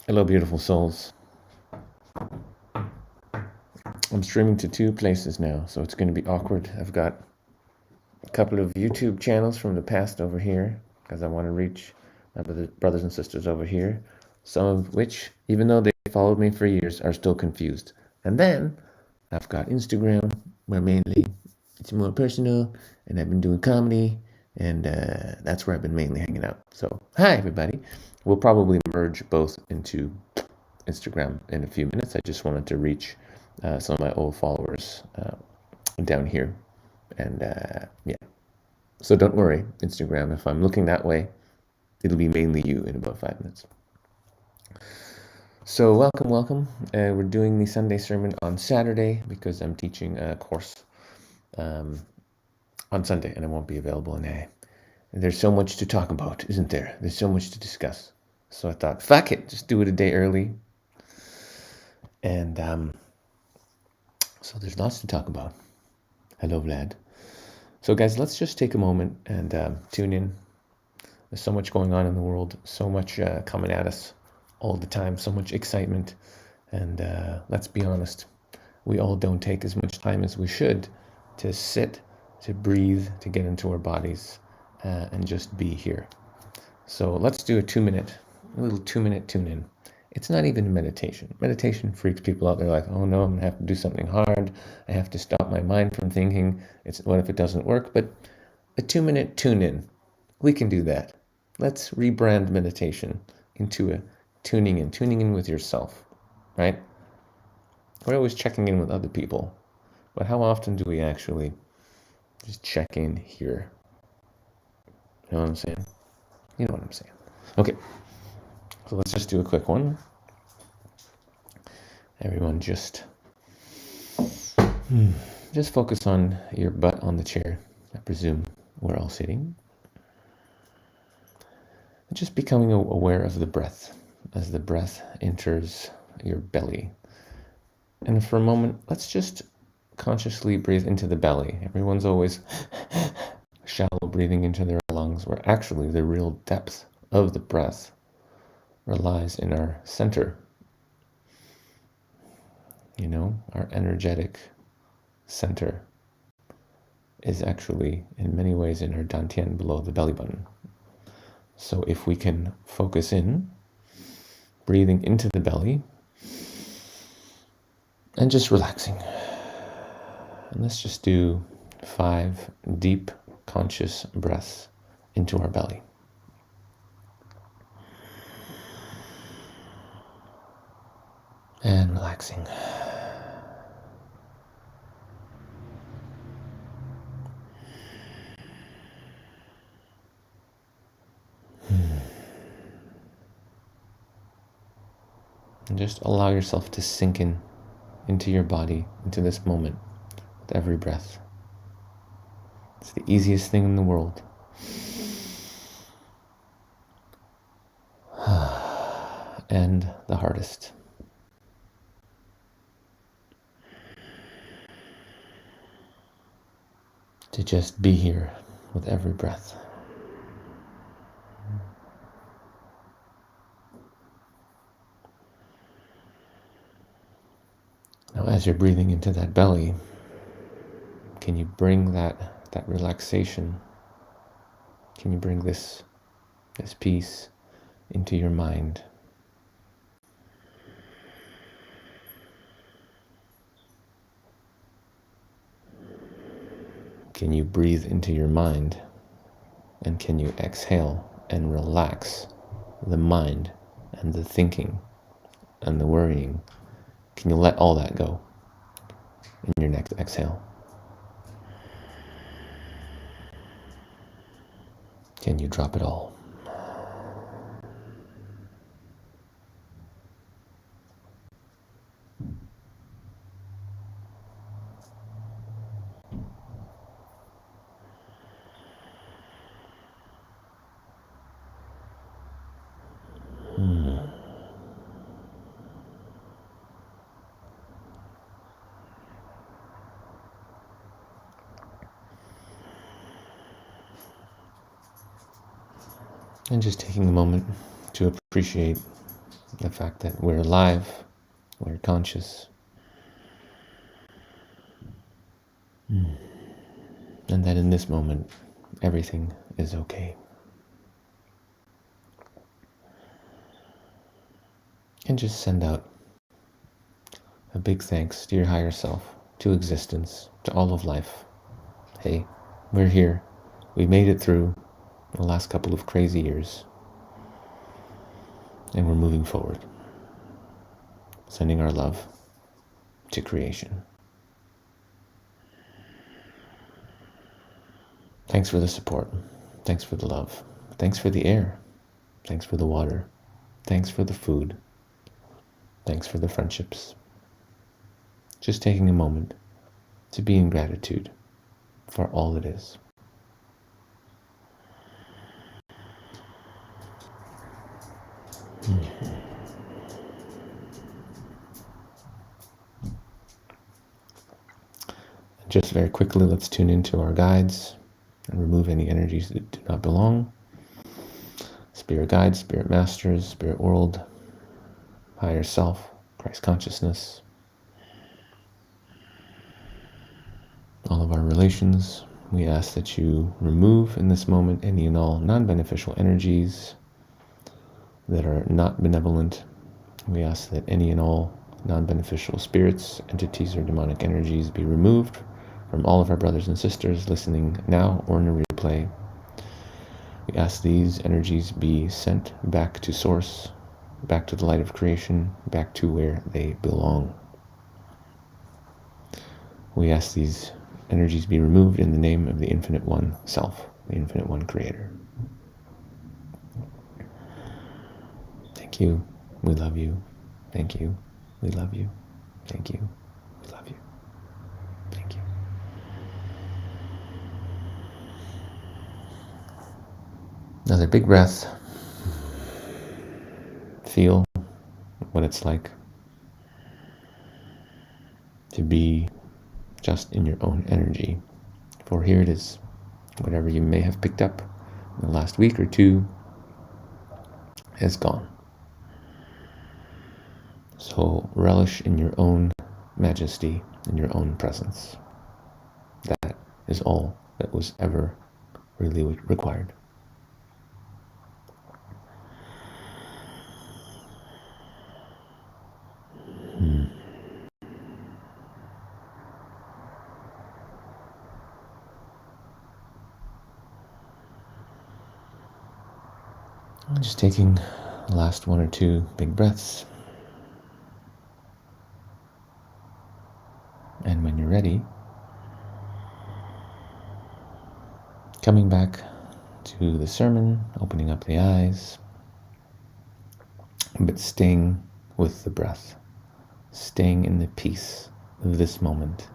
Hello, beautiful souls. I'm streaming to 2 places now, so it's going to be awkward. I've got a couple of YouTube channels from the past over here, because I want to reach my brothers and sisters over here, some of which, even though they followed me for years, are still confused. And then I've got Instagram, where mainly it's more personal, and I've been doing comedy, and that's where I've been mainly hanging out. So, hi, everybody. We'll probably merge both into Instagram in a few minutes. I just wanted to reach some of my old followers down here. And yeah, so don't worry, Instagram, if I'm looking that way, it'll be mainly you in about 5 minutes. So welcome, welcome. We're doing the Sunday sermon on Saturday because I'm teaching a course on Sunday and I won't be available in A. There's so much to talk about, isn't there? There's so much to discuss. So I thought, fuck it, just do it a day early. And so there's lots to talk about. Hello, Vlad. So guys, let's just take a moment and tune in. There's so much going on in the world, so much coming at us all the time, so much excitement. And let's be honest, we all don't take as much time as we should to sit, to breathe, to get into our bodies and just be here. So let's do a little 2 minute tune in. It's not even a meditation. Meditation freaks people out. They're like, oh no, I'm going to have to do something hard. I have to stop my mind from thinking. What if it doesn't work? But a 2 minute tune in, we can do that. Let's rebrand meditation into a tuning in with yourself, right? We're always checking in with other people, but how often do we actually just check in here? You know what I'm saying? You know what I'm saying. Okay, so let's just do a quick one. Everyone just focus on your butt on the chair. I presume we're all sitting. Just becoming aware of the breath as the breath enters your belly. And for a moment, let's just consciously breathe into the belly. Everyone's always shallow breathing into their lungs, where actually the real depth of the breath relies in our center. You know, our energetic center is actually in many ways in our dantian below the belly button. So if we can focus in, breathing into the belly, and just relaxing. And let's just do 5 deep, conscious breaths into our belly. And relaxing. And just allow yourself to sink into your body, into this moment with every breath. It's the easiest thing in the world. And the hardest. To just be here with every breath. Now, as you're breathing into that belly, can you bring that relaxation? Can you bring this peace into your mind? Can you breathe into your mind? And can you exhale and relax the mind and the thinking and the worrying? Can you let all that go in your next exhale? Can you drop it all? And just taking a moment to appreciate the fact that we're alive, we're conscious, and that in this moment, everything is okay. And just send out a big thanks to your higher self, to existence, to all of life. Hey, we're here. We made it through the last couple of crazy years, and we're moving forward, sending our love to creation. Thanks for the support. Thanks for the love. Thanks for the air. Thanks for the water. Thanks for the food. Thanks for the friendships. Just taking a moment to be in gratitude for all it is. Just very quickly, let's tune into our guides and remove any energies that do not belong. Spirit guides, spirit masters, spirit world, higher self, Christ consciousness, all of our relations. We ask that you remove in this moment any and all non-beneficial energies that are not benevolent. We ask that any and all non-beneficial spirits, entities, or demonic energies be removed from all of our brothers and sisters listening now or in a replay. We ask these energies be sent back to source, back to the light of creation, back to where they belong. We ask these energies be removed in the name of the Infinite One Self, the Infinite One Creator. Thank you. We love you. Thank you. We love you. Thank you. We love you. Thank you. Another big breath. Feel what it's like to be just in your own energy. For here it is. Whatever you may have picked up in the last week or two is gone. So relish in your own majesty, in your own presence. That is all that was ever really required. Just taking the last one or two big breaths. And when you're ready, coming back to the sermon, opening up the eyes, but staying with the breath, staying in the peace of this moment.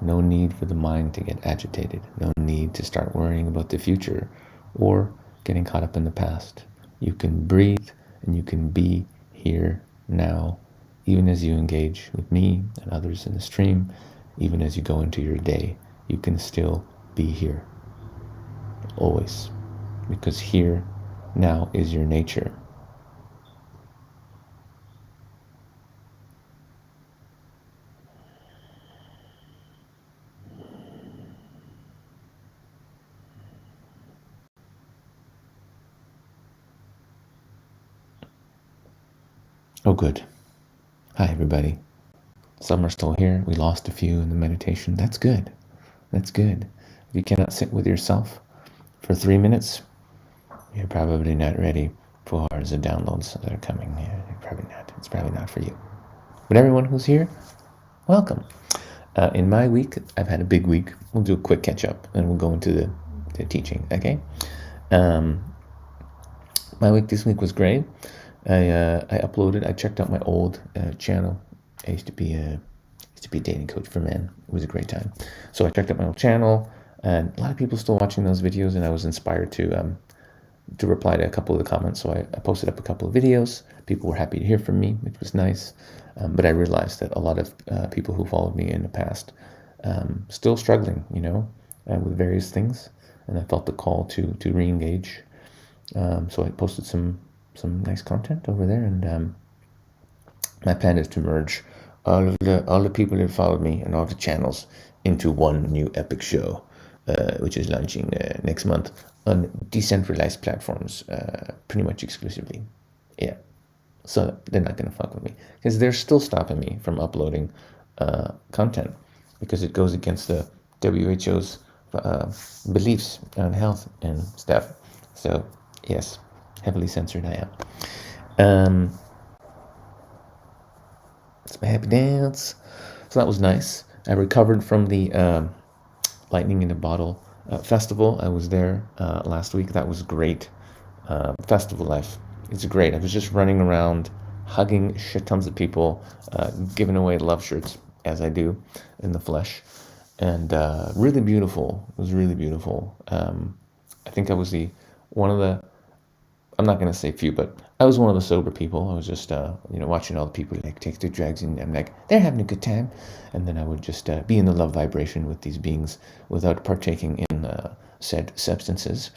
No need for the mind to get agitated. No need to start worrying about the future or getting caught up in the past. You can breathe and you can be here now, even as you engage with me and others in the stream, even as you go into your day. You can still be here, always, because here now is your nature. Oh, good. Hi, everybody. Some are still here. We lost a few in the meditation. That's good. That's good. If you cannot sit with yourself for 3 minutes, you're probably not ready for the downloads that are coming. Yeah, you're probably not. It's probably not for you. But everyone who's here, welcome. In my week, I've had a big week. We'll do a quick catch up and we'll go into the teaching, okay? My week this week was great. I checked out my old channel. I used to be a dating coach for men. It was a great time. So I checked out my old channel, and a lot of people still watching those videos, and I was inspired to reply to a couple of the comments. So I posted up a couple of videos. People were happy to hear from me, which was nice. But I realized that a lot of people who followed me in the past still struggling, with various things, and I felt the call to re-engage. So I posted some nice content over there, and My plan is to merge all the people that followed me and all the channels into one new epic show, which is launching next month on decentralized platforms, pretty much exclusively. Yeah, so they're not gonna fuck with me because they're still stopping me from uploading content because it goes against the WHO's beliefs on health and stuff. So yes, heavily censored I am. It's my happy dance. So that was nice. I recovered from the Lightning in a Bottle festival. I was there last week. That was great. Festival life. It's great. I was just running around, hugging shit tons of people, giving away love shirts as I do in the flesh, and really beautiful. It was really beautiful. I think I was one of the, I'm not gonna say few, but I was one of the sober people. I was just watching all the people like take their drugs, and I'm like, they're having a good time, and then I would just be in the love vibration with these beings without partaking in said substances.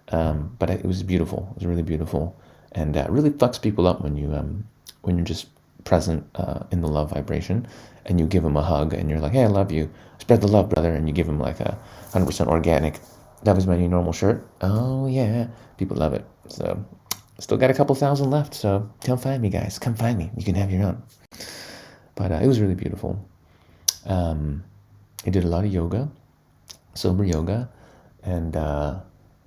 But it was beautiful. It was really beautiful, and really fucks people up when you're just present in the love vibration, and you give them a hug, and you're like, hey, I love you, spread the love, brother, and you give them like a 100% organic. That was my new normal shirt. Oh yeah, people love it. So still got a couple thousand left. So come find me, guys. Come find me. You can have your own. But it was really beautiful. I did a lot of yoga, sober yoga, and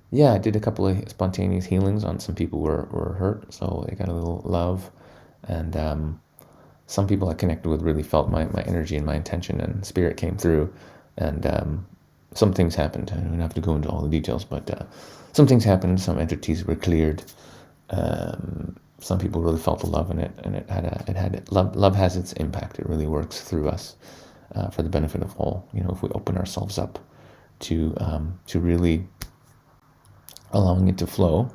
yeah, I did a couple of spontaneous healings on some people who were hurt, so they got a little love, and some people I connected with really felt my energy and my intention, and spirit came through, and some things happened. I don't have to go into all the details, but some things happened. Some entities were cleared. Some people really felt the love in it, and love has its impact. It really works through us for the benefit of all. If we open ourselves up to really allowing it to flow.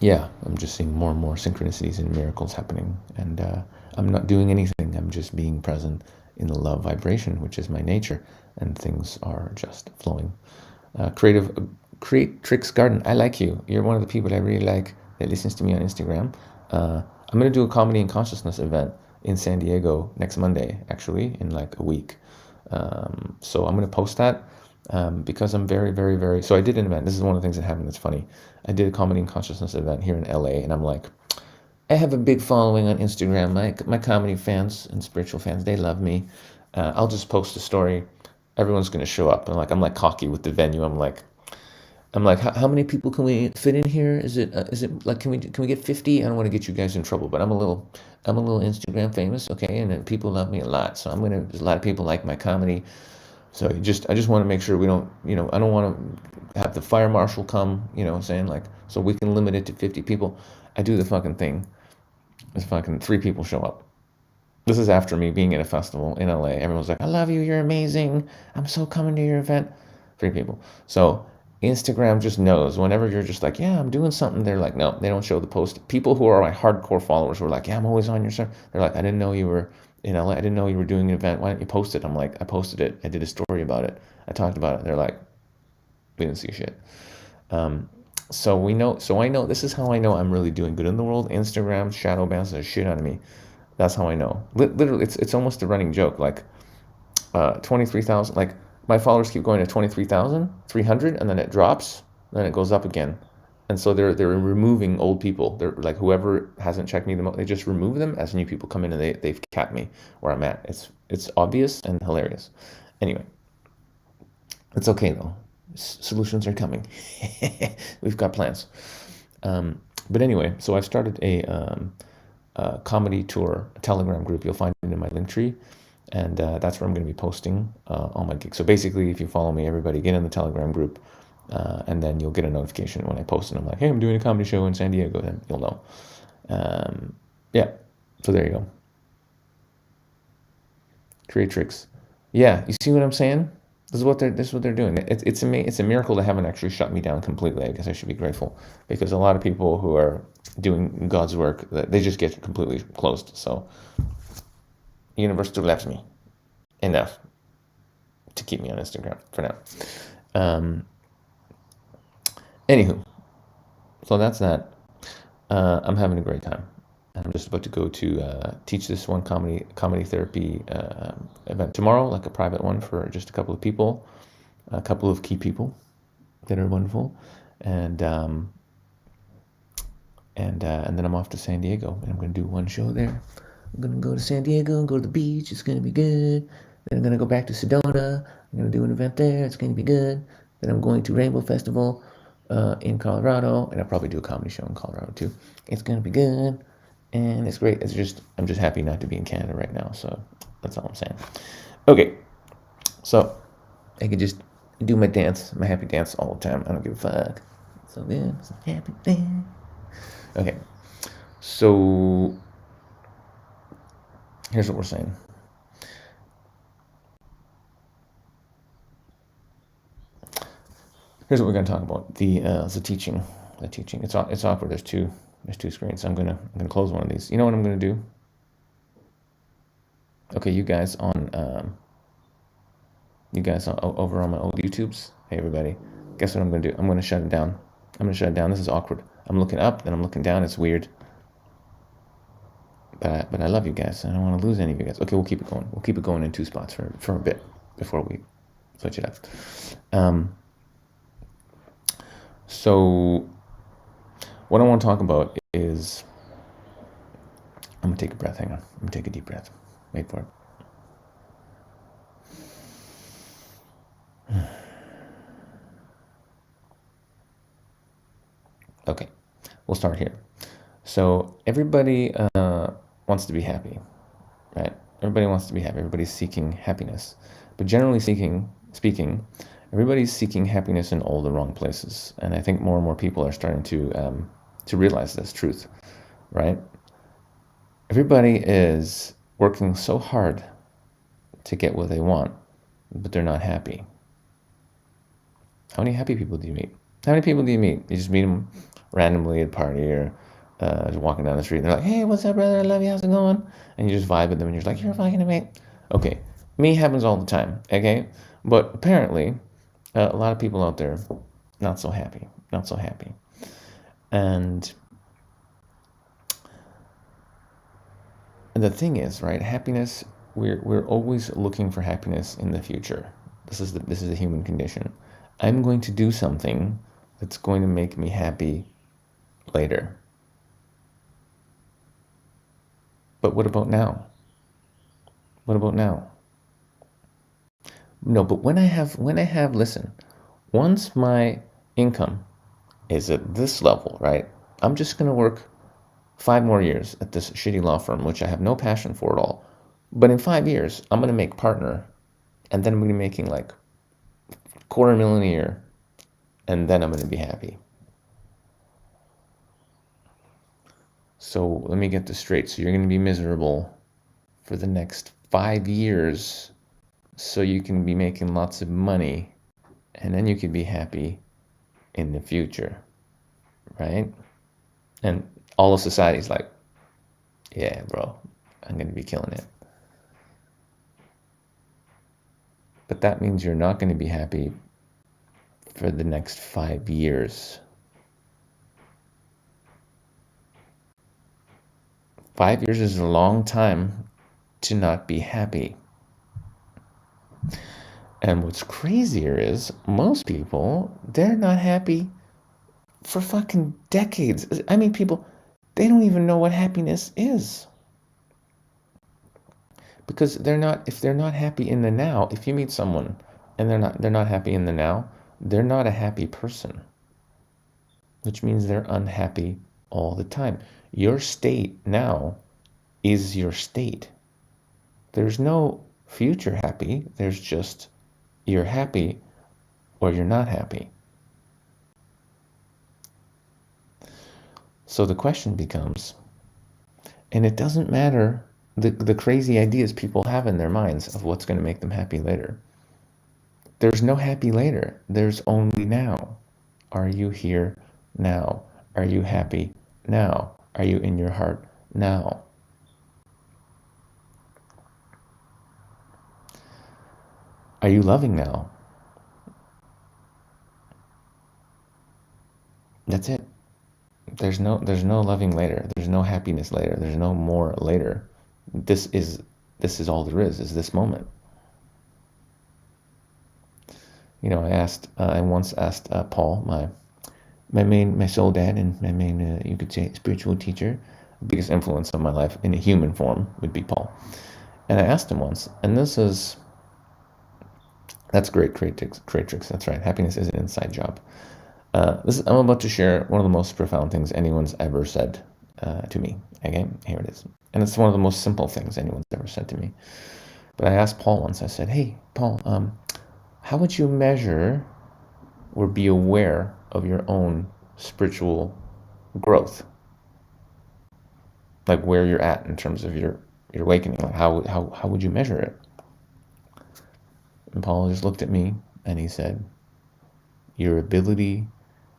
Yeah, I'm just seeing more and more synchronicities and miracles happening, and I'm not doing anything. I'm just being present in the love vibration, which is my nature, and things are just flowing. Creatrix Garden, I like you. You're one of the people I really like that listens to me on Instagram. I'm going to do a comedy and consciousness event in San Diego next Monday, actually, in like a week. So I'm going to post that because I'm very, very, very... So I did an event. This is one of the things that happened that's funny. I did a comedy and consciousness event here in LA, and I'm like, I have a big following on Instagram. My comedy fans and spiritual fans, they love me. I'll just post a story. Everyone's going to show up. And I'm like cocky with the venue. I'm like, how many people can we fit in here? Is it like, can we get 50? I don't want to get you guys in trouble, but I'm a little Instagram famous, okay? And then people love me a lot. So there's a lot of people like my comedy. So I just want to make sure we don't, I don't want to have the fire marshal come, what I'm saying? Like, so we can limit it to 50 people. I do the fucking thing. There's fucking 3 people show up. This is after me being at a festival in LA. Everyone's like, I love you, you're amazing. I'm so coming to your event. 3 people. So Instagram just knows whenever you're just like, yeah, I'm doing something, they're like, no, they don't show the post. People who are my hardcore followers who are like, yeah, I'm always on your stuff. They're like, I didn't know you were in LA. I didn't know you were doing an event. Why didn't you post it? I'm like, I posted it. I did a story about it. I talked about it. They're like, we didn't see shit. So I know, this is how I know I'm really doing good in the world. Instagram shadow bans the shit out of me. That's how I know. Literally, it's almost a running joke. Like 23,000, like my followers keep going to 23,300, and then it drops, then it goes up again. And so they're removing old people. They're like, whoever hasn't checked me, they just remove them as new people come in, and they've capped me where I'm at. It's obvious and hilarious. Anyway, it's okay though. Solutions are coming. We've got plans. But anyway, so I've started a comedy tour, a Telegram group. You'll find it in my link tree. And that's where I'm going to be posting all my gigs. So basically, if you follow me, everybody get in the Telegram group, and then you'll get a notification when I post. And I'm like, hey, I'm doing a comedy show in San Diego. Then you'll know. Yeah. So there you go. Creatrix. Yeah. You see what I'm saying? This is what they're doing. It's a miracle they haven't actually shut me down completely. I guess I should be grateful, because a lot of people who are doing God's work, they just get completely closed. So the universe still loves me enough to keep me on Instagram for now. Anywho, so that's that. I'm having a great time. I'm just about to go to teach this one comedy therapy event tomorrow, like a private one for just a couple of people, a couple of key people that are wonderful, and and then I'm off to San Diego, and I'm gonna do one show there. I'm gonna go to San Diego and go to the beach. It's gonna be good. Then I'm gonna go back to Sedona. I'm gonna do an event there. It's gonna be good. Then I'm going to Rainbow Festival in Colorado, and I'll probably do a comedy show in Colorado too. It's gonna be good, and it's great. I'm just happy not to be in Canada right now. So that's all I'm saying. Okay, so I can just do my dance, my happy dance all the time. I don't give a fuck. So good. It's a happy dance. Okay, so here's what we're saying. Here's what we're going to talk about: the teaching. The teaching. It's awkward. There's two screens. I'm gonna close one of these. You know what I'm gonna do? Okay, you guys over on my old YouTubes. Hey everybody, guess what I'm gonna do? I'm gonna shut it down. I'm gonna shut it down. This is awkward. I'm looking up, then I'm looking down. It's weird. But I love you guys. I don't want to lose any of you guys. Okay, we'll keep it going. We'll keep it going in two spots for a bit before we switch it up. So what I want to talk about is, I'm gonna take a breath. Hang on. I'm gonna take a deep breath. Wait for it. Okay, we'll start here. So everybody wants to be happy, right? Everybody wants to be happy. Everybody's seeking happiness, but generally speaking, everybody's seeking happiness in all the wrong places. And I think more and more people are starting to realize this truth, right? Everybody is working so hard to get what they want, but they're not happy. How many happy people do you meet? How many people do you meet? You just meet them randomly at a party or just walking down the street. And they're like, "Hey, what's up, brother? I love you. How's it going?" And you just vibe with them, and you're just like, "You're fucking mate." Okay, me happens all the time. Okay, but apparently, a lot of people out there not so happy, not so happy, and the thing is, right? Happiness. We're always looking for happiness in the future. This is the human condition. I'm going to do something that's going to make me happy later. But what about now? What about now? No, but when I have, listen, once my income is at this level, right? I'm just going to work 5 more years at this shitty law firm, which I have no passion for at all. But in 5 years, I'm going to make partner, and then I'm going to be making like $250,000 a year, and then I'm going to be happy. So let me get this straight. So you're going to be miserable for the next 5 years so you can be making lots of money, and then you can be happy in the future, right? And all of society's like, yeah, bro, I'm going to be killing it. But that means you're not going to be happy for the next 5 years. 5 years is a long time to not be happy. And what's crazier is most people, they're not happy for fucking decades. I mean, people, they don't even know what happiness is. Because if they're not happy in the now, if you meet someone and they're not happy in the now, they're not a happy person. Which means they're unhappy all the time. Your state now is your state. There's no future happy. There's just you're happy or you're not happy. So the question becomes, and it doesn't matter the crazy ideas people have in their minds of what's going to make them happy later. There's no happy later. There's only now. Are you here now? Are you happy now? Are you in your heart now? Are you loving now? That's it. there's no loving later. There's no happiness later. There's no more later. This is all there is this moment. I once asked Paul, my soul dad and my main, you could say, spiritual teacher. The biggest influence on my life in a human form would be Paul. And I asked him once, and that's great, creatrix. That's right. Happiness is an inside job. I'm about to share one of the most profound things anyone's ever said to me. Okay, here it is. And it's one of the most simple things anyone's ever said to me. But I asked Paul once, I said, hey, Paul, how would you measure or be aware of your own spiritual growth? Like where you're at in terms of your awakening. Like how would you measure it? And Paul just looked at me and he said, your ability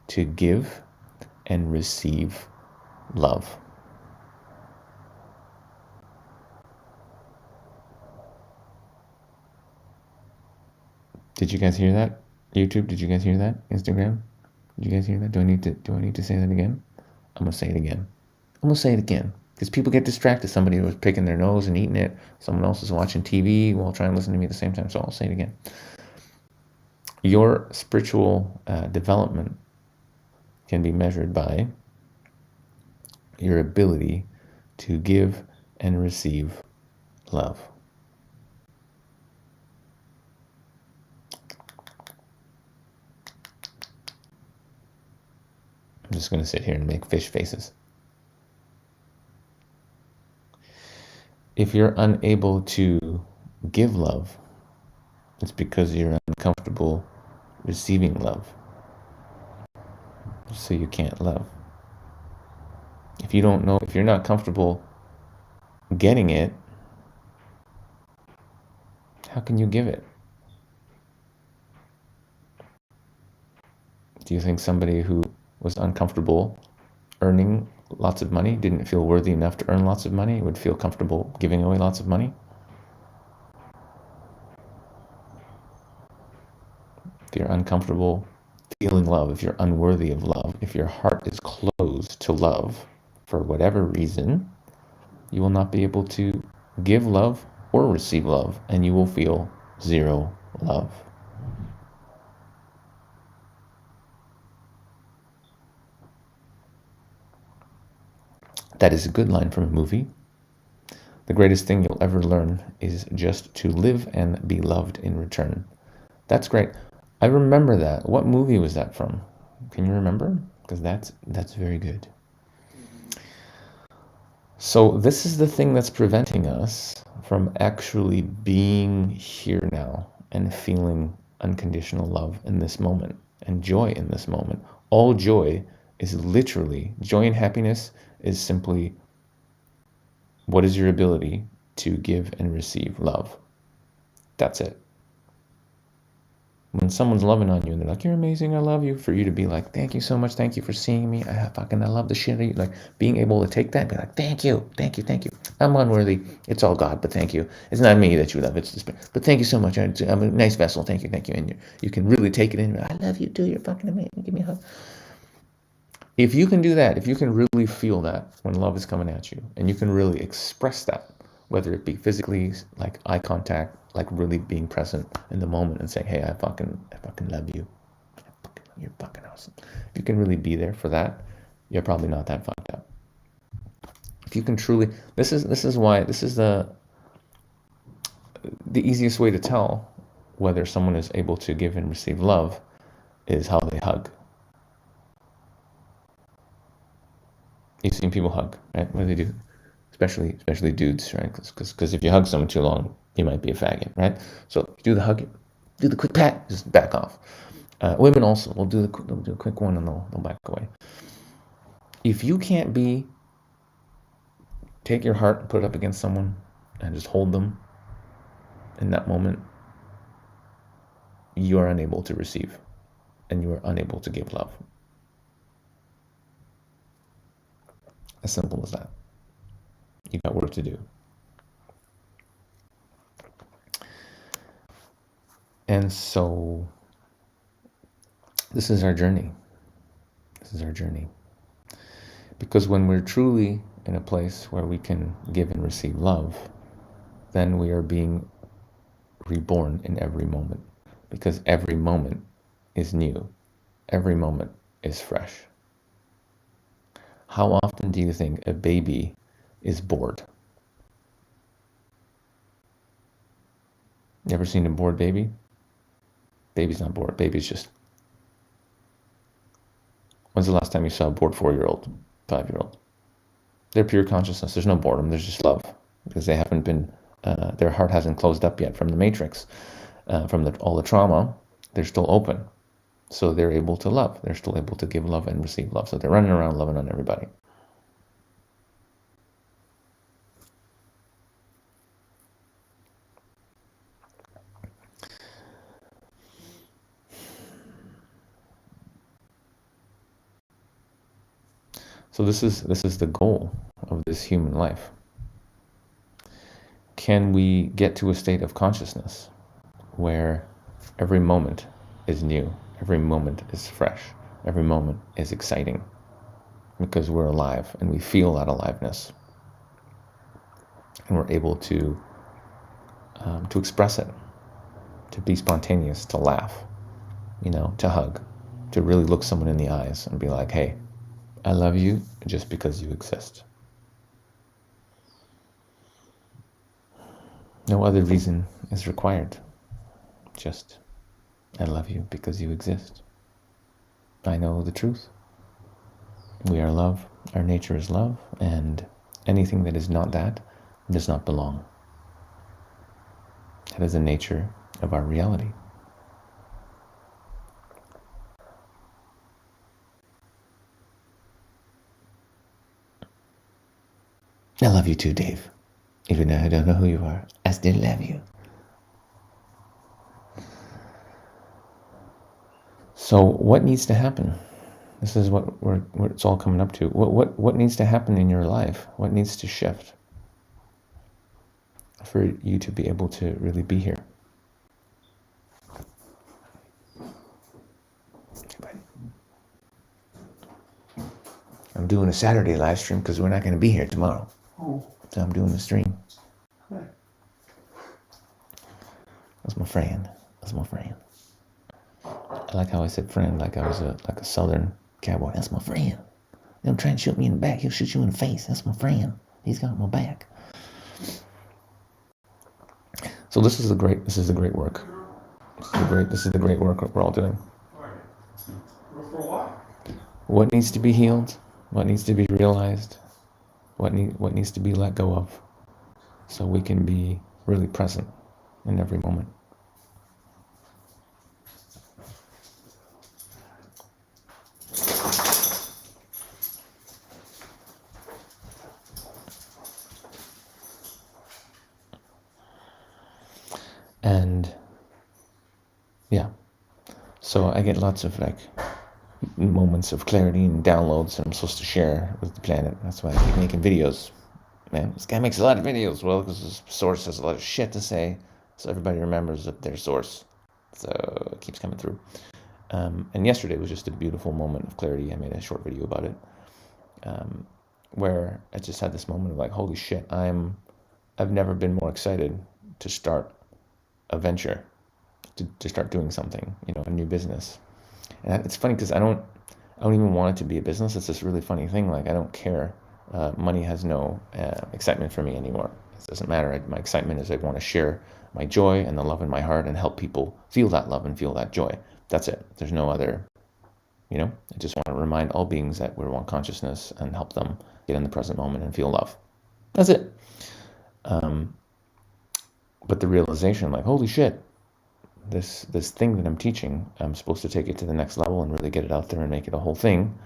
to give and receive love. Did you guys hear that? YouTube, did you guys hear that? Instagram, did you guys hear that? Do I need to say that again? I'm gonna say it again. Because people get distracted. Somebody was picking their nose and eating it. Someone else is watching TV while trying to listen to me at the same time. So I'll say it again. Your spiritual development can be measured by your ability to give and receive love. I'm just going to sit here and make fish faces. If you're unable to give love, it's because you're uncomfortable receiving love. So you can't love. If you're not comfortable getting it, how can you give it? Do you think somebody who was uncomfortable earning lots of money, didn't feel worthy enough to earn lots of money, would feel comfortable giving away lots of money? If you're uncomfortable feeling love, if you're unworthy of love, if your heart is closed to love for whatever reason, you will not be able to give love or receive love, and you will feel zero love. That is a good line from a movie. The greatest thing you'll ever learn is just to live and be loved in return. That's great. I remember that. What movie was that from? Can you remember? Because that's very good. So this is the thing that's preventing us from actually being here now and feeling unconditional love in this moment and joy in this moment. All joy is literally, joy and happiness is simply, what is your ability to give and receive love? That's it. When someone's loving on you and they're like, you're amazing, I love you, for you to be like, thank you so much, thank you for seeing me, I love the shit out of you. Like being able to take that and be like, thank you. I'm unworthy. It's all God, but thank you. It's not me that you love, it's just, but thank you so much. I'm a nice vessel. Thank you. And you can really take it in. I love you too. You're fucking amazing. Give me a hug. If you can do that, if you can really feel that when love is coming at you, and you can really express that, whether it be physically, like eye contact, like really being present in the moment and saying, hey, I fucking love you. You're fucking awesome. If you can really be there for that, you're probably not that fucked up. If you can truly, this is the easiest way to tell whether someone is able to give and receive love is how they hug. You've seen people hug, right? What do they do? Especially dudes, right? Because if you hug someone too long, you might be a faggot, right? So you do the hug, do the quick pat, just back off. Women also will do a quick one and they'll back away. If you can't take your heart and put it up against someone and just hold them in that moment, you are unable to receive and you are unable to give love. As simple as that. You got work to do. And so this is our journey. Because when we're truly in a place where we can give and receive love, then we are being reborn in every moment. Because every moment is new. Every moment is fresh. How often do you think a baby is bored? You ever seen a bored baby? Baby's not bored. Baby's just... When's the last time you saw a bored 4-year-old, 5-year-old? They're pure consciousness. There's no boredom. There's just love. Because they haven't been... their heart hasn't closed up yet from the matrix. From all the trauma, they're still open. So they're able to love. They're still able to give love and receive love. So they're running around loving on everybody. So this is the goal of this human life. Can we get to a state of consciousness where every moment is new, every moment is fresh, every moment is exciting, because we're alive and we feel that aliveness, and we're able to express it, to be spontaneous, to laugh, to hug, to really look someone in the eyes and be like, hey, I love you just because you exist. No other reason is required. Just, I love you because you exist. I know the truth. We are love. Our nature is love. And anything that is not that does not belong. That is the nature of our reality. I love you too, Dave. Even though I don't know who you are, I still love you. So what needs to happen? This is what it's all coming up to. What needs to happen in your life? What needs to shift for you to be able to really be here? I'm doing a Saturday live stream because we're not going to be here tomorrow. Oh. So I'm doing the stream. Okay. That's my friend. That's my friend. I like how I said friend, like I was like a southern cowboy. That's my friend. Don't try and shoot me in the back. He'll shoot you in the face. That's my friend. He's got my back. So this is the great work. This is the great work we're all doing. What needs to be healed? What needs to be realized? What needs to be let go of, so we can be really present in every moment. And yeah, so I get lots of moments of clarity and downloads that I'm supposed to share with the planet. That's why I keep making videos. Man, this guy makes a lot of videos. Well, because his source has a lot of shit to say, so everybody remembers that their source. So it keeps coming through. And yesterday was just a beautiful moment of clarity. I made a short video about it, where I just had this moment of like, holy shit, I've never been more excited to start a venture, to start doing something, a new business. And it's funny because I don't even want it to be a business. It's this really funny thing. Like, I don't care. Money has no excitement for me anymore. It doesn't matter. My excitement is I want to share my joy and the love in my heart and help people feel that love and feel that joy. That's it. There's no other, I just want to remind all beings that we're one consciousness and help them get in the present moment and feel love. That's it. But the realization, like, holy shit, this thing that I'm teaching, I'm supposed to take it to the next level and really get it out there and make it a whole thing.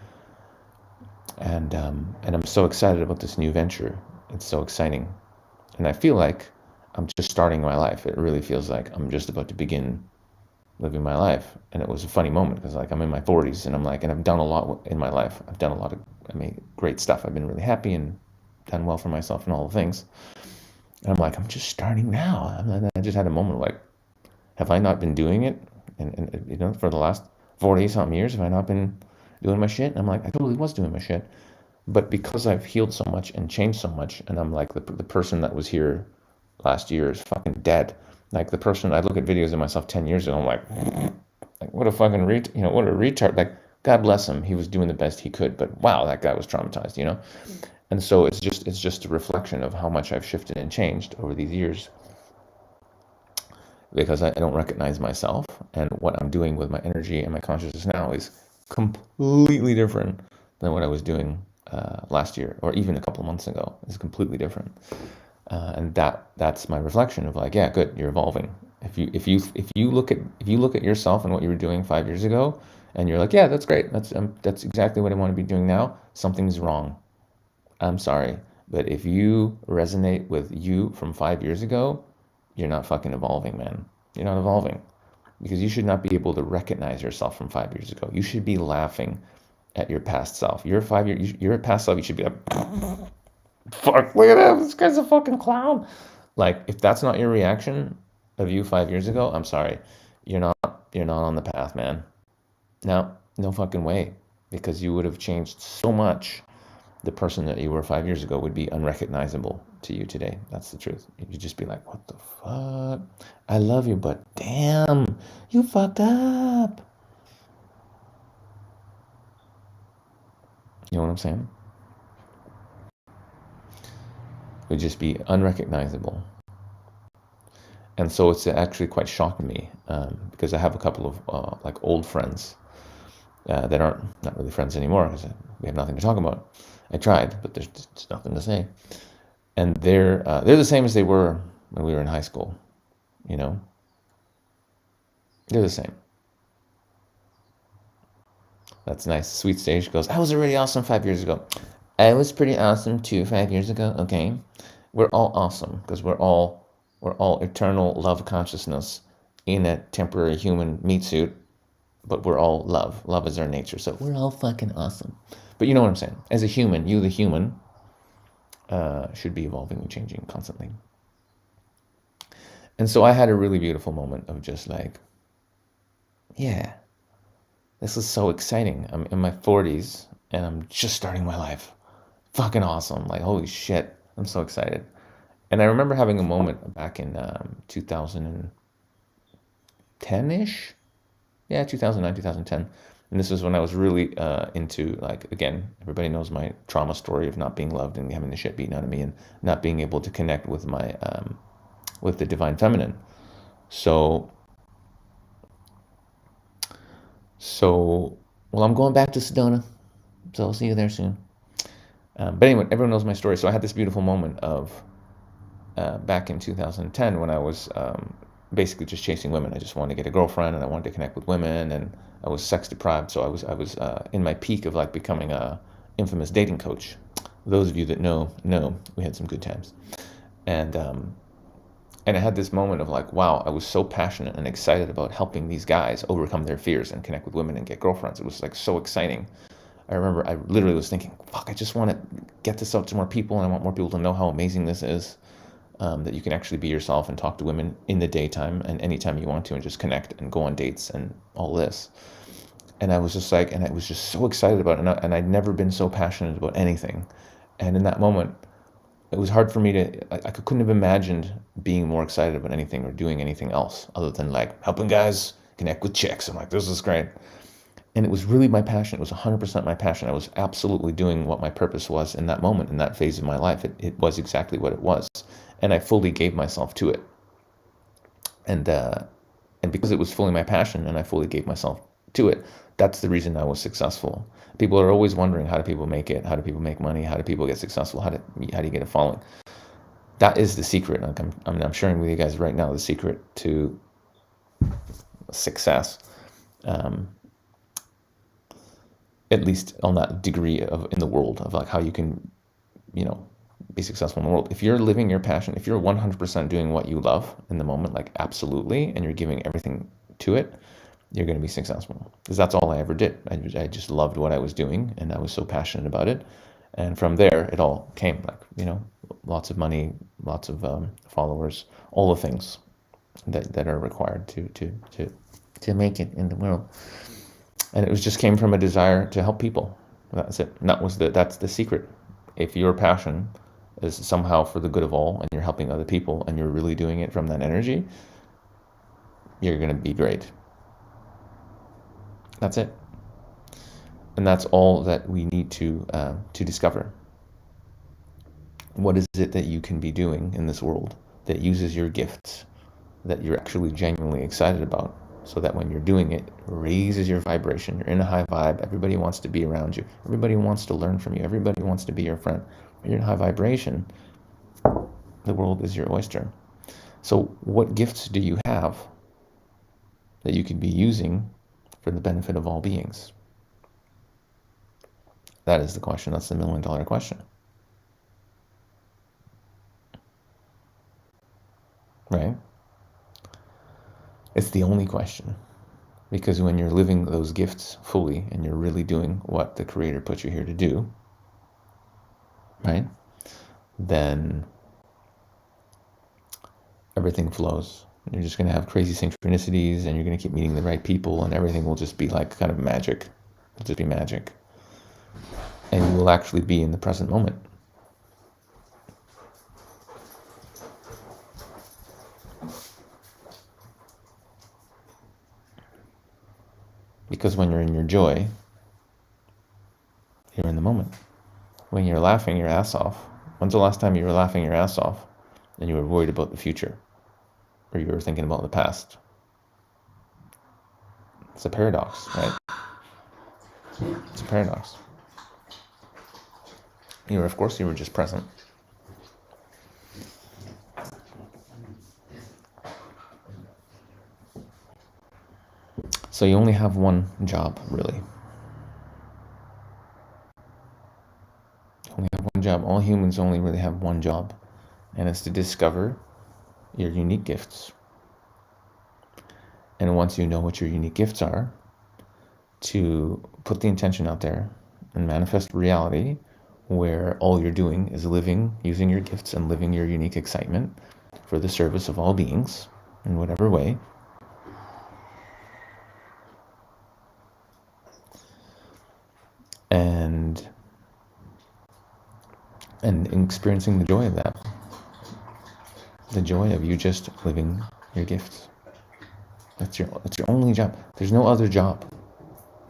And I'm so excited about this new venture. It's so exciting. And I feel like I'm just starting my life. It really feels like I'm just about to begin living my life. And it was a funny moment because I'm in my 40s and I've done a lot in my life. I've done a lot of, great stuff. I've been really happy and done well for myself and all the things. And I'm just starting now. And I just had a moment like, have I not been doing it? And for the last 40-something years, have I not been doing my shit? And I totally was doing my shit. But because I've healed so much and changed so much, and I'm like the person that was here last year is fucking dead. Like the person, I look at videos of myself 10 years ago, I'm like what a fucking what a retard. Like, God bless him, he was doing the best he could, but wow, that guy was traumatized, you know. And so it's just a reflection of how much I've shifted and changed over these years, because I don't recognize myself, and what I'm doing with my energy and my consciousness now is completely different than what I was doing last year or even a couple of months ago. It's completely different, and that's my reflection of like, yeah, good, you're evolving. If you look at yourself and what you were doing 5 years ago, and you're like, yeah, that's great, that's exactly what I want to be doing now, something's wrong. I'm sorry, but if you resonate with you from 5 years ago, you're not fucking evolving, man. You're not evolving, because you should not be able to recognize yourself from 5 years ago. You should be laughing at your past self. Your past self. You should be like, fuck, look at him. This guy's a fucking clown. Like, if that's not your reaction of you 5 years ago, I'm sorry, you're not on the path, man. No, no fucking way, because you would have changed so much. The person that you were 5 years ago would be unrecognizable to you today. That's the truth. You'd just be like, what the fuck? I love you, but damn, you fucked up. You know what I'm saying? It would just be unrecognizable. And so it's actually quite shocking me, because I have a couple of like old friends that aren't not really friends anymore, because we have nothing to talk about. I tried, but there's just nothing to say. And they're the same as they were when we were in high school. You know, they're the same. That's nice. Sweet Stage goes, I was already awesome 5 years ago. I was pretty awesome too 5 years ago. Okay, we're all awesome because we're all eternal love consciousness in a temporary human meat suit, but we're all love. Love is our nature, so we're all fucking awesome. But you know what I'm saying? As a human, you, the human, should be evolving and changing constantly. And so I had a really beautiful moment of just like, yeah, this is so exciting. I'm in my 40s and I'm just starting my life. Fucking awesome. Like, holy shit. I'm so excited. And I remember having a moment back in 2010-ish. Yeah, 2009, 2010. And this is when I was really into, like, again, everybody knows my trauma story of not being loved and having the shit beaten out of me and not being able to connect with my, with the divine feminine. So, well, I'm going back to Sedona. So I'll see you there soon. But anyway, everyone knows my story. So I had this beautiful moment of back in 2010 when I was basically just chasing women. I just wanted to get a girlfriend and I wanted to connect with women, and I was sex deprived. So I was in my peak of like becoming a infamous dating coach. Those of you that know we had some good times, and I had this moment of like, wow, I was so passionate and excited about helping these guys overcome their fears and connect with women and get girlfriends. It was like so exciting. I remember I literally was thinking, fuck, I just want to get this out to more people, and I want more people to know how amazing this is. That you can actually be yourself and talk to women in the daytime and anytime you want to, and just connect and go on dates and all this. And I was just like, and I was just so excited about it, and I'd never been so passionate about anything. And in that moment, it was hard for me to, I couldn't have imagined being more excited about anything or doing anything else other than like helping guys connect with chicks. I'm like, this is great. And it was really my passion. It was 100% my passion. I was absolutely doing what my purpose was in that moment, in that phase of my life. It was exactly what it was. And I fully gave myself to it. And because it was fully my passion and I fully gave myself to it, that's the reason I was successful. People are always wondering, how do people make it? How do people make money? How do people get successful? How do you get a following? That is the secret. Like I'm sharing with you guys right now the secret to success. At least on that degree of in the world of like how you can, be successful in the world. If you're living your passion, if you're 100% doing what you love in the moment, like absolutely, and you're giving everything to it, you're going to be successful. Because that's all I ever did. I just loved what I was doing, and I was so passionate about it. And from there, it all came, like, lots of money, lots of followers, all the things that are required to make it in the world. And it was just came from a desire to help people. That's it. And that's the secret. If your passion is somehow for the good of all and you're helping other people and you're really doing it from that energy, you're going to be great. That's it. And that's all that we need to discover. What is it that you can be doing in this world that uses your gifts that you're actually genuinely excited about, so that when you're doing it, raises your vibration. You're in a high vibe. Everybody wants to be around you. Everybody wants to learn from you. Everybody wants to be your friend. When you're in high vibration, the world is your oyster. So what gifts do you have that you could be using for the benefit of all beings? That is the question. That's the $1 million question. Right? It's the only question. Because when you're living those gifts fully and you're really doing what the Creator put you here to do, right, then everything flows. You're just going to have crazy synchronicities and you're going to keep meeting the right people and everything will just be like kind of magic. It'll just be magic. And you will actually be in the present moment. Because when you're in your joy, you're in the moment. When you're laughing your ass off, when's the last time you were laughing your ass off and you were worried about the future? Or you were thinking about the past? It's a paradox, right? It's a paradox. Of course you were just present. So you only have one job, really. You only have one job. All humans only really have one job, and it's to discover your unique gifts. And once you know what your unique gifts are, to put the intention out there and manifest reality where all you're doing is living, using your gifts and living your unique excitement for the service of all beings in whatever way. And experiencing the joy of that. The joy of you just living your gifts. That's your only job. There's no other job.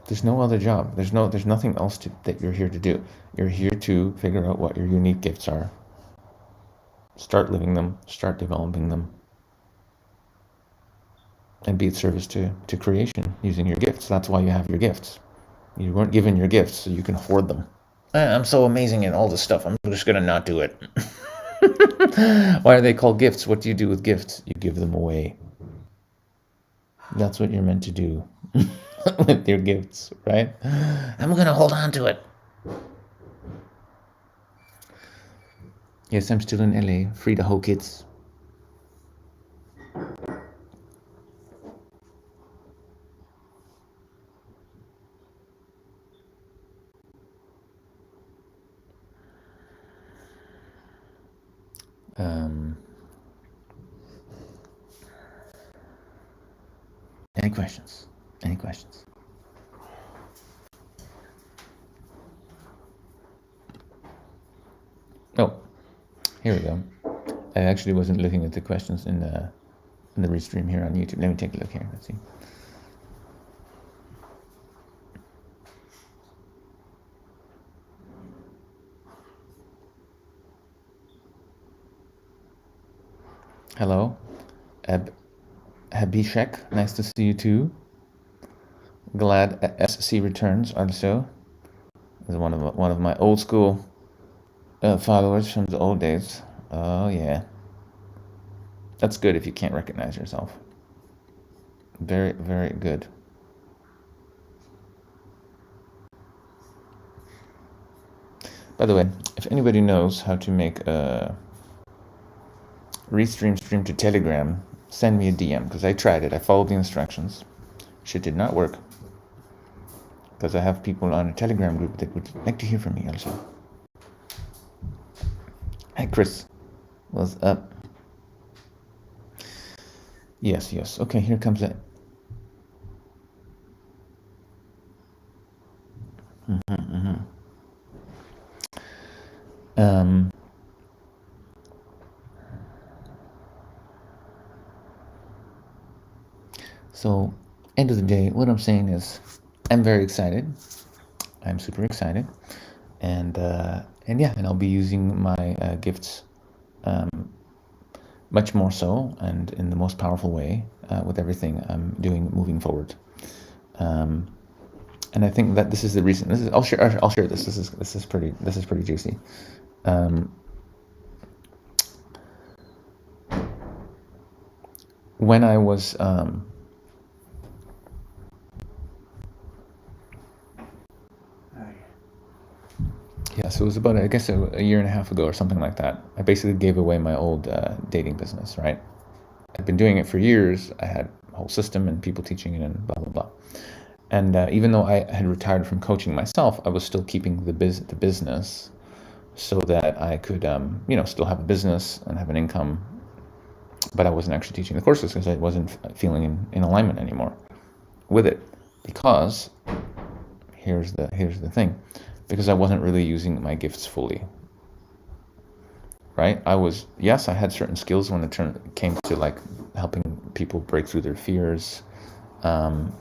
There's no other job. There's nothing else that you're here to do. You're here to figure out what your unique gifts are. Start living them, start developing them. And be of service to creation using your gifts. That's why you have your gifts. You weren't given your gifts so you can hoard them. I'm so amazing at all this stuff. I'm just going to not do it. Why are they called gifts? What do you do with gifts? You give them away. That's what you're meant to do with your gifts, right? I'm going to hold on to it. Yes, I'm still in LA. Free to hoe kids. Any questions? Any questions? Oh, here we go. I actually wasn't looking at the questions in the restream here on YouTube. Let me take a look here. Let's see. Hello, Habishek. Nice to see you too. Glad SC returns also. Is one of my old school followers from the old days. Oh yeah, that's good if you can't recognize yourself. Very, very good. By the way, if anybody knows how to make a restream stream to Telegram, send me a DM, because I tried it. I followed the instructions. Shit did not work. Because I have people on a Telegram group that would like to hear from me also. Hi Chris, what's up? Yes. Okay, here comes it. So, end of the day, what I'm saying is, I'm very excited. I'm super excited, and yeah, and I'll be using my gifts much more so and in the most powerful way with everything I'm doing moving forward. And I think that this is the reason. I'll share this. This is pretty juicy. When I was yeah, so it was about, I guess, a year and a half ago or something like that. I basically gave away my old dating business, right? I'd been doing it for years. I had a whole system and people teaching it and blah, blah, blah. And even though I had retired from coaching myself, I was still keeping the business so that I could, still have a business and have an income. But I wasn't actually teaching the courses because I wasn't feeling in alignment anymore with it. Because here's the thing. Because I wasn't really using my gifts fully. Right? I had certain skills when it came to like helping people break through their fears, and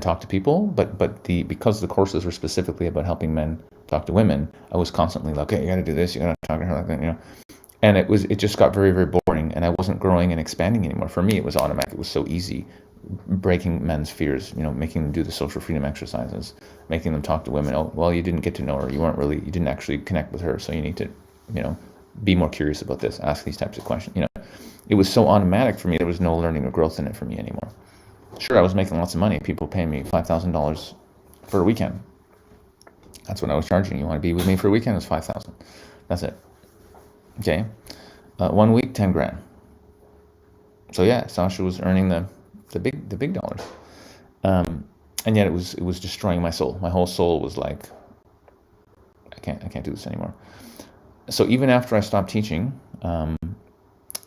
talk to people. But because the courses were specifically about helping men talk to women, I was constantly like, okay, you got to do this, you got to talk to her like that, And it just got very, very boring, and I wasn't growing and expanding anymore. For me, it was automatic. It was so easy, breaking men's fears, making them do the social freedom exercises, making them talk to women. Oh, well, you didn't get to know her. You didn't actually connect with her. So you need to, be more curious about this, ask these types of questions. It was so automatic for me. There was no learning or growth in it for me anymore. Sure, I was making lots of money. People paying me $5,000 for a weekend. That's what I was charging. You want to be with me for a weekend? It's $5,000. That's it. Okay. 1 week, 10 grand. So yeah, Sasha was earning the big dollars, and yet it was destroying my soul. My whole soul was like, I can't do this anymore. So even after I stopped teaching,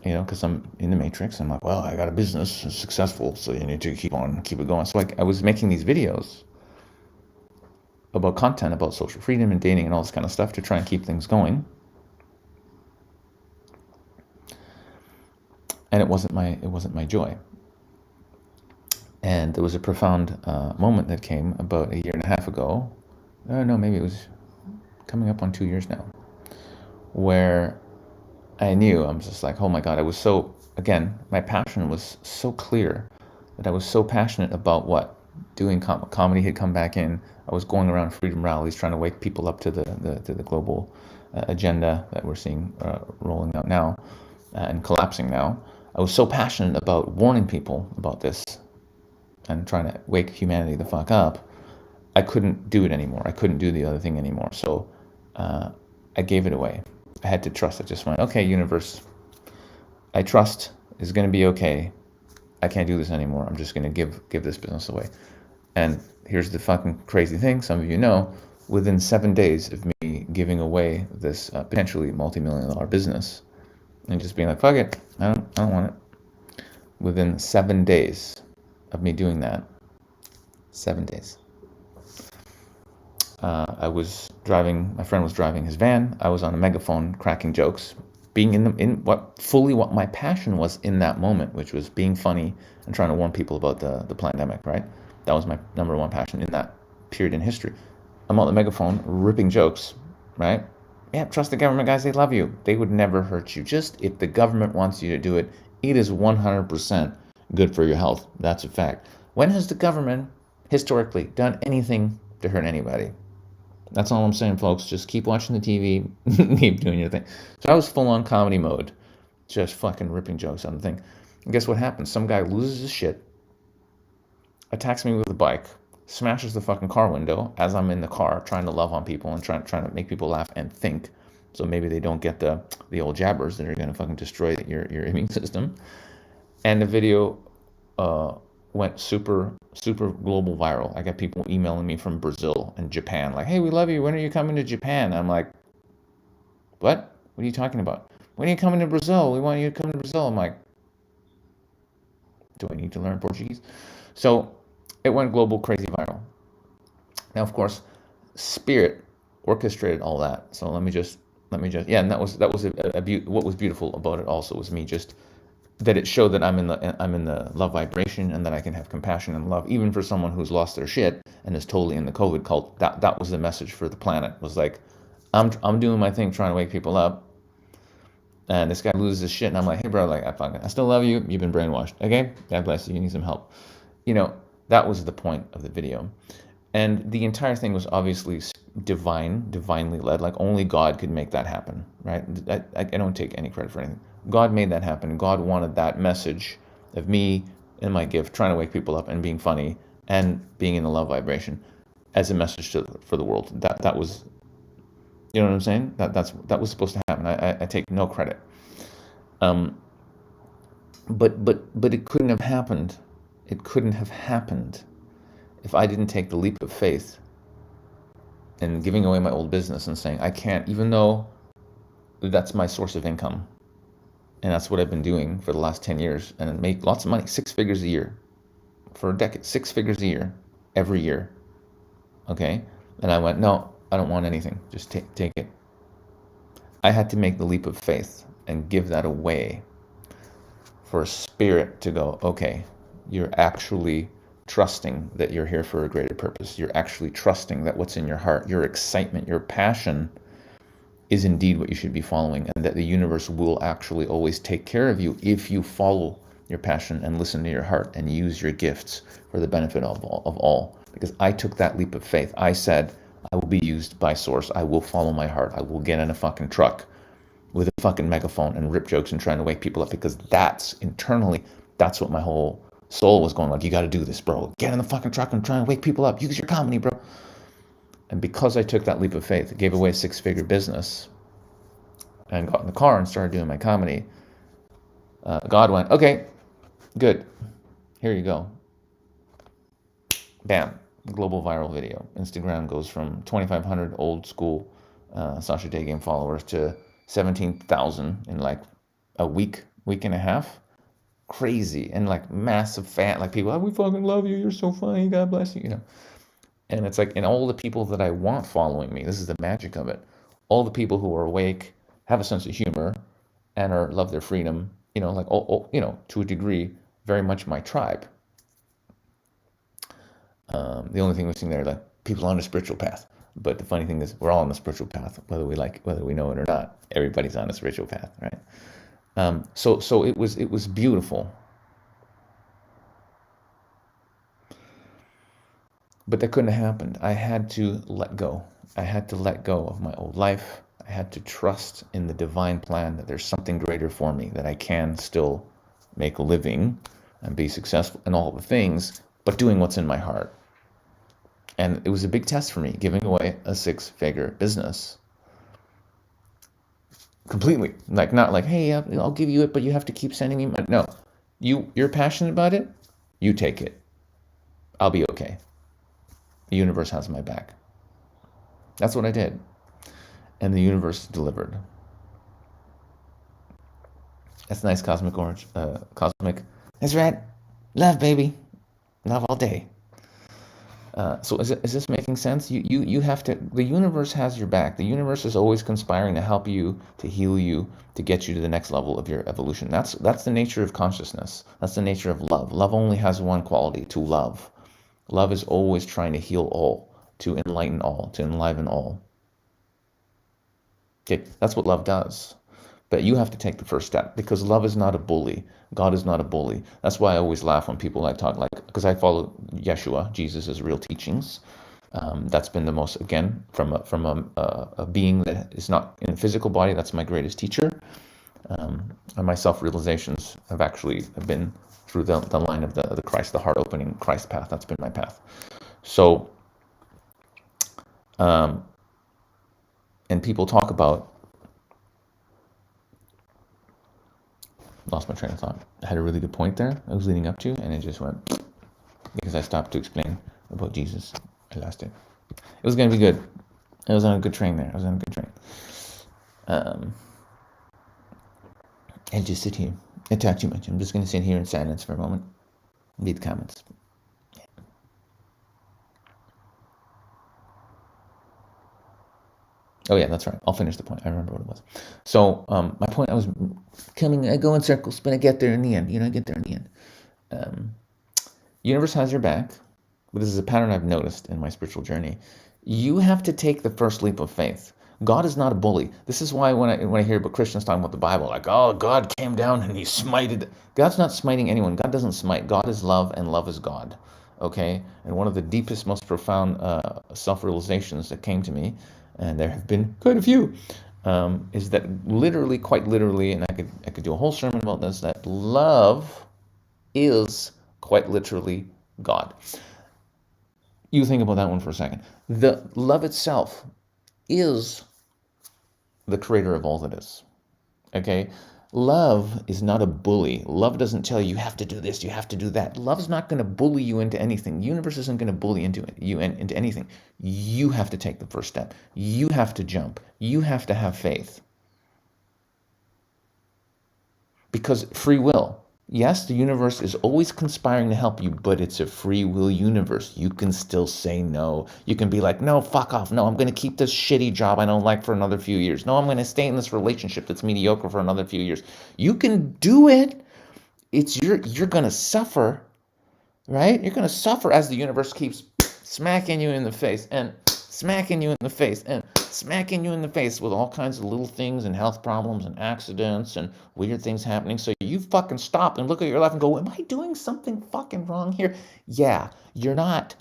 because I'm in the matrix, I'm like, well, I got a business, it's successful, so you need to keep it going. So I was making these videos about content about social freedom and dating and all this kind of stuff to try and keep things going. And it wasn't my joy. And there was a profound moment that came about a year and a half ago. No, maybe it was coming up on 2 years now, where I knew, I was just like, oh my God, my passion was so clear that I was so passionate about what doing comedy had come back in. I was going around freedom rallies trying to wake people up to the global agenda that we're seeing rolling out now and collapsing now. I was so passionate about warning people about this and trying to wake humanity the fuck up. I couldn't do it anymore. I couldn't do the other thing anymore. So I gave it away. I had to trust. I just went, okay, universe, I trust is going to be okay. I can't do this anymore. I'm just going to give this business away. And here's the fucking crazy thing. Some of you know, within 7 days of me giving away this potentially multi-million-dollar business and just being like, fuck it, I don't want it. Within 7 days of me doing that, 7 days, my friend was driving his van. I was on a megaphone cracking jokes, being in what my passion was in that moment, which was being funny and trying to warn people about the pandemic, right? That was my number one passion in that period in history. I'm on the megaphone ripping jokes, right? Yeah, trust the government, guys, they love you. They would never hurt you. Just if the government wants you to do it, it is 100% good for your health. That's a fact. When has the government historically done anything to hurt anybody? That's all I'm saying, folks. Just keep watching the TV, keep doing your thing. So I was full on comedy mode, just fucking ripping jokes on the thing. And guess what happens? Some guy loses his shit, attacks me with a bike, smashes the fucking car window as I'm in the car trying to love on people and trying to make people laugh and think. So maybe they don't get the old jabbers that are going to fucking destroy your immune system. And the video went super global viral. I got people emailing me from Brazil and Japan like, hey, we love you. When are you coming to Japan? I'm like, what? What are you talking about? When are you coming to Brazil? We want you to come to Brazil. I'm like, do I need to learn Portuguese? So it went global, crazy viral. Now, of course, Spirit orchestrated all that. So let me just, yeah. And that was what was beautiful about it also was me just that it showed that I'm in the love vibration, and that I can have compassion and love even for someone who's lost their shit and is totally in the COVID cult. That was the message for the planet. Was like, I'm doing my thing, trying to wake people up, and this guy loses his shit, and I'm like, hey bro, like I still love you. You've been brainwashed. Okay, God bless you. You need some help. You know, that was the point of the video, and the entire thing was obviously divinely led. Like only God could make that happen, right? I don't take any credit for anything. God made that happen. God wanted that message of me and my gift, trying to wake people up and being funny and being in the love vibration, as a message for the world. That was, you know what I'm saying? That was supposed to happen. I take no credit. Um, but it couldn't have happened. It couldn't have happened if I didn't take the leap of faith and giving away my old business and saying I can't, even though that's my source of income, and that's what I've been doing for the last 10 years, and make lots of money, 6 figures a year for a decade, 6 figures a year, every year. Okay, and I went, no, I don't want anything. Just take it. I had to make the leap of faith and give that away for a spirit to go, okay, you're actually trusting that you're here for a greater purpose. You're actually trusting that what's in your heart, your excitement, your passion is indeed what you should be following, and that the universe will actually always take care of you if you follow your passion and listen to your heart and use your gifts for the benefit of all. Because I took that leap of faith. I said, I will be used by source. I will follow my heart. I will get in a fucking truck with a fucking megaphone and rip jokes and trying to wake people up, because that's internally, that's what my whole soul was going like, you got to do this, bro. Get in the fucking truck and try and wake people up. Use your comedy, bro. And because I took that leap of faith, gave away a 6-figure business and got in the car and started doing my comedy, God went, okay, good. Here you go. Bam. Global viral video. Instagram goes from 2,500 old school Sasha Day Game followers to 17,000 in like a week and a half. Crazy. And like massive fan, like people, oh, we fucking love you, you're so funny, God bless you, you know. And it's like, and all the people that I want following me, this is the magic of it, all the people who are awake, have a sense of humor, and are love their freedom, you know, like you know, to a degree, very much my tribe. The only thing we're seeing there, like people on a spiritual path. But the funny thing is, we're all on the spiritual path, whether we know it or not. Everybody's on a spiritual path, right? So it was beautiful, but that couldn't have happened. I had to let go. I had to let go of my old life. I had to trust in the divine plan that there's something greater for me, that I can still make a living and be successful in all the things, but doing what's in my heart. And it was a big test for me, giving away a 6-figure business. Completely. Like, not like, hey, I'll give you it, but you have to keep sending me money. No, you're passionate about it, you take it. I'll be okay. The universe has my back. That's what I did. And the universe delivered. That's nice, Cosmic Orange. Cosmic. That's right. Love, baby. Love all day. So is this making sense? You have to, the universe has your back. The universe is always conspiring to help you, to heal you, to get you to the next level of your evolution. That's the nature of consciousness. That's the nature of love. Love only has one quality, to love. Love is always trying to heal all, to enlighten all, to enliven all. Okay, that's what love does. But you have to take the first step, because love is not a bully. God is not a bully. That's why I always laugh when people like talk, like, because I follow Yeshua, Jesus' real teachings. That's been the most, again, from a being that is not in a physical body. That's my greatest teacher. And my self-realizations have actually been through the line of the Christ, the heart-opening Christ path. That's been my path. So, and people talk about, lost my train of thought. I had a really good point there I was leading up to, and it just went, because I stopped to explain about Jesus. I lost it. It was going to be good. I was on a good train there. I'll just sit here. I talk too much. I'm just going to sit here in silence for a moment. Read the comments. Oh yeah, that's right. I'll finish the point. I remember what it was. So my point, I go in circles, but I get there in the end. I get there in the end. Universe has your back, but this is a pattern I've noticed in my spiritual journey. You have to take the first leap of faith. God is not a bully. This is why when I hear about Christians talking about the Bible, like, oh, God came down and he smited. God's not smiting anyone. God doesn't smite. God is love, and love is God. Okay? And one of the deepest, most profound self-realizations that came to me, and there have been quite a few, is that literally, quite literally, and I could do a whole sermon about this, that love is quite literally God. You think about that one for a second. The love itself is the creator of all that is. Okay? Love is not a bully. Love doesn't tell you, you have to do this, you have to do that. Love's not going to bully you into anything. The universe isn't going to bully you into anything. You have to take the first step. You have to jump. You have to have faith. Because free will. Yes, the universe is always conspiring to help you, but it's a free will universe. You can still say no. You can be like, no, fuck off. No, I'm going to keep this shitty job I don't like for another few years. No, I'm going to stay in this relationship that's mediocre for another few years. You can do it. You're going to suffer, right? You're going to suffer as the universe keeps smacking you in the face and smacking you in the face and smacking you in the face with all kinds of little things and health problems and accidents and weird things happening. So you fucking stop and look at your life and go, am I doing something fucking wrong here? Yeah, you're not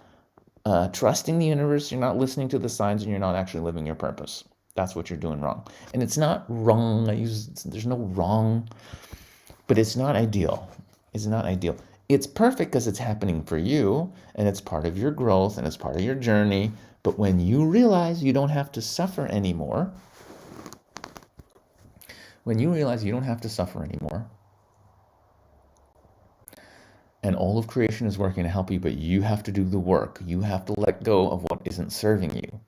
trusting the universe, you're not listening to the signs, and you're not actually living your purpose. That's what you're doing wrong. And it's not wrong. There's no wrong, but it's not ideal. It's not ideal. It's perfect because it's happening for you, and it's part of your growth, and it's part of your journey. But when you realize you don't have to suffer anymore, and all of creation is working to help you, but you have to do the work. You have to let go of what isn't serving you.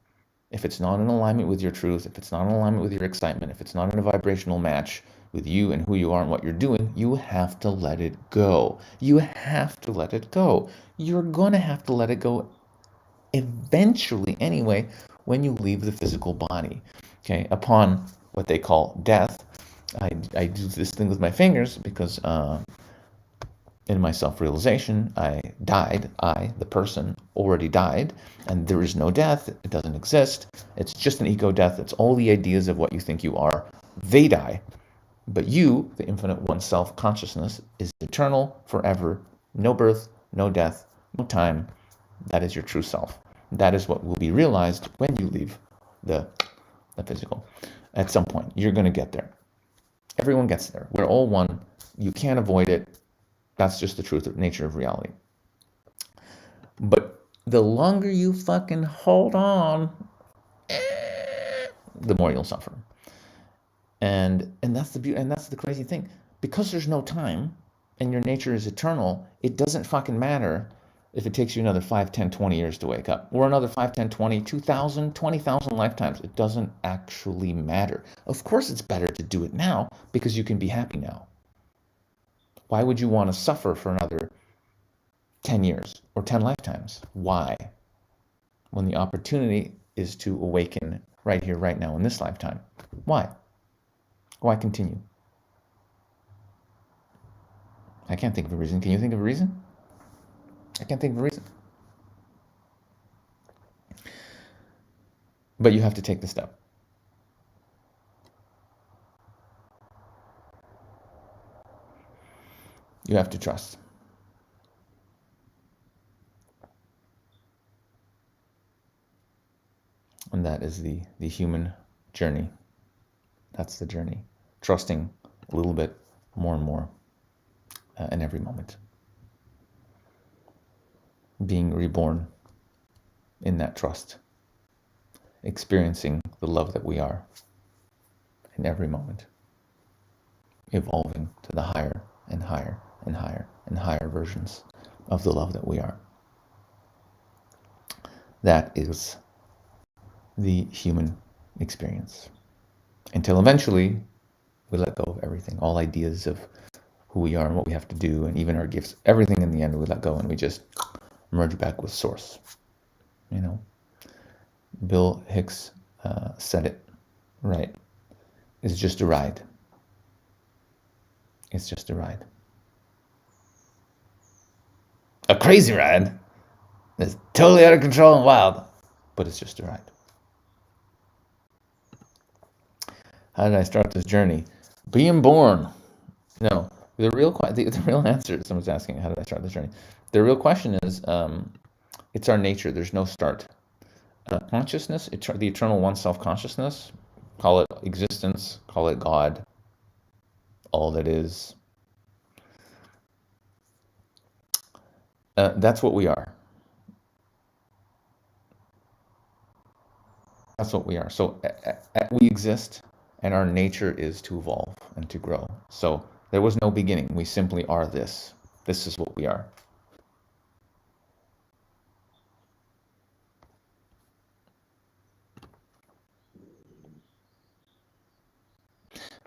If it's not in alignment with your truth, if it's not in alignment with your excitement, if it's not in a vibrational match with you and who you are and what you're doing, you have to let it go. You have to let it go. You're going to have to let it go eventually anyway when you leave the physical body. Okay, upon what they call death. I do this thing with my fingers because in my self-realization, the person, already died, and there is no death. It doesn't exist. It's just an ego death. It's all the ideas of what you think you are. They die. But you, the infinite one self-consciousness, is eternal, forever, no birth, no death, no time. That is your true self. That is what will be realized when you leave the physical. At some point, you're going to get there. Everyone gets there. We're all one. You can't avoid it. That's just the truth of nature of reality. But the longer you fucking hold on, the more you'll suffer. And that's the beauty, and that's the crazy thing. Because there's no time, and your nature is eternal, it doesn't fucking matter if it takes you another 5, 10, 20 years to wake up, or another 5, 10, 20, 2,000, 20,000 lifetimes. It doesn't actually matter. Of course, it's better to do it now because you can be happy now. Why would you want to suffer for another 10 years or 10 lifetimes? Why? When the opportunity is to awaken right here, right now, in this lifetime. Why? Why continue? I can't think of a reason. Can you think of a reason? I can't think of a reason. But you have to take the step. You have to trust. And that is the human journey. That's the journey. Trusting a little bit more and more in every moment. Being reborn in that trust. Experiencing the love that we are in every moment. Evolving to the higher and higher and higher and higher versions of the love that we are. That is the human experience. Until eventually we let go of everything, all ideas of who we are and what we have to do, and even our gifts, everything in the end we let go and we just merge back with source. Bill Hicks said it Right. It's just a ride. It's just a ride. A crazy ride. It's totally out of control and wild, but it's just a ride. How did I start this journey? Being born. No, the real answer. Someone's asking, how did I start this journey? The real question is, it's our nature. There's no start. Consciousness, the eternal one, self-consciousness. Call it existence. Call it God. All that is. That's what we are. That's what we are. So we exist, and our nature is to evolve and to grow. So there was no beginning. We simply are this. This is what we are.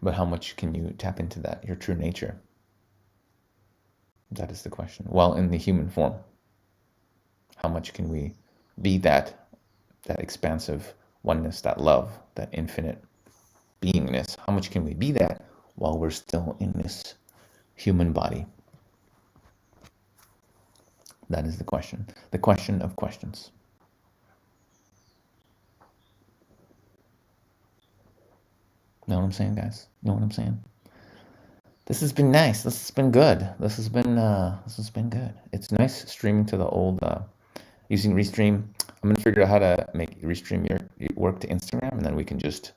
But how much can you tap into that, your true nature? That is the question. While in the human form, how much can we be that expansive oneness, that love, that infinite beingness? How much can we be that while we're still in this human body? That is the question. The question of questions. Know what I'm saying, guys? Know what I'm saying? This has been nice. This has been good. This has been good. It's nice streaming to the old using Restream. I'm gonna figure out how to make Restream your work to Instagram, and then we can just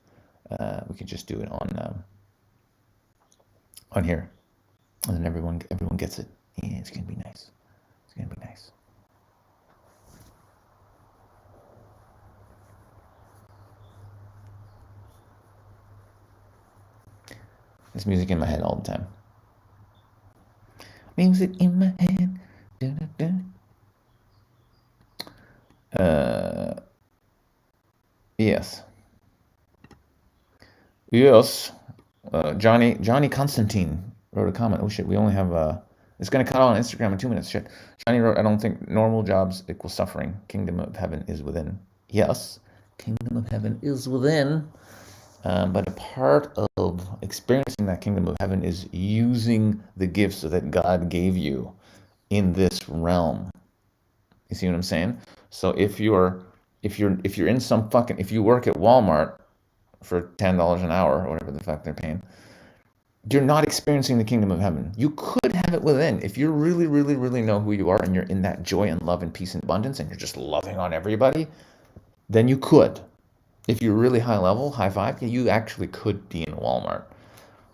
do it on here, and then everyone gets it. Yeah, it's gonna be nice. It's gonna be nice. There's music in my head all the time. Music in my head. Yes. Yes. Johnny Constantine wrote a comment. Oh shit, we only have it's gonna cut on Instagram in 2 minutes. Shit. Johnny wrote, I don't think normal jobs equal suffering. Kingdom of heaven is within. Yes, kingdom of heaven is within. But a part of experiencing that kingdom of heaven is using the gifts that God gave you in this realm. You see what I'm saying? So if you're in some fucking, if you work at Walmart for $10 an hour or whatever the fuck they're paying, you're not experiencing the kingdom of heaven. You could have it within. If you really, really, really know who you are and you're in that joy and love and peace and abundance and you're just loving on everybody, then you could. If you're really high level, high vibe, you actually could be in Walmart.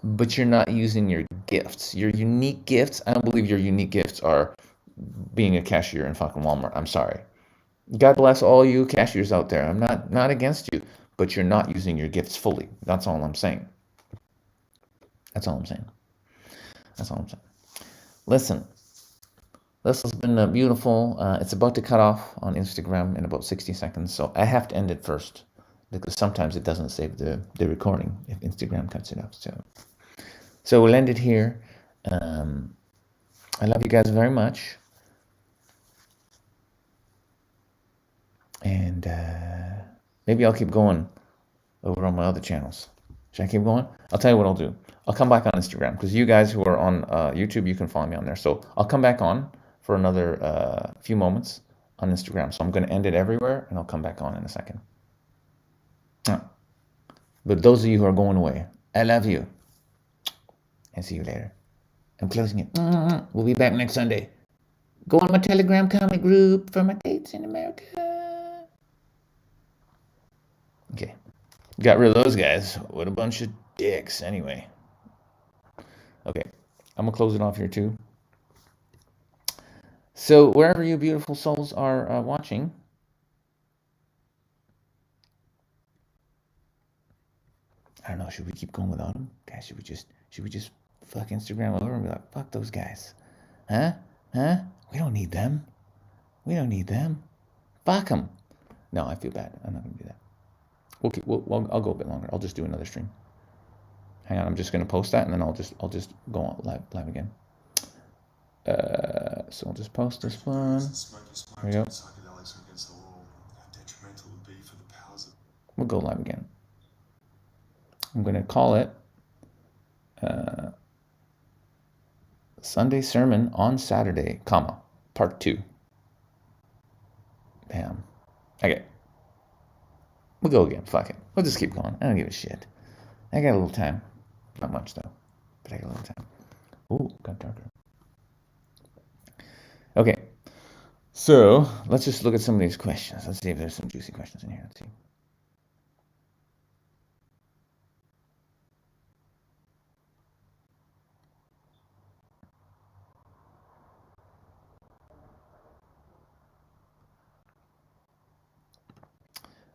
But you're not using your gifts. Your unique gifts, I don't believe your unique gifts are being a cashier in fucking Walmart. I'm sorry. God bless all you cashiers out there. I'm not against you, but you're not using your gifts fully. That's all I'm saying. That's all I'm saying. That's all I'm saying. Listen, this has been beautiful. It's about to cut off on Instagram in about 60 seconds, so I have to end it first because sometimes it doesn't save the recording if Instagram cuts it off. So we'll end it here. I love you guys very much. And maybe I'll keep going over on my other channels. Should I keep going? I'll tell you what I'll do. I'll come back on Instagram because you guys who are on YouTube, you can follow me on there. So I'll come back on for another few moments on Instagram. So I'm going to end it everywhere and I'll come back on in a second. But those of you who are going away, I love you. And see you later. I'm closing it. We'll be back next Sunday. Go on my Telegram comment group for my dates in America. Okay. Got rid of those guys. What a bunch of dicks. Anyway. Okay. I'm going to close it off here too. So wherever you beautiful souls are watching, I don't know, should we keep going without them? Guys, should we just fuck Instagram over and be like, fuck those guys? Huh? We don't need them. We don't need them. Fuck them. No, I feel bad. I'm not going to do that. I'll go a bit longer. I'll just do another stream. Hang on, I'm just going to post that and then I'll just go on live again. So I'll just post this one. There we go. We'll go live again. I'm going to call it Sunday Sermon on Saturday, comma, part 2. Bam. Okay. We'll go again. Fuck it. We'll just keep going. I don't give a shit. I got a little time. Not much, though. But I got a little time. Ooh, got darker. Okay. So, let's just look at some of these questions. Let's see if there's some juicy questions in here. Let's see.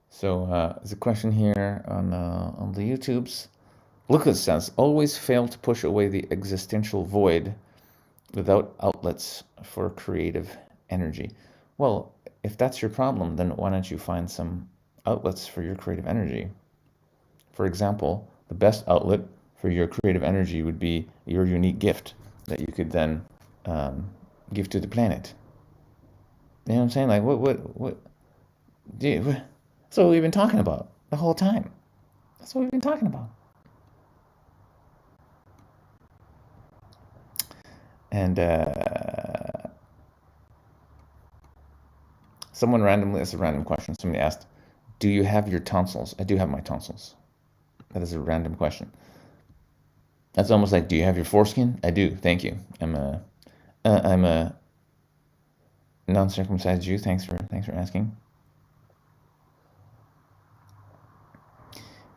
So, there's a question here on the YouTubes. Lucas says, always fail to push away the existential void without outlets for creative energy. Well, if that's your problem, then why don't you find some outlets for your creative energy? For example, the best outlet for your creative energy would be your unique gift that you could then give to the planet. You know what I'm saying? Like, what, dude, that's what we've been talking about the whole time. That's what we've been talking about. And someone randomly, it's a random question. Somebody asked, do you have your tonsils? I do have my tonsils. That is a random question. That's almost like, do you have your foreskin? I do. Thank you. I'm a non-circumcised Jew. Thanks for asking.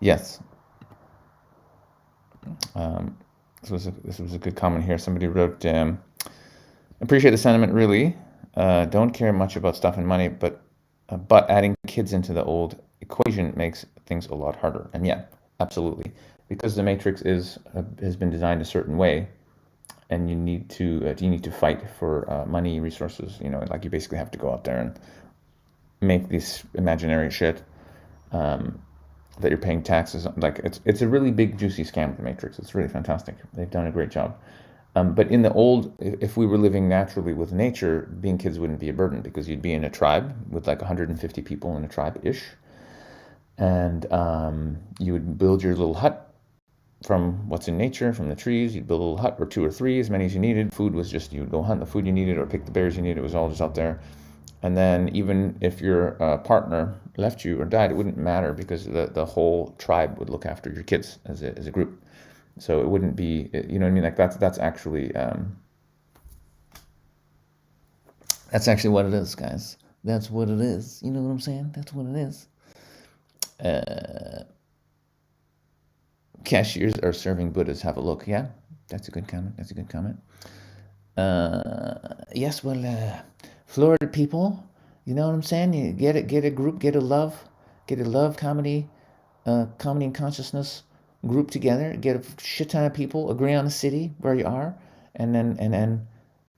Yes. This was a good comment here. Somebody wrote, appreciate the sentiment. Really, don't care much about stuff and money, but adding kids into the old equation makes things a lot harder. And yeah, absolutely, because the matrix has been designed a certain way, and you need to fight for money, resources. You know, like you basically have to go out there and make this imaginary shit that you're paying taxes on. Like it's a really big juicy scam, the matrix. It's really fantastic. They've done a great job. But in the old, if we were living naturally with nature, being kids wouldn't be a burden, because you'd be in a tribe with like 150 people in a tribe-ish. And you would build your little hut from what's in nature, from the trees. You'd build a little hut, or 2 or 3, as many as you needed. Food was just, you would go hunt the food you needed or pick the berries you needed. It was all just out there. And then even if your partner left you or died, it wouldn't matter, because the whole tribe would look after your kids as a group. So it wouldn't be, you know what I mean? Like that's actually what it is, guys. That's what it is. You know what I'm saying? That's what it is. Cashiers are serving Buddhas. Have a look. Yeah, that's a good comment. That's a good comment. Yes, well, Florida people, you know what I'm saying? You get a group, get a love comedy and consciousness group together, get a shit ton of people, agree on a city where you are, and then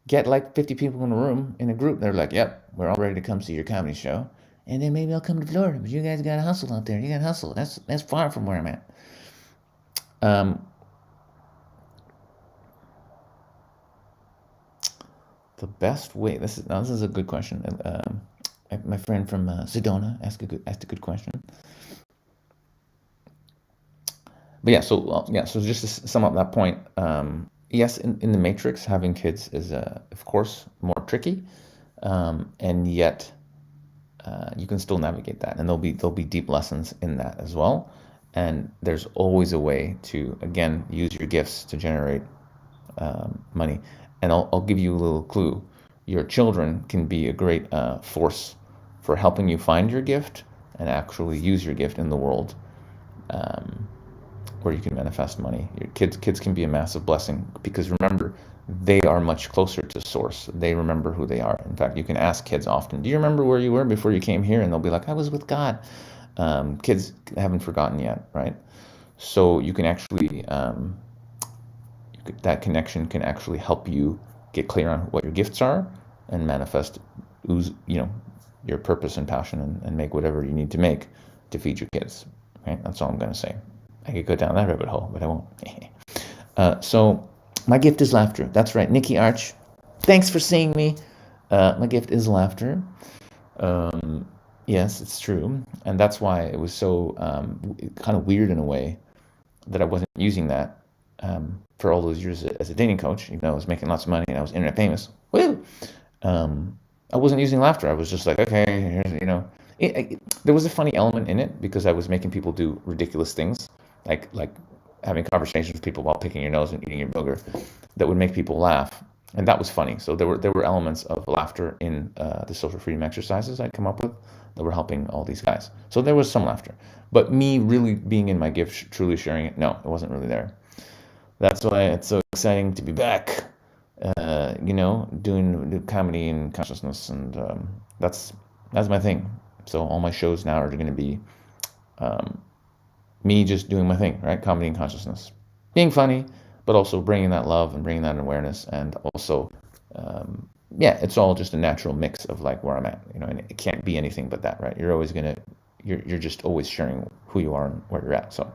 get like 50 people in a room in a group. They're like, yep, we're all ready to come see your comedy show, and then maybe I'll come to Florida. But you guys gotta hustle out there. You gotta hustle. That's far from where I'm at. The best way. This is a good question. My friend from Sedona asked a good question. But yeah, so just to sum up that point, yes, in the Matrix, having kids is of course more tricky, and yet you can still navigate that, and there'll be deep lessons in that as well. And there's always a way to, again, use your gifts to generate money. And I'll give you a little clue. Your children can be a great force for helping you find your gift and actually use your gift in the world, where you can manifest money. Your kids can be a massive blessing, because remember, they are much closer to source. They remember who they are. In fact, you can ask kids often, do you remember where you were before you came here? And they'll be like, I was with God. Kids haven't forgotten yet, right? So you can actually, that connection can actually help you get clear on what your gifts are and manifest, your purpose and passion, and make whatever you need to make to feed your kids. Right? That's all I'm going to say. I could go down that rabbit hole, but I won't. So my gift is laughter. That's right. Nikki Arch, thanks for seeing me. My gift is laughter. Yes, it's true. And that's why it was so kind of weird in a way that I wasn't using that for all those years as a dating coach, even though I was making lots of money and I was internet famous. Woo! I wasn't using laughter. I was just like, okay, here's, there was a funny element in it because I was making people do ridiculous things, like having conversations with people while picking your nose and eating your booger, that would make people laugh, and that was funny. So there were elements of laughter in the social freedom exercises I'd come up with that were helping all these guys. So there was some laughter, but me really being in my gift, truly sharing it, no, it wasn't really there. That's why it's so exciting to be back, doing comedy and consciousness, and that's my thing. So all my shows now are going to be me just doing my thing, right? Comedy and consciousness, being funny, but also bringing that love and bringing that awareness, and also, yeah, it's all just a natural mix of like where I'm at, and it can't be anything but that, right? You're just always sharing who you are and where you're at. So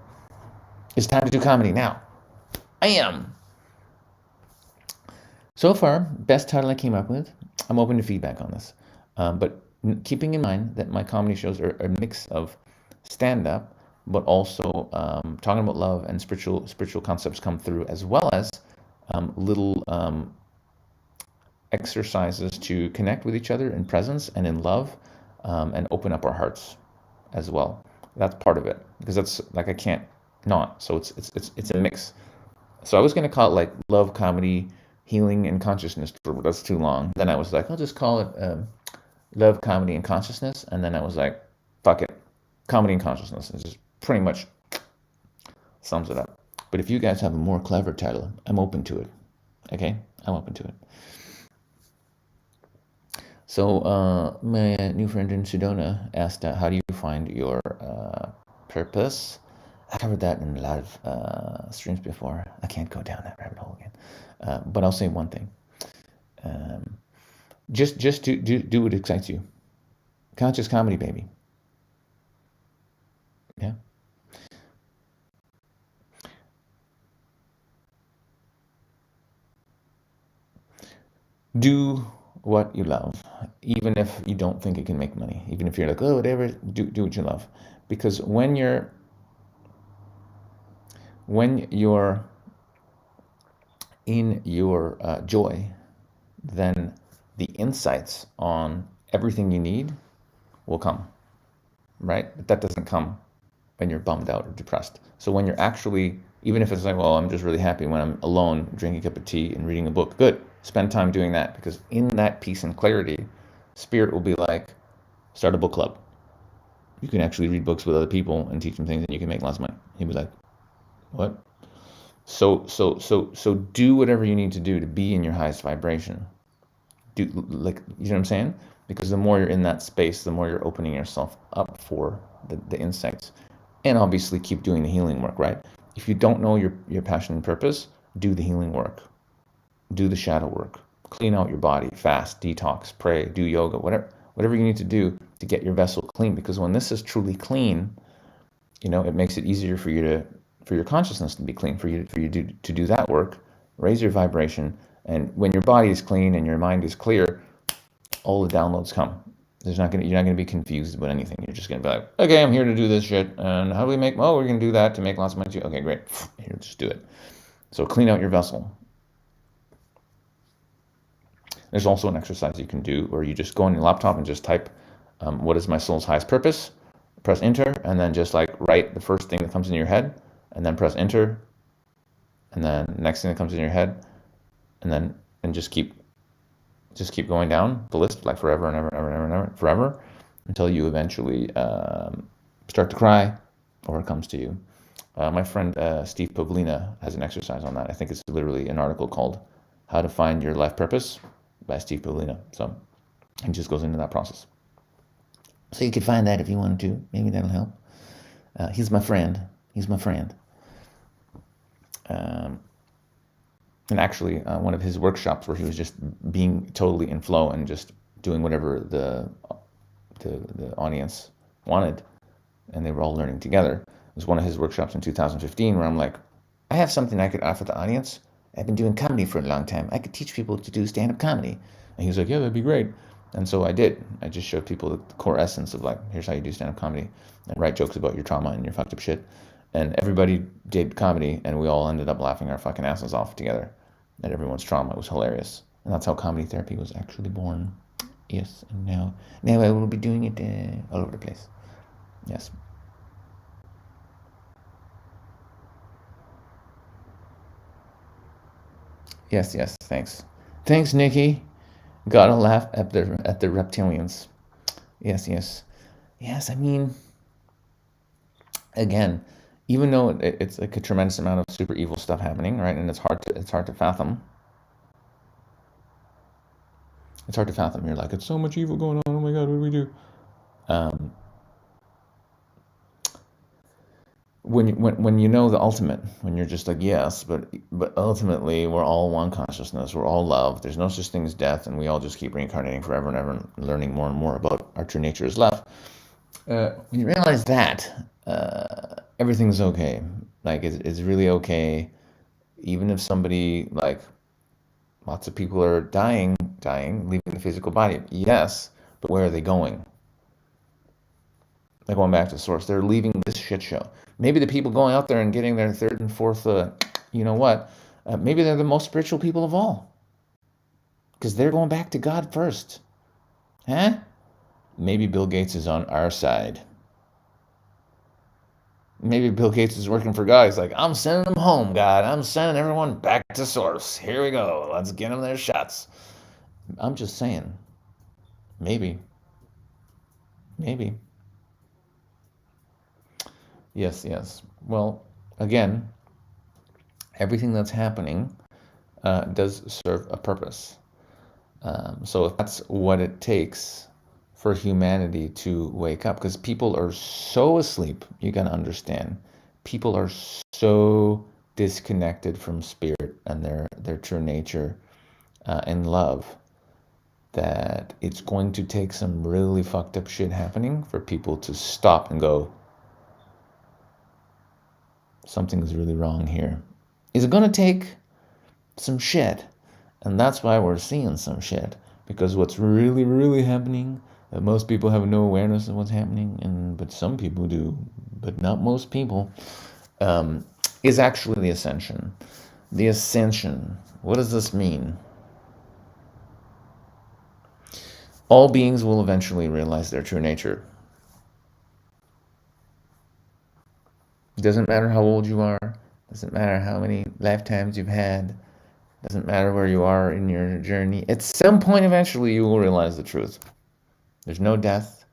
it's time to do comedy now. I am. So far, best title I came up with. I'm open to feedback on this, but keeping in mind that my comedy shows are a mix of stand-up, but also talking about love and spiritual concepts come through, as well as little exercises to connect with each other in presence and in love, and open up our hearts as well. That's part of it, because that's like I can't not. So it's a mix. So I was gonna call it like love, comedy, healing, and consciousness. That's too long. Then I was like, I'll just call it love, comedy, and consciousness. And then I was like, fuck it, comedy and consciousness. It just pretty much sums it up. But if you guys have a more clever title, I'm open to it. Okay, I'm open to it. So my new friend in Sedona asked, how do you find your purpose? I covered that in a lot of streams before. I can't go down that rabbit hole again. But I'll say one thing. Just do what excites you. Conscious comedy, baby. Yeah. Do what you love, even if you don't think it can make money. Even if you're like, oh, whatever, do what you love. Because when you're in your joy, then the insights on everything you need will come, right? But that doesn't come when you're bummed out or depressed. So when you're actually, even if it's like, well, I'm just really happy when I'm alone, drinking a cup of tea and reading a book, good. Spend time doing that, because in that peace and clarity, spirit will be like, start a book club. You can actually read books with other people and teach them things, and you can make lots of money. He'd be like, what? So do whatever you need to do to be in your highest vibration. Do, like, you know what I'm saying? Because the more you're in that space, the more you're opening yourself up for the insights. And obviously keep doing the healing work, right? If you don't know your passion and purpose, do the healing work. Do the shadow work. Clean out your body, fast, detox, pray, do yoga, whatever you need to do to get your vessel clean. Because when this is truly clean, it makes it easier for your consciousness to be clean, for you to do that work, raise your vibration. And when your body is clean and your mind is clear, all the downloads come. You're not going to be confused about anything. You're just going to be like, okay, I'm here to do this shit. And how do we make, we're going to do that to make lots of money too. Okay, great. Here, just do it. So clean out your vessel. There's also an exercise you can do where you just go on your laptop and just type, what is my soul's highest purpose? Press enter, and then just like write the first thing that comes in your head, and then press enter, and then the next thing that comes in your head, and just keep going down the list, like forever and ever and ever and ever and ever, forever, until you eventually start to cry, or it comes to you. My friend Steve Pavlina has an exercise on that. I think it's literally an article called How to Find Your Life Purpose by Steve Pavlina. So he just goes into that process. So you could find that if you wanted to. Maybe that'll help. He's my friend. And actually, one of his workshops where he was just being totally in flow and just doing whatever the audience wanted, and they were all learning together. It was one of his workshops in 2015 where I'm like, I have something I could offer the audience. I've been doing comedy for a long time. I could teach people to do stand-up comedy. And he was like, yeah, that'd be great. And so I did. I just showed people the core essence of like, here's how you do stand-up comedy, and write jokes about your trauma and your fucked up shit. And everybody did comedy, and we all ended up laughing our fucking asses off together at everyone's trauma. It was hilarious. And that's how comedy therapy was actually born. Yes, and now I will be doing it all over the place. Yes. Yes, thanks, Nikki. Gotta laugh at the reptilians. Yes. I mean, again, even though it's like a tremendous amount of super evil stuff happening, right? And it's hard to fathom. It's hard to fathom. You're like, it's so much evil going on. Oh my God, what do we do? Um, when you know the ultimate, when you're just like, yes, but ultimately we're all one consciousness. We're all love. There's no such thing as death, and we all just keep reincarnating forever and ever, and learning more and more about our true nature is love. When you realize that, everything's okay. Like it's really okay, even if somebody, like, lots of people are dying, leaving the physical body. Yes, but where are they going? They're going back to source. They're leaving this shit show. Maybe the people going out there and getting their third and fourth, you know what? Maybe they're the most spiritual people of all, because they're going back to God first. Huh? Maybe Bill Gates is on our side. Maybe Bill Gates is working for God. He's like, I'm sending them home, God. I'm sending everyone back to source. Here we go. Let's get them their shots. I'm just saying. Maybe. Maybe. Yes. Well, again, everything that's happening does serve a purpose. So if that's what it takes for humanity to wake up, because people are so asleep, you got to understand, people are so disconnected from spirit and their true nature and love, that it's going to take some really fucked up shit happening for people to stop and go, something's really wrong here. Is it going to take some shit? And that's why we're seeing some shit, because what's really, really happening, that most people have no awareness of what's happening, but some people do, but not most people, is actually the ascension. The ascension. What does this mean? All beings will eventually realize their true nature. It doesn't matter how old you are. Doesn't matter how many lifetimes you've had. Doesn't matter where you are in your journey. At some point, eventually, you will realize the truth. There's no death.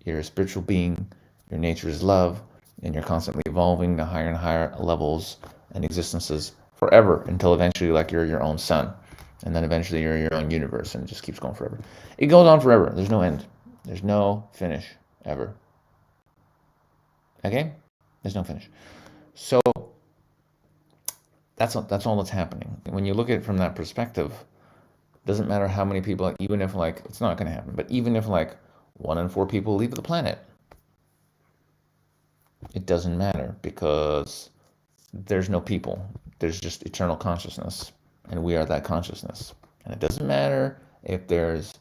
You're a spiritual being. Your nature is love. And you're constantly evolving to higher and higher levels and existences forever, until eventually, like, you're your own sun. And then eventually you're your own universe, and it just keeps going forever. It goes on forever. There's no end. There's no finish, ever. Okay? There's no finish. So that's all that's happening. When you look at it from that perspective, it doesn't matter how many people, even if, like, it's not going to happen, but even if, like, 1 in 4 people leave the planet, it doesn't matter, because there's no people. There's just eternal consciousness, and we are that consciousness. And it doesn't matter if there's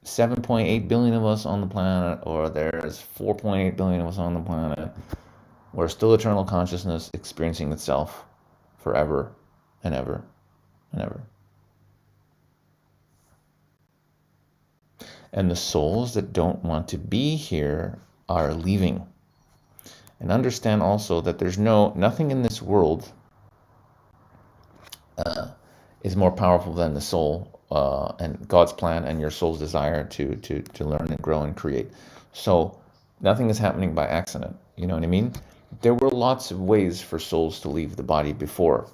7.8 billion of us on the planet, or there's 4.8 billion of us on the planet. We're still eternal consciousness experiencing itself forever and ever and ever. And the souls that don't want to be here are leaving. And understand also that there's nothing in this world is more powerful than the soul and God's plan and your soul's desire to learn and grow and create. So nothing is happening by accident. You know what I mean? There were lots of ways for souls to leave the body before.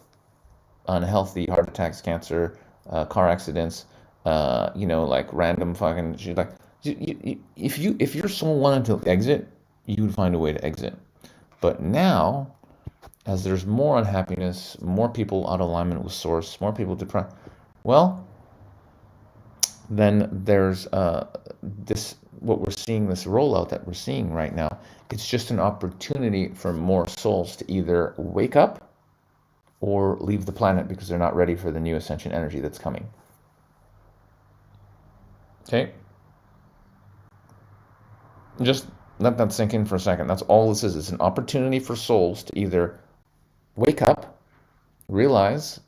Unhealthy heart attacks, cancer, car accidents, like random fucking shit. Like, if your soul wanted to exit, you would find a way to exit. But now, as there's more unhappiness, more people out of alignment with source, more people depressed, well, then there's what we're seeing, this rollout that we're seeing right now. It's just an opportunity for more souls to either wake up or leave the planet, because they're not ready for the new ascension energy that's coming. Okay? Just Let that sink in for a second. That's all this is. It's an opportunity for souls to either wake up, realize,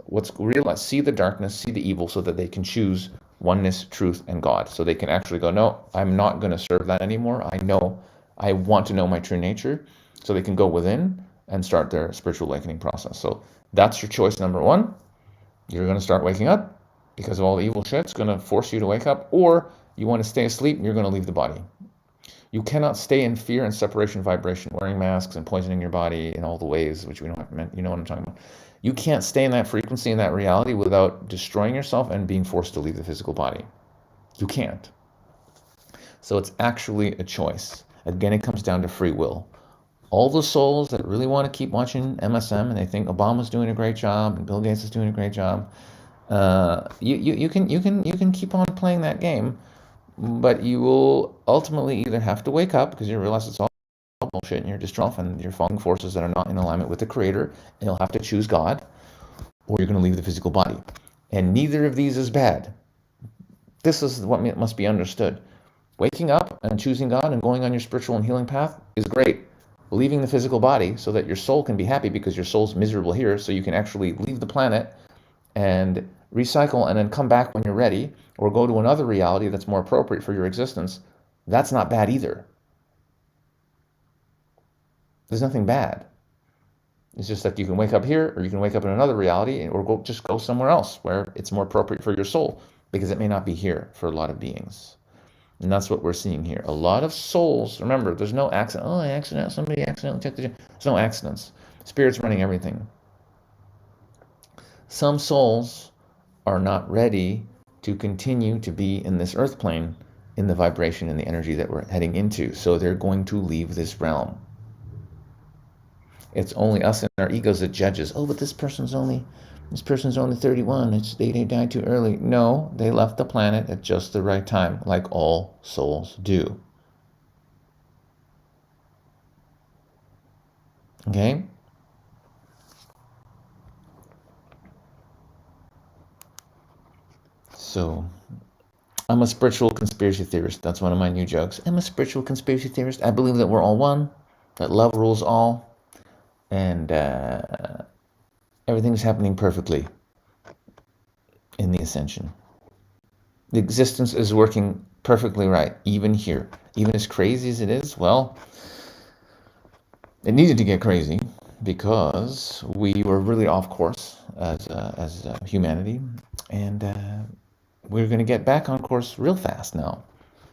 see the darkness, see the evil, so that they can choose oneness, truth, and God. So they can actually go, no, I'm not going to serve that anymore. I want to know my true nature. So they can go within and start their spiritual awakening process. So that's your choice number one. You're going to start waking up because of all the evil shit. It's going to force you to wake up, or you want to stay asleep and you're going to leave the body. You cannot stay in fear and separation vibration, wearing masks and poisoning your body in all the ways, which we don't have to, you know what I'm talking about. You can't stay in that frequency, in that reality, without destroying yourself and being forced to leave the physical body. You can't. So it's actually a choice. Again, it comes down to free will. All the souls that really want to keep watching MSM and they think Obama's doing a great job and Bill Gates is doing a great job, you can keep on playing that game, but you will ultimately either have to wake up because you realize it's all bullshit and you're just off and you're following forces that are not in alignment with the Creator, and you'll have to choose God, or you're going to leave the physical body. And neither of these is bad. This is what must be understood. Waking up and choosing God and going on your spiritual and healing path is great. Leaving the physical body so that your soul can be happy because your soul's miserable here, so you can actually leave the planet and recycle and then come back when you're ready, or go to another reality that's more appropriate for your existence, that's not bad either. There's nothing bad. It's just that you can wake up here, or you can wake up in another reality, or just go somewhere else where it's more appropriate for your soul, because it may not be here for a lot of beings. And that's what we're seeing here. A lot of souls, remember, there's no accident. Oh, somebody accidentally took the gym. There's no accidents. Spirit's running everything. Some souls are not ready to continue to be in this earth plane in the vibration and the energy that we're heading into. So they're going to leave this realm. It's only us and our egos that judges. Oh, but this person's only 31. They died too early. No, they left the planet at just the right time, like all souls do. Okay? So, I'm a spiritual conspiracy theorist. That's one of my new jokes. I'm a spiritual conspiracy theorist. I believe that we're all one, that love rules all, and everything's happening perfectly in the ascension. The existence is working perfectly right, even here. Even as crazy as it is, well, it needed to get crazy because we were really off course as humanity, and we're going to get back on course real fast now.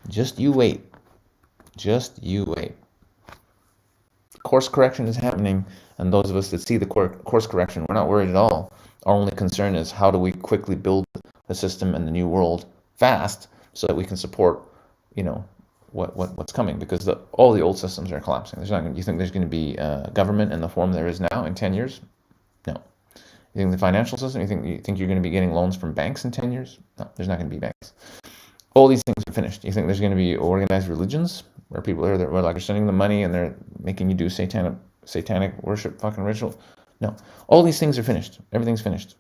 Just you wait. Just you wait. Course correction is happening, and those of us that see the course correction, we're not worried at all. Our only concern is how do we quickly build the system and the new world fast so that we can support, what's coming, because all the old systems are collapsing. You think there's going to be government in the form there is now in 10 years? No. You think the financial system, you think you're going to be getting loans from banks in 10 years? No, there's not going to be banks. All these things are finished. You think there's going to be organized religions where people are sending them money and they're making you do satanic worship fucking ritual? No. All these things are finished. Everything's finished.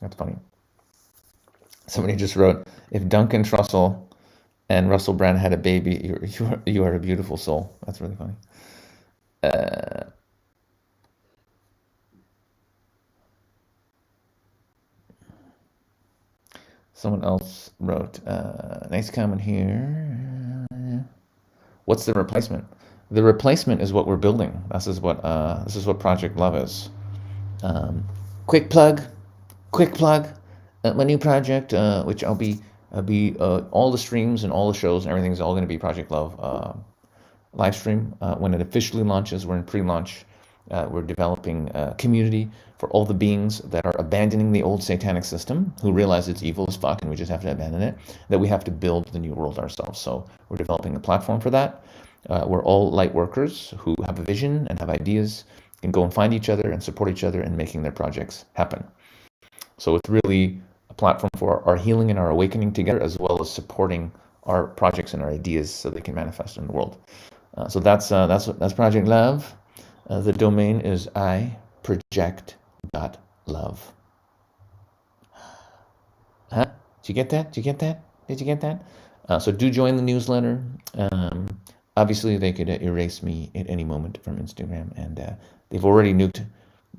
That's funny. Somebody just wrote, if Duncan Trussell and Russell Brand had a baby, you are a beautiful soul. That's really funny. Someone else wrote, nice comment here. What's the replacement? The replacement is what we're building. This is what Project Love is. Quick plug. My new project, which I'll be all the streams and all the shows and everything's all going to be Project Love live stream. When it officially launches, we're in pre-launch. We're developing a community for all the beings that are abandoning the old satanic system, who realize it's evil as fuck and we just have to abandon it, that we have to build the new world ourselves. So we're developing a platform for that. We're all light workers who have a vision and have ideas, and go and find each other and support each other in making their projects happen. So it's really a platform for our healing and our awakening together, as well as supporting our projects and our ideas so they can manifest in the world. So that's Project Love. The domain is iproject.love. Huh? Did you get that? Did you get that? So do join the newsletter. Obviously, they could erase me at any moment from Instagram, and they've already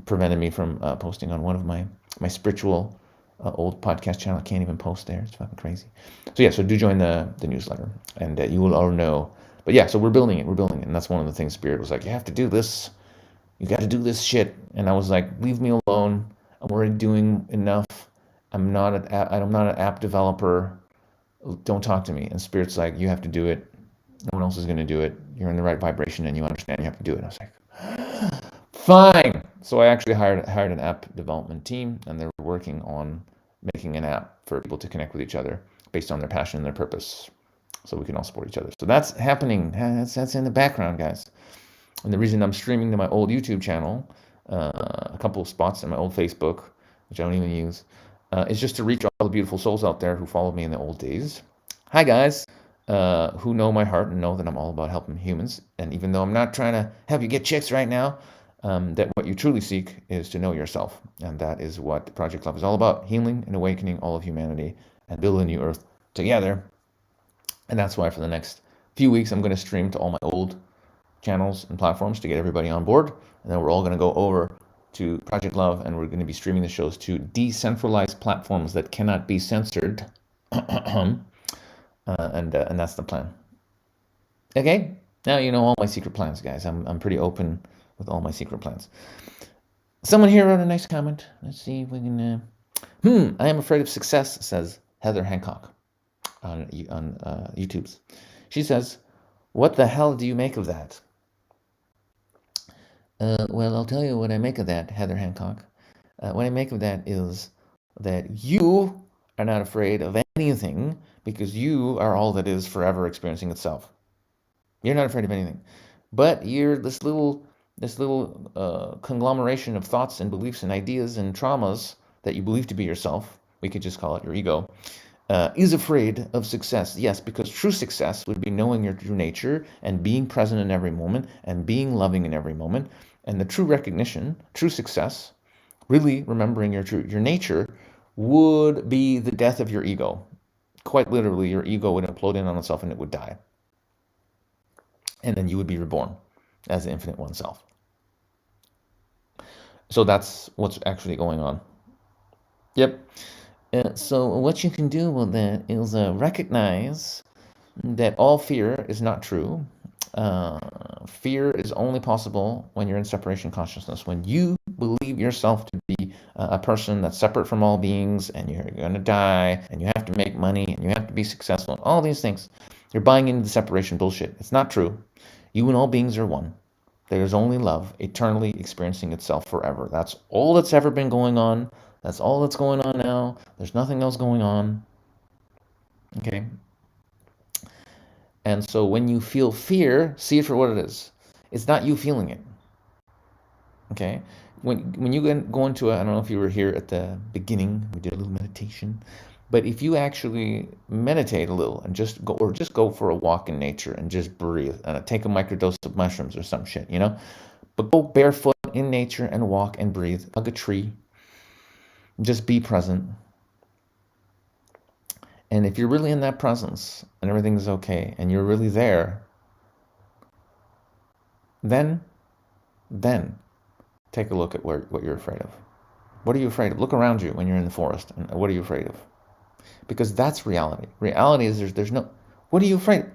prevented me from posting on one of my spiritual old podcast channel. I can't even post there. It's fucking crazy. So yeah, so do join the newsletter, and you will all know. But yeah, so we're building it. We're building it, and that's one of the things Spirit was like, you have to do this. You got to do this shit. And I was like, leave me alone. I'm already doing enough. I'm not an app developer. Don't talk to me. And Spirit's like, you have to do it. No one else is going to do it. You're in the right vibration and you understand you have to do it. I was like, fine. So I actually hired an app development team, and they're working on making an app for people to connect with each other based on their passion and their purpose, so we can all support each other. So that's happening. That's in the background, guys. And the reason I'm streaming to my old YouTube channel, a couple of spots in my old Facebook, which I don't even use, is just to reach all the beautiful souls out there who followed me in the old days. Hi, guys, who know my heart and know that I'm all about helping humans. And even though I'm not trying to help you get chicks right now, that what you truly seek is to know yourself. And that is what Project Love is all about, healing and awakening all of humanity and building a new earth together. And that's why for the next few weeks, I'm going to stream to all my old channels and platforms to get everybody on board. And then we're all going to go over to Project Love, and we're going to be streaming the shows to decentralized platforms that cannot be censored. And that's the plan. Okay, now you know all my secret plans, guys. I'm pretty open with all my secret plans. Someone here wrote a nice comment. Let's see if we can. I am afraid of success, says Heather Hancock on YouTube's. She says, "What the hell do you make of that?" Well, I'll tell you what I make of that, Heather Hancock. What I make of that is that you are not afraid of anything because you are all that is forever experiencing itself. You're not afraid of anything, but you're this little conglomeration of thoughts and beliefs and ideas and traumas that you believe to be yourself. We could just call it your ego. Is afraid of success. Yes, because true success would be knowing your true nature and being present in every moment and being loving in every moment. And the true recognition, true success, really remembering your nature would be the death of your ego. Quite literally, your ego would implode in on itself and it would die. And then you would be reborn as the infinite one self. So that's what's actually going on. Yep. So what you can do with that is recognize that all fear is not true. Fear is only possible when you're in separation consciousness. When you believe yourself to be a person that's separate from all beings, and you're going to die, and you have to make money, and you have to be successful, and all these things, you're buying into the separation bullshit. It's not true. You and all beings are one. There is only love, eternally experiencing itself forever. That's all that's ever been going on. That's all that's going on now. There's nothing else going on. Okay? And so when you feel fear, see it for what it is. It's not you feeling it. Okay? When you go into I don't know if you were here at the beginning, we did a little meditation. But if you actually meditate a little and just go for a walk in nature and just breathe and take a microdose of mushrooms or some shit, But go barefoot in nature and walk and breathe. Hug a tree. Just be present. And if you're really in that presence and everything's okay and you're really there, then take a look at what you're afraid of. What are you afraid of? Look around you when you're in the forest, and what are you afraid of? Because that's reality. Reality is there's no. What are you afraid of?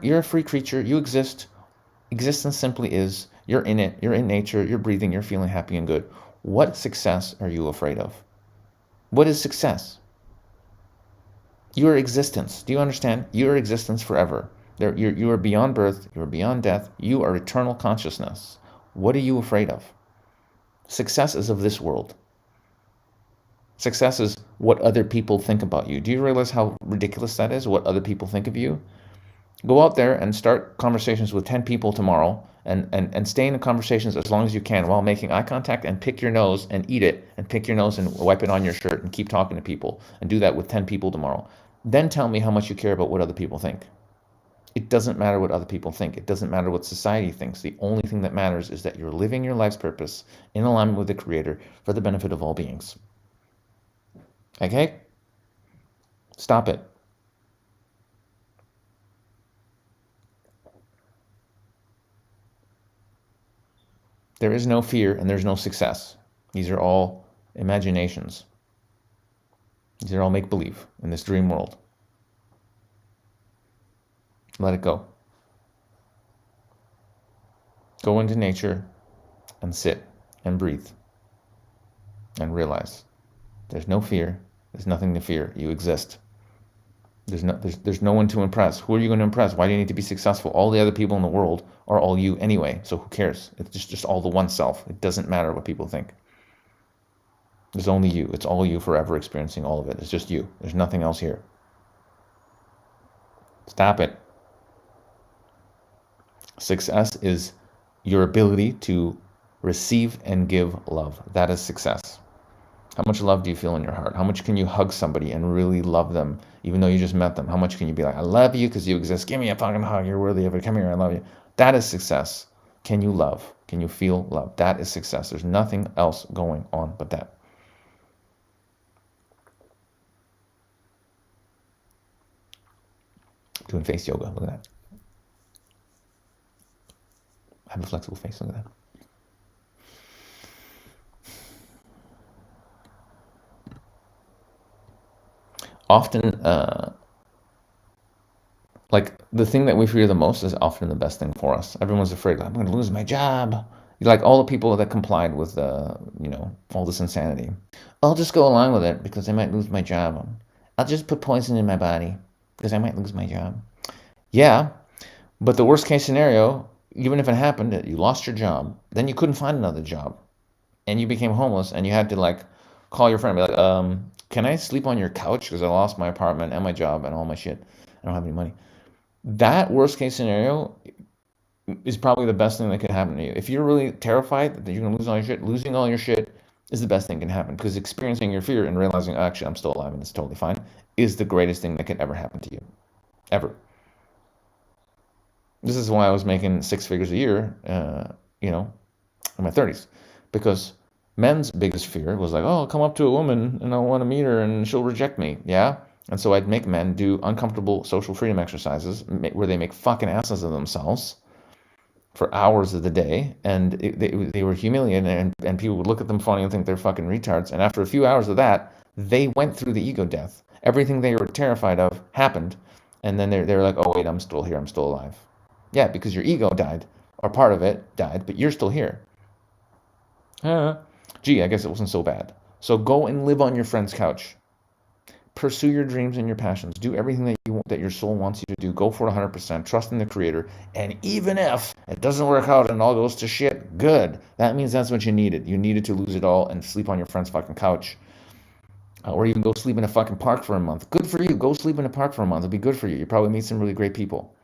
You're a free creature. You exist. Existence simply is. You're in it. You're in nature. You're breathing. You're feeling happy and good. What success are you afraid of? What is success? Your existence. Do you understand? Your existence forever. You are beyond birth. You are beyond death. You are eternal consciousness. What are you afraid of? Success is of this world. Success is what other people think about you. Do you realize how ridiculous that is, what other people think of you? Go out there and start conversations with 10 people tomorrow and stay in the conversations as long as you can while making eye contact, and pick your nose and eat it, and pick your nose and wipe it on your shirt and keep talking to people, and do that with 10 people tomorrow. Then tell me how much you care about what other people think. It doesn't matter what other people think. It doesn't matter what society thinks. The only thing that matters is that you're living your life's purpose in alignment with the Creator for the benefit of all beings. Okay? Stop it. There is no fear and there's no success. These are all imaginations. These are all make-believe in this dream world. Let it go. Go into nature and sit and breathe and realize there's no fear. There's nothing to fear. You exist. There's no one to impress. Who are you going to impress? Why do you need to be successful? All the other people in the world are all you anyway, so who cares? It's just all the one self. It doesn't matter what people think. There's only you. It's all you forever experiencing all of it. It's just you. There's nothing else here. Stop it. Success is your ability to receive and give love. That is success. How much love do you feel in your heart? How much can you hug somebody and really love them, even though you just met them? How much can you be like, I love you because you exist. Give me a fucking hug. You're worthy of it. Come here. I love you. That is success. Can you love? Can you feel love? That is success. There's nothing else going on but that. Doing face yoga. Look at that. I have a flexible face. Look at that. Often, like the thing that we fear the most is often the best thing for us. Everyone's afraid, like, I'm going to lose my job. Like all the people that complied with, all this insanity. I'll just go along with it because I might lose my job. I'll just put poison in my body because I might lose my job. Yeah, but the worst case scenario, even if it happened, that you lost your job, then you couldn't find another job, and you became homeless, and you had to like call your friend and be like, can I sleep on your couch because I lost my apartment and my job and all my shit. I don't have any money. That worst case scenario is probably the best thing that could happen to you. If you're really terrified that you're going to lose all your shit, losing all your shit is the best thing that can happen, because experiencing your fear and realizing, oh, actually, I'm still alive and it's totally fine, is the greatest thing that could ever happen to you. Ever. This is why I was making 6 figures a year, in my 30s. Because men's biggest fear was like, oh, I'll come up to a woman and I want to meet her and she'll reject me. Yeah? And so I'd make men do uncomfortable social freedom exercises where they make fucking asses of themselves for hours of the day. And they were humiliated, and people would look at them funny and think they're fucking retards. And after a few hours of that, they went through the ego death. Everything they were terrified of happened. And then they're like, oh, wait, I'm still here. I'm still alive. Yeah, because your ego died, or part of it died, but you're still here. Gee, I guess it wasn't so bad. So go and live on your friend's couch. Pursue your dreams and your passions. Do everything that your soul wants you to do. Go for it 100%. Trust in the Creator. And even if it doesn't work out and it all goes to shit, good. That means that's what you needed. You needed to lose it all and sleep on your friend's fucking couch. Or even go sleep in a fucking park for a month. Good for you. Go sleep in a park for a month. It'll be good for you. You probably meet some really great people.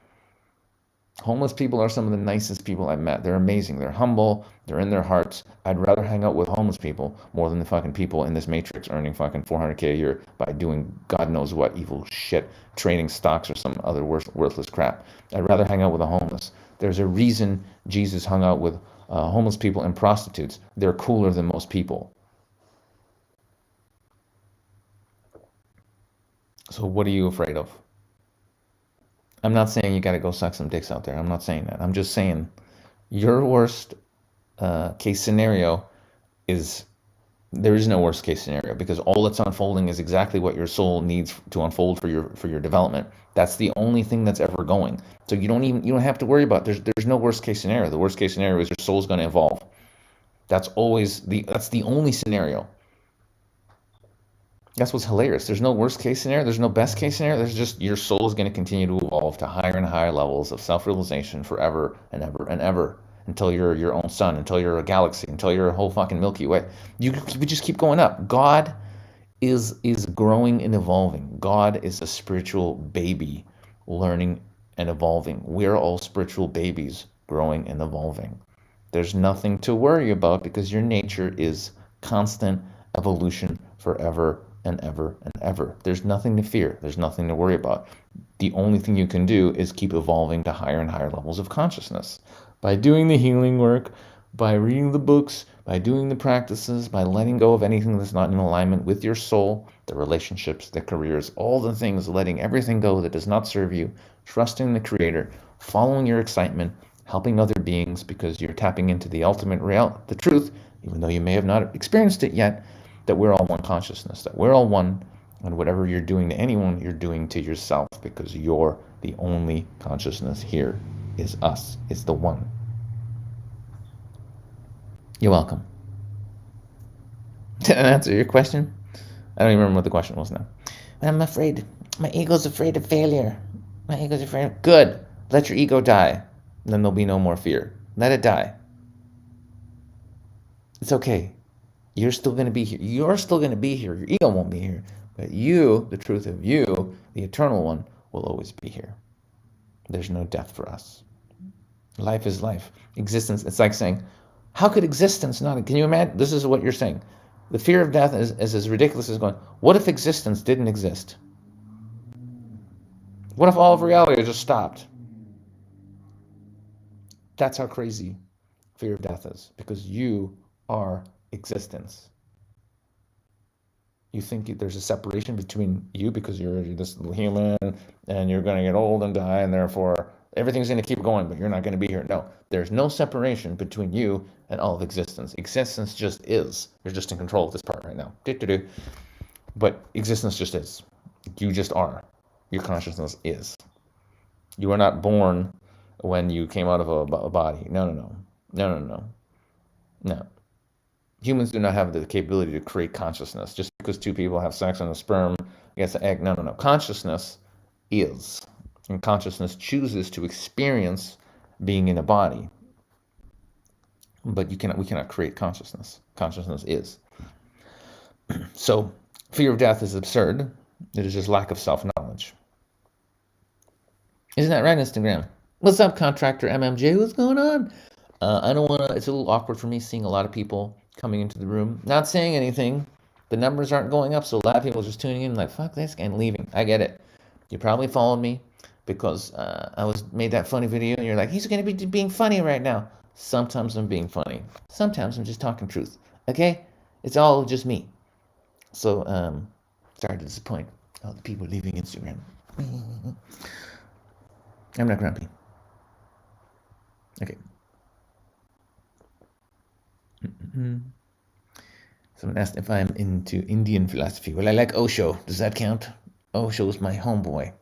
Homeless people are some of the nicest people I've met. They're amazing. They're humble. They're in their hearts. I'd rather hang out with homeless people more than the fucking people in this matrix earning fucking $400K a year by doing God knows what evil shit, trading stocks or some other worthless crap. I'd rather hang out with the homeless. There's a reason Jesus hung out with homeless people and prostitutes. They're cooler than most people. So what are you afraid of? I'm not saying you got to go suck some dicks out there. I'm not saying that. I'm just saying your worst case scenario is, there is no worst case scenario, because all that's unfolding is exactly what your soul needs to unfold for your development. That's the only thing that's ever going. So you don't have to worry about there's no worst case scenario. The worst case scenario is your soul's going to evolve. That's the only scenario. That's what's hilarious. There's no worst case scenario. There's no best case scenario. There's just your soul is going to continue to evolve to higher and higher levels of self-realization forever and ever and ever, until you're your own sun, until you're a galaxy, until you're a whole fucking Milky Way. We just keep going up. God is growing and evolving. God is a spiritual baby learning and evolving. We're all spiritual babies growing and evolving. There's nothing to worry about, because your nature is constant evolution forever and ever and ever. There's nothing to fear. There's nothing to worry about. The only thing you can do is keep evolving to higher and higher levels of consciousness. By doing the healing work, by reading the books, by doing the practices, by letting go of anything that's not in alignment with your soul, the relationships, the careers, all the things, letting everything go that does not serve you, trusting the Creator, following your excitement, helping other beings because you're tapping into the ultimate the truth, even though you may have not experienced it yet, that we're all one consciousness, that we're all one, and whatever you're doing to anyone, you're doing to yourself, because you're the only consciousness here, is us, is the one. You're welcome. Did I answer your question? I don't even remember what the question was now. I'm afraid. My ego's afraid of failure. My ego's afraid of... Good. Let your ego die. Then there'll be no more fear. Let it die. It's okay. You're still going to be here. You're still going to be here. Your ego won't be here. But you, the truth of you, the eternal one, will always be here. There's no death for us. Life is life. Existence, it's like saying, how could existence not... Can you imagine? This is what you're saying. The fear of death is as ridiculous as going, what if existence didn't exist? What if all of reality just stopped? That's how crazy fear of death is, because you are existence. You think there's a separation between you because you're this little human and you're going to get old and die, and therefore everything's going to keep going, but you're not going to be here. No, there's no separation between you and all of existence. Existence just is. You're just in control of this part right now. But existence just is. You just are. Your consciousness is. You are not born when you came out of a body. No. Humans do not have the capability to create consciousness. Just because two people have sex on a sperm against an egg. No. Consciousness is. And consciousness chooses to experience being in a body. But we cannot create consciousness. Consciousness is. So, fear of death is absurd. It is just lack of self-knowledge. Isn't that right, Instagram? What's up, Contractor MMJ? What's going on? I don't want to... It's a little awkward for me seeing a lot of people coming into the room, not saying anything. The numbers aren't going up, so a lot of people are just tuning in like, fuck this guy, and leaving. I get it. You probably followed me because I made that funny video, and you're like, he's going to be being funny right now. Sometimes I'm being funny. Sometimes I'm just talking truth. Okay? It's all just me. So, sorry to disappoint all the people leaving Instagram. I'm not grumpy. Okay. Someone asked if I'm into Indian philosophy. Well, I like Osho. Does that count? Osho's my homeboy.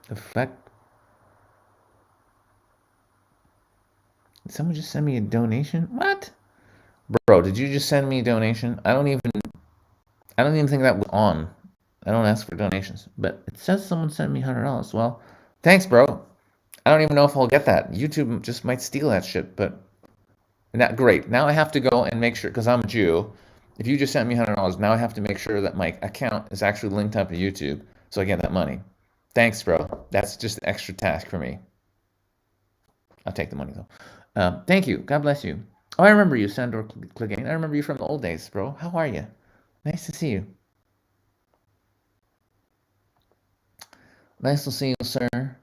The fuck? Did someone just send me a donation? What? Bro, did you just send me a donation? I don't even think that was on. I don't ask for donations, but it says someone sent me $100. Well, thanks, bro. I don't even know if I'll get that. YouTube just might steal that shit, but not great. Now I have to go and make sure, because I'm a Jew. If you just sent me $100, now I have to make sure that my account is actually linked up to YouTube so I get that money. Thanks, bro. That's just an extra task for me. I'll take the money, though. Thank you. God bless you. Oh, I remember you, Sandor Clegane. I remember you from the old days, bro. How are you? Nice to see you. Nice to see you, sir.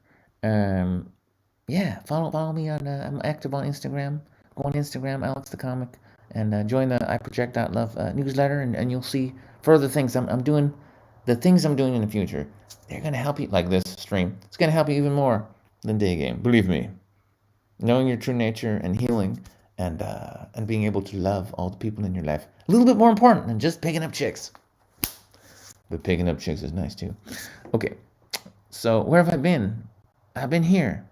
Yeah, follow me on. I'm active on Instagram. Go on Instagram, Alex the Comic, and join the I Project Love newsletter, and you'll see further things I'm doing. The things I'm doing in the future, they're gonna help you. Like this stream, it's gonna help you even more than day game. Believe me. Knowing your true nature and healing, and being able to love all the people in your life, a little bit more important than just picking up chicks. But picking up chicks is nice too. Okay. So where have I been? I've been here.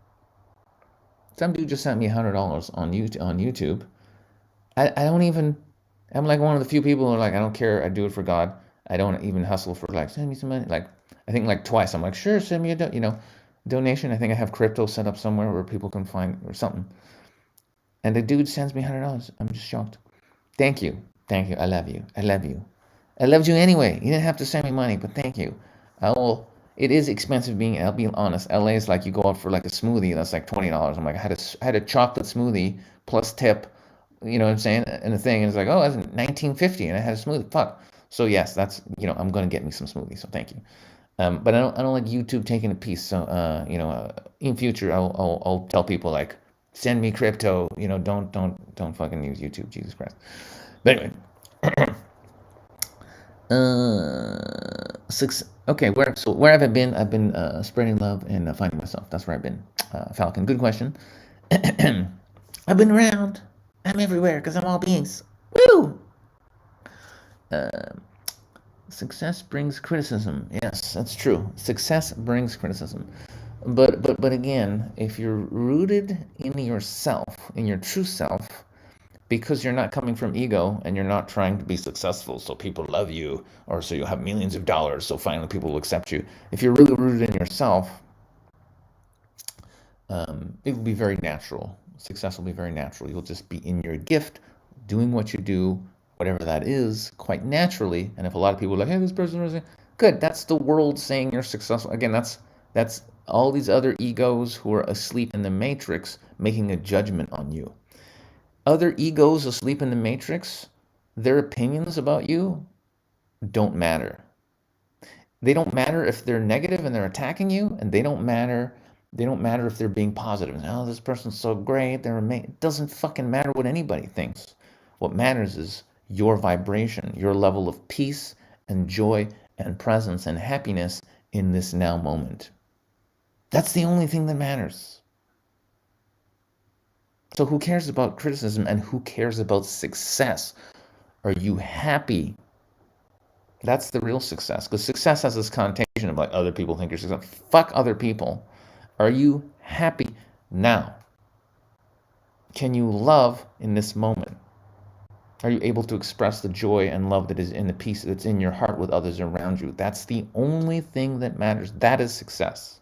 Some dude just sent me $100 on YouTube. I don't even... I'm like one of the few people who are like, I don't care. I do it for God. I don't even hustle for like, send me some money. Like, I think like twice. I'm like, sure, send me a donation. I think I have crypto set up somewhere where people can find or something. And the dude sends me $100. I'm just shocked. Thank you. I love you. I loved you anyway. You didn't have to send me money, but thank you. It is expensive I'll be honest. LA is like you go out for like a smoothie that's like $20. I'm like, I had a chocolate smoothie plus tip, you know what I'm saying? And the thing is like, oh, that's $19.50 and I had a smoothie. Fuck. So yes, that's, I'm going to get me some smoothies. So thank you. But I don't like YouTube taking a piece. So, in future, I'll tell people like, send me crypto, don't fucking use YouTube. Jesus Christ. But anyway, Okay, where have I been? I've been spreading love and finding myself. That's where I've been. Falcon, good question. I've been around. I'm everywhere because I'm all beings. Woo! Success brings criticism. Yes, that's true. Success brings criticism. But again, if you're rooted in yourself, in your true self, because you're not coming from ego and you're not trying to be successful so people love you or so you'll have millions of dollars so finally people will accept you. If you're really rooted in yourself, it will be very natural. Success will be very natural. You'll just be in your gift, doing what you do, whatever that is, quite naturally. And if a lot of people are like, hey, this person is good, that's the world saying you're successful. Again, that's all these other egos who are asleep in the matrix making a judgment on you. Other egos asleep in the matrix, their opinions about you don't matter. They don't matter if they're negative and they're attacking you, and they don't matter if they're being positive. Oh, this person's so great, they're amazing. It doesn't fucking matter what anybody thinks. What matters is your vibration, your level of peace and joy and presence and happiness in this now moment. That's the only thing that matters. So who cares about criticism and who cares about success? Are you happy? That's the real success. Because success has this connotation of like other people think you're successful. Fuck other people. Are you happy now? Can you love in this moment? Are you able to express the joy and love that is in the peace that's in your heart with others around you? That's the only thing that matters. That is success.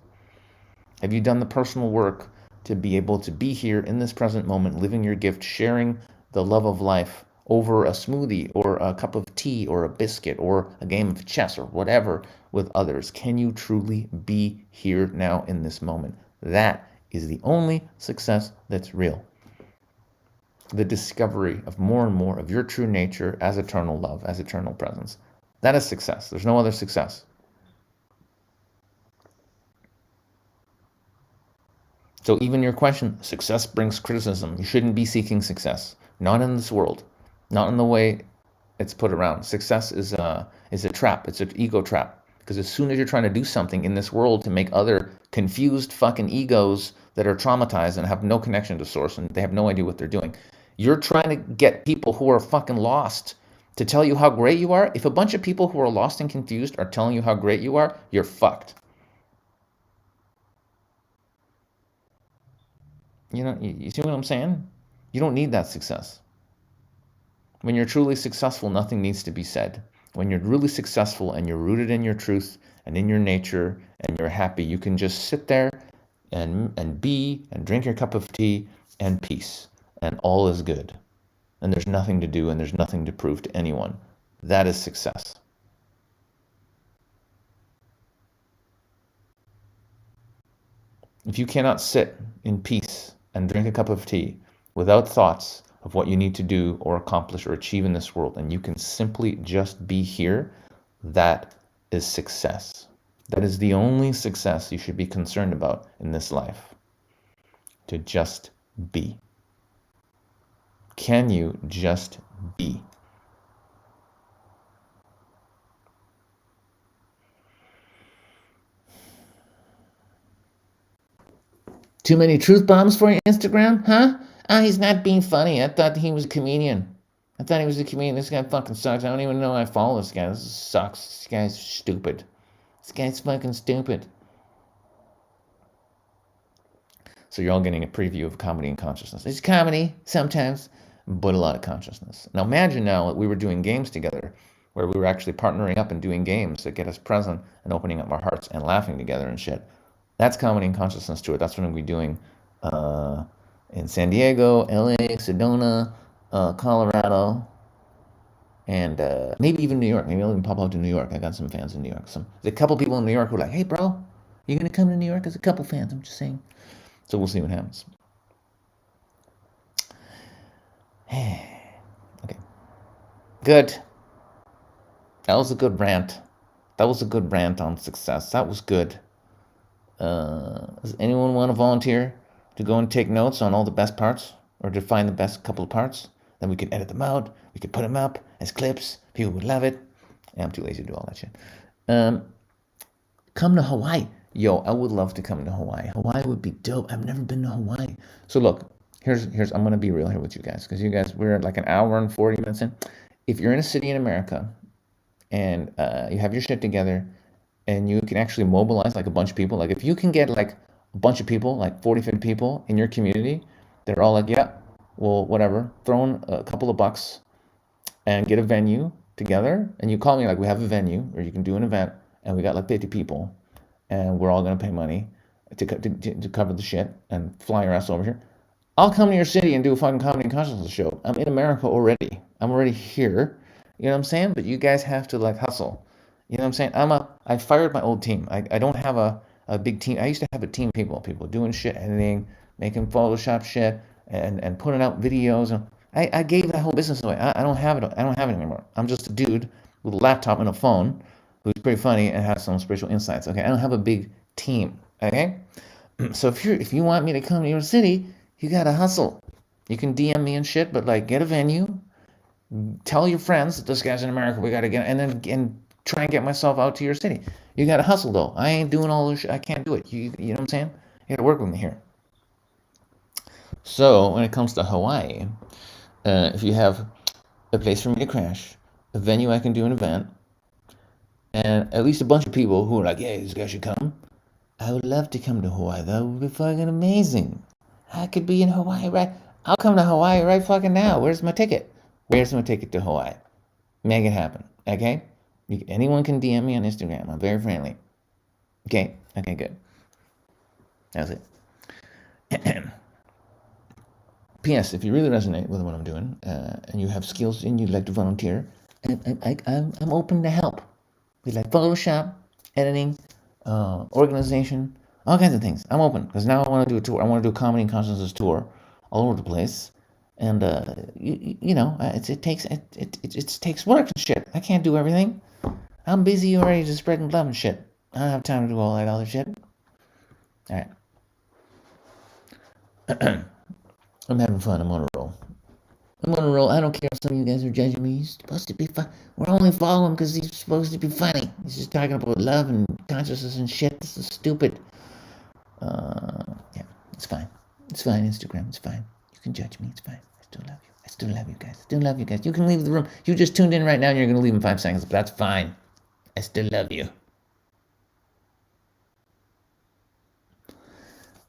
Have you done the personal work to be able to be here in this present moment, living your gift, sharing the love of life over a smoothie or a cup of tea or a biscuit or a game of chess or whatever with others? Can you truly be here now in this moment? That is the only success that's real. The discovery of more and more of your true nature as eternal love, as eternal presence. That is success. There's no other success. So even your question, success brings criticism. You shouldn't be seeking success. Not in this world. Not in the way it's put around. Success is a trap. It's an ego trap. Because as soon as you're trying to do something in this world to make other confused fucking egos that are traumatized and have no connection to source and they have no idea what they're doing, you're trying to get people who are fucking lost to tell you how great you are. If a bunch of people who are lost and confused are telling you how great you are, you're fucked. You know, you see what I'm saying? You don't need that success. When you're truly successful, nothing needs to be said. When you're really successful and you're rooted in your truth and in your nature and you're happy, you can just sit there and be and drink your cup of tea and peace, and all is good. And there's nothing to do and there's nothing to prove to anyone. That is success. If you cannot sit in peace and drink a cup of tea without thoughts of what you need to do or accomplish or achieve in this world, and you can simply just be here, that is success. That is the only success you should be concerned about in this life. To just be. Can you just be? Too many truth bombs for your Instagram, huh? Ah, he's not being funny. I thought he was a comedian. I thought he was a comedian. This guy fucking sucks. I don't even know I follow this guy. This sucks. This guy's stupid. This guy's fucking stupid. So you're all getting a preview of comedy and consciousness. It's comedy sometimes, but a lot of consciousness. Now imagine now that we were doing games together, where we were actually partnering up and doing games that get us present and opening up our hearts and laughing together and shit. That's comedy and consciousness to it. That's what I'm going to be doing in San Diego, LA, Sedona, Colorado, and maybe even New York. Maybe I'll even pop out to New York. I got some fans in New York. There's a couple people in New York who are like, hey, bro, you going to come to New York? There's a couple fans. I'm just saying. So we'll see what happens. Okay. Good. That was a good rant. That was a good rant on success. That was good. Does anyone want to volunteer to go and take notes on all the best parts, or to find the best couple of parts? Then we could edit them out. We could put them up as clips. People would love it. And I'm too lazy to do all that shit. Come to Hawaii. Yo, I would love to come to Hawaii. Hawaii would be dope. I've never been to Hawaii. So look, here's I'm gonna be real here with you guys, because you guys, we're like an hour and 40 minutes in. If you're in a city in America and you have your shit together and you can actually mobilize like a bunch of people, like if you can get like a bunch of people, like 40, 50 people in your community, they're all like, yeah, well, whatever, throw in a couple of bucks and get a venue together, and you call me, like, we have a venue or you can do an event and we got like 50 people and we're all going to pay money to cover the shit and fly your ass over here. I'll come to your city and do a fucking comedy and consciousness show. I'm in America already. I'm already here. You know what I'm saying? But you guys have to like hustle. You know what I'm saying? I fired my old team. I don't have a big team. I used to have a team of people doing shit, editing, making Photoshop shit, and putting out videos. And I gave that whole business away. I don't have it. I don't have it anymore. I'm just a dude with a laptop and a phone who's pretty funny and has some spiritual insights. Okay, I don't have a big team. Okay, so if you want me to come to your city, you gotta hustle. You can DM me and shit, but like get a venue, tell your friends that this guy's in America, we gotta get, and try and get myself out to your city. You gotta hustle though. I ain't doing all this shit. I can't do it. You know what I'm saying? You gotta work with me here. So when it comes to Hawaii, if you have a place for me to crash, a venue I can do an event, and at least a bunch of people who are like, yeah, this guy should come. I would love to come to Hawaii. That would be fucking amazing. I could be in Hawaii right. I'll come to Hawaii right fucking now. Where's my ticket? Where's my ticket to Hawaii? Make it happen. Okay? Anyone can DM me on Instagram. I'm very friendly. Okay? Okay, good. That's it. P.S. If you really resonate with what I'm doing and you have skills and you'd like to volunteer, I'm open to help. We like Photoshop, editing, organization, all kinds of things. I'm open because now I want to do a tour. I want to do a comedy and consciousness tour all over the place, and you know, it takes work and shit. I can't do everything. I'm busy already just spreading love and shit. I don't have time to do all that other shit. All right. I'm having fun. I'm on a roll. I'm on a roll. I don't care if some of you guys are judging me. He's supposed to be fun. We're only following because he's supposed to be funny. He's just talking about love and consciousness and shit. This is stupid. Yeah, it's fine. It's fine, Instagram. It's fine. You can judge me. It's fine. I still love you. I still love you guys. I still love you guys. You can leave the room. You just tuned in right now and you're going to leave in 5 seconds, but that's fine. I still love you.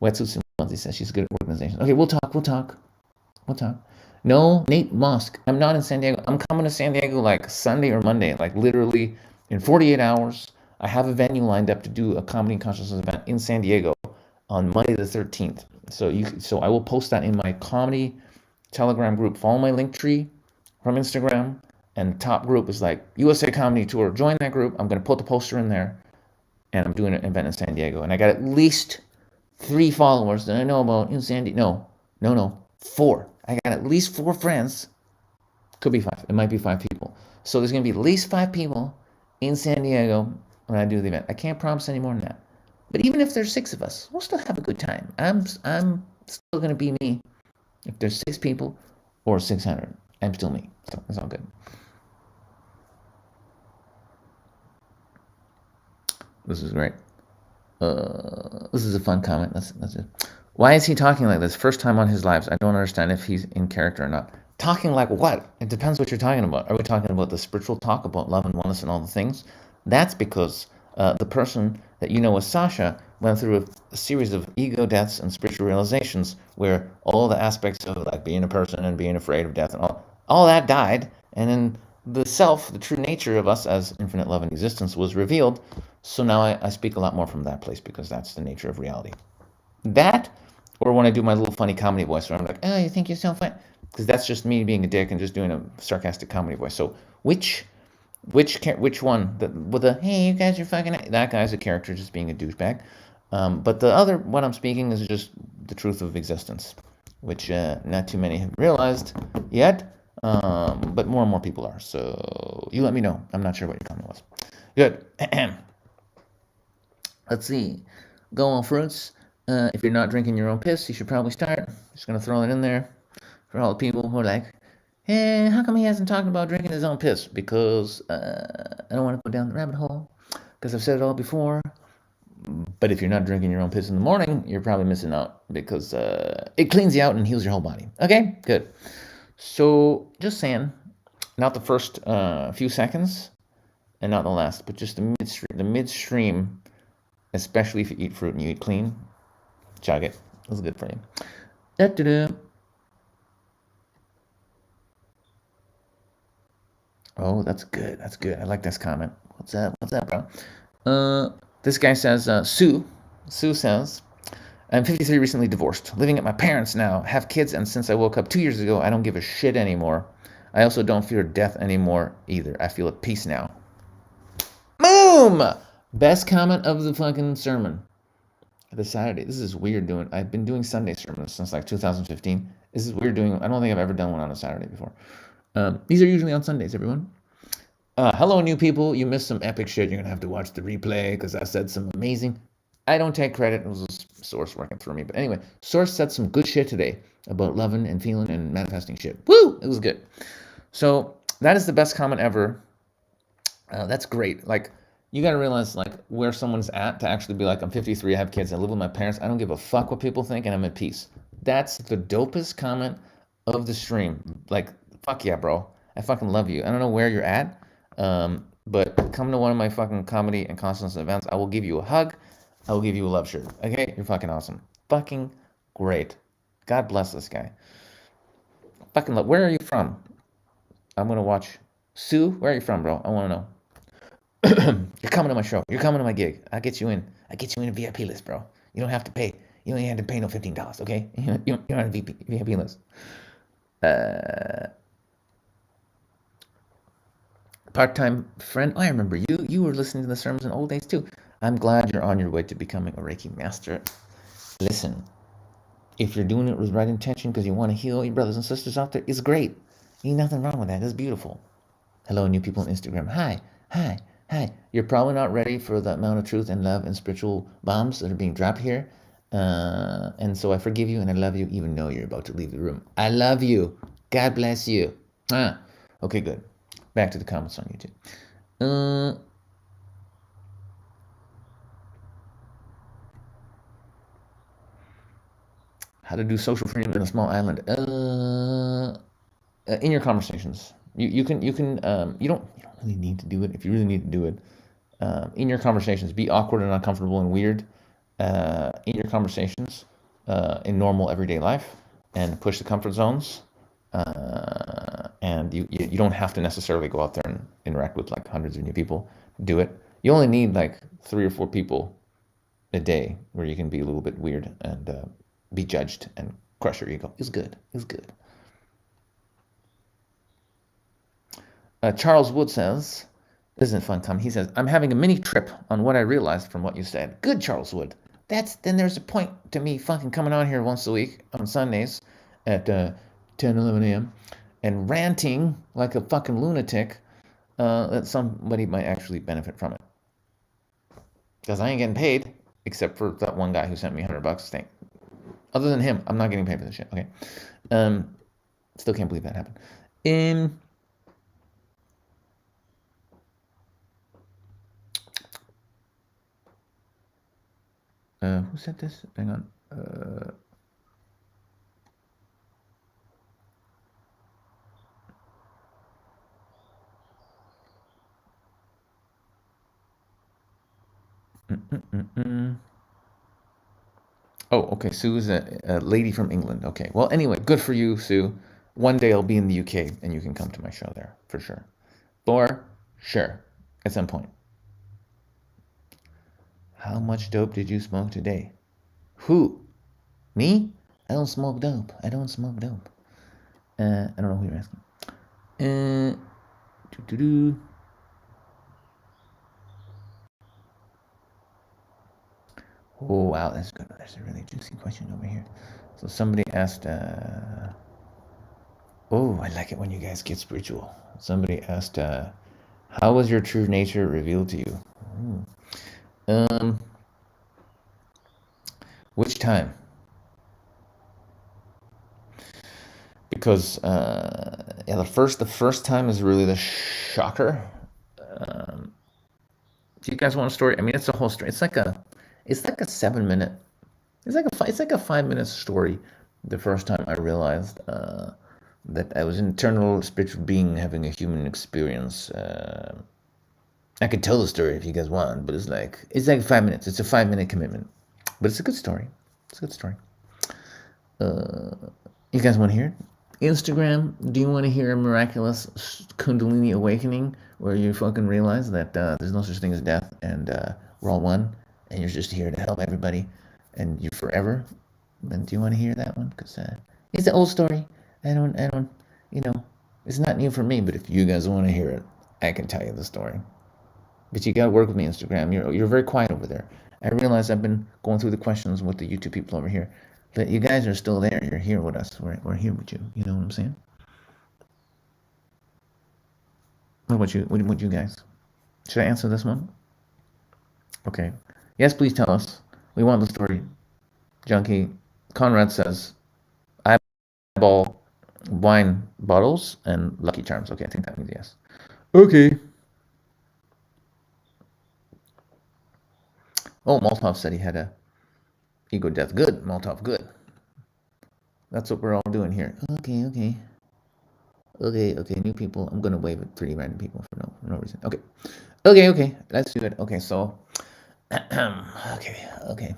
Wetsuits and Monty says she's good at organization. Okay, we'll talk. No, Nate Mosk. I'm not in San Diego. I'm coming to San Diego like Sunday or Monday, like literally in 48 hours. I have a venue lined up to do a comedy and consciousness event in San Diego on Monday the 13th. So I will post that in my comedy Telegram group. Follow my link tree from Instagram, and the top group is like USA Comedy Tour. Join that group. I'm gonna put the poster in there, and I'm doing an event in San Diego. And I got at least 3 followers that I know about in San Diego. No, 4. I got at least 4 friends. Could be 5. It might be 5 people. So there's going to be at least 5 people in San Diego when I do the event. I can't promise any more than that. But even if there's 6 of us, we'll still have a good time. I'm still going to be me. If there's 6 people or 600, I'm still me. So it's all good. This is great. This is a fun comment. That's it. Why is he talking like this? First time on his lives. I don't understand if he's in character or not. Talking like what? It depends what you're talking about. Are we talking about the spiritual talk about love and oneness and all the things? That's because the person that you know as Sasha went through a series of ego deaths and spiritual realizations where all the aspects of like being a person and being afraid of death and all that died, and then the self, the true nature of us as infinite love and existence was revealed. So now I speak a lot more from that place because that's the nature of reality. That, or when I do my little funny comedy voice where I'm like, oh, you think you're so funny? Because that's just me being a dick and just doing a sarcastic comedy voice. So which one? With the, hey, you guys are fucking, that guy's a character just being a douchebag. But the other, what I'm speaking is just the truth of existence, which not too many have realized yet, but more and more people are. So you let me know. I'm not sure what your comment was. Good. Let's see. Go on fruits. If you're not drinking your own piss, you should probably start. Just going to throw it in there for all the people who are like, Hey, how come he hasn't talked about drinking his own piss? Because I don't want to go down the rabbit hole. Because I've said it all before. But if you're not drinking your own piss in the morning, you're probably missing out because it cleans you out and heals your whole body. Okay, good. So just saying, not the first few seconds and not the last, but just the midstream, especially if you eat fruit and you eat clean, chug it. That's good for you. Da-da-da. Oh, that's good. That's good. I like this comment. What's that? What's that, bro? This guy says, Sue says, I'm 53, recently divorced, living at my parents' now, have kids, and since I woke up 2 years ago, I don't give a shit anymore. I also don't fear death anymore either. I feel at peace now. Boom! Best comment of the fucking sermon. The Saturday. This is weird doing. I've been doing Sunday sermons since like 2015. This is weird doing. I don't think I've ever done one on a Saturday before. These are usually on Sundays, everyone. Hello, new people. You missed some epic shit. You're going to have to watch the replay because I said some amazing. I don't take credit. It was a source working for me. But anyway, source said some good shit today about loving and feeling and manifesting shit. Woo! It was good. So that is the best comment ever. That's great. Like, you got to realize, like, where someone's at to actually be like, I'm 53, I have kids, I live with my parents, I don't give a fuck what people think, and I'm at peace. That's the dopest comment of the stream. Like, fuck yeah, bro. I fucking love you. I don't know where you're at, but come to one of my fucking comedy and conscience events. I will give you a hug. I will give you a love shirt. Okay? You're fucking awesome. Fucking great. God bless this guy. Fucking love. Where are you from? I'm gonna watch. Sue, where are you from, bro? I want to know. You're coming to my show. You're coming to my gig. I get you in. I get you in a VIP list, bro. You don't have to pay. You don't have to pay no $15, okay? You're on a VIP list. Part-time friend. Oh, I remember you. You were listening to the sermons in old days too. I'm glad you're on your way to becoming a Reiki master. Listen, if you're doing it with right intention because you want to heal your brothers and sisters out there, it's great. Ain't nothing wrong with that. It's beautiful. Hello, new people on Instagram. Hi, hi, hi. You're probably not ready for the amount of truth and love and spiritual bombs that are being dropped here. And so I forgive you and I love you even though you're about to leave the room. I love you. God bless you. Okay, good. Back to the comments on YouTube. How to do social freedom in a small island? In your conversations, you don't really need to do it. If you really need to do it, in your conversations, be awkward and uncomfortable and weird in your conversations in normal everyday life, and push the comfort zones. And you don't have to necessarily go out there and interact with like hundreds of new people. Do it. You only need like 3 or 4 people a day where you can be a little bit weird and be judged and crush your ego. It's good. It's good. Charles Wood says, this isn't fun, Tom. He says, I'm having a mini trip on what I realized from what you said. Good, Charles Wood. Then there's a point to me fucking coming on here once a week on Sundays at 10, 11 a.m. and ranting like a fucking lunatic that somebody might actually benefit from it. Because I ain't getting paid, except for that one guy who sent me $100. Thank. Other than him, I'm not getting paid for this shit. Okay. Still can't believe that happened. Who said this? Hang on. Oh, okay. Sue is a lady from England. Okay. Well, anyway, good for you, Sue. One day I'll be in the UK and you can come to my show there for sure. For sure. At some point. How much dope did you smoke today? Who? Me? I don't smoke dope. I don't smoke dope. I don't know who you're asking. Doo-doo-doo. Oh, wow, that's good. That's a really juicy question over here. So somebody asked, oh, I like it when you guys get spiritual. Somebody asked, how was your true nature revealed to you? Which time? because yeah, the first time is really the shocker. Um, do you guys want a story? I mean, it's a whole story. It's like a 7 minute. It's like a 5 minute story. The first time I realized that I was an eternal spiritual being having a human experience. I could tell the story if you guys want, but it's like 5 minutes. It's a 5 minute commitment, but it's a good story. It's a good story. You guys want to hear it? Instagram, do you want to hear a miraculous Kundalini awakening where you fucking realize that there's no such thing as death and we're all one and you're just here to help everybody and you're forever? Then do you want to hear that one? Because it's an old story. I don't, you know, it's not new for me, but if you guys want to hear it, I can tell you the story. But you gotta work with me, Instagram. You're very quiet over there. I realize I've been going through the questions with the YouTube people over here, but you guys are still there. You're here with us. We're here with you. You know what I'm saying? What about you? What about you guys? Should I answer this one? Okay. Yes, please tell us. We want the story. Junkie. Conrad says, eyeball wine bottles and Lucky Charms. Okay, I think that means yes. Okay. Oh, Molotov said he had a ego death. Good, Molotov. Good. That's what we're all doing here. Okay, okay. Okay, new people. I'm gonna wave at pretty random people for no reason. Okay. Let's do it. Okay, so, okay.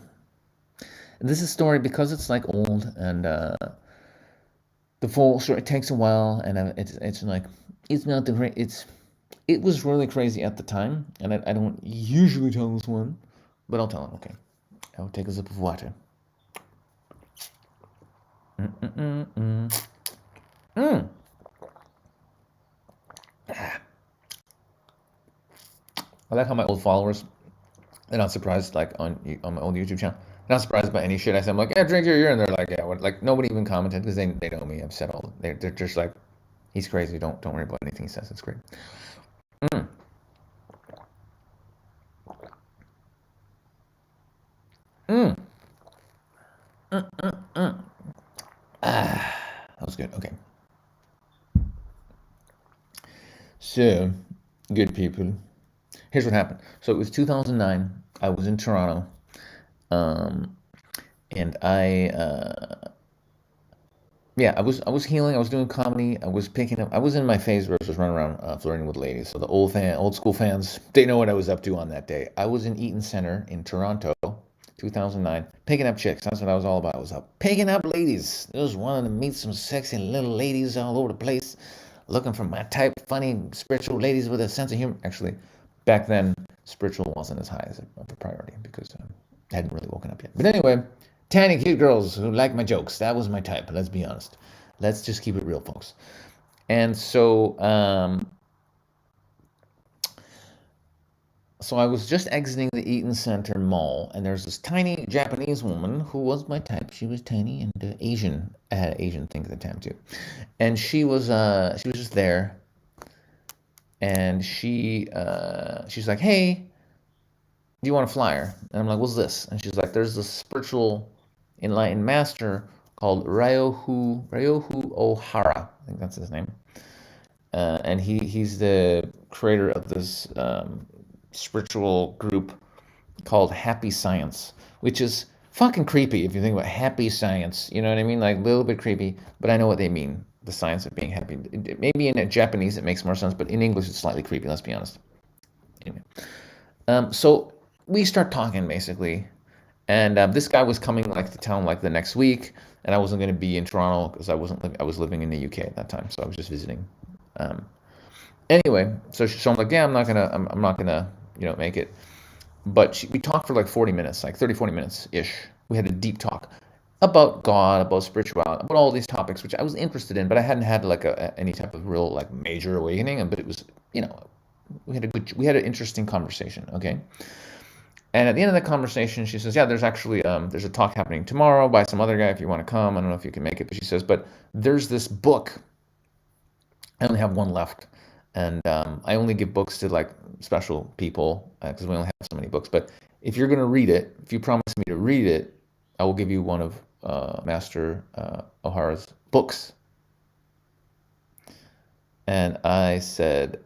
This is a story because it's like old and the full story. It takes a while, and it's like it's not the great. It was really crazy at the time, and I don't usually tell this one, but I'll tell it. Okay, I'll take a sip of water. Mm. I like how my old followers, they're not surprised, like on my old YouTube channel, they're not surprised by any shit I say. I'm like, yeah, drink your urine. They're like, yeah, what? Like nobody even commented because they know me. I've said all. They're just like, he's crazy. Don't worry about anything he says. It's great. Mm. Mm. That was good. Okay. So, good people. Here's what happened. So it was 2009. I was in Toronto, and I was healing. I was doing comedy. I was picking up. I was in my phase where I was just running around flirting with ladies. So the old school fans, they know what I was up to on that day. I was in Eaton Center in Toronto, 2009, picking up chicks. That's what I was all about. I was up picking up ladies. I was wanting to meet some sexy little ladies all over the place, looking for my type, funny, spiritual ladies with a sense of humor. Actually, back then, spiritual wasn't as high as a priority because I hadn't really woken up yet. But anyway, tiny, cute girls who like my jokes. That was my type. Let's be honest. Let's just keep it real, folks. And so I was just exiting the Eaton Center Mall, and there's this tiny Japanese woman who was my type. She was tiny and Asian. I had an Asian thing at the time too, and she was just there, and she's like, "Hey, do you want a flyer?" And I'm like, "What's this?" And she's like, "There's this spiritual enlightened master called Ryohu Ohara. I think that's his name, and he's the creator of this spiritual group called Happy Science, which is fucking creepy if you think about happy science. You know what I mean? Like a little bit creepy, but I know what they mean. The science of being happy. Maybe in Japanese it makes more sense, but in English it's slightly creepy. Let's be honest. Anyway. So we start talking basically, and this guy was coming like to town like the next week, and I wasn't going to be in Toronto because I was living in the UK at that time, so I was just visiting. Anyway, so I'm like, yeah, I'm not gonna make it. But we talked for like 40 minutes, like 30, 40 minutes ish. We had a deep talk about God, about spirituality, about all these topics, which I was interested in, but I hadn't had like any type of real like major awakening. But it was, we had an interesting conversation. Okay. And at the end of the conversation, she says, yeah, there's actually, there's a talk happening tomorrow by some other guy if you want to come. I don't know if you can make it, but she says, but there's this book. I only have one left. And I only give books to like special people because we only have so many books. But if you're going to read it, if you promise me to read it, I will give you one of Master O'Hara's books. And I said,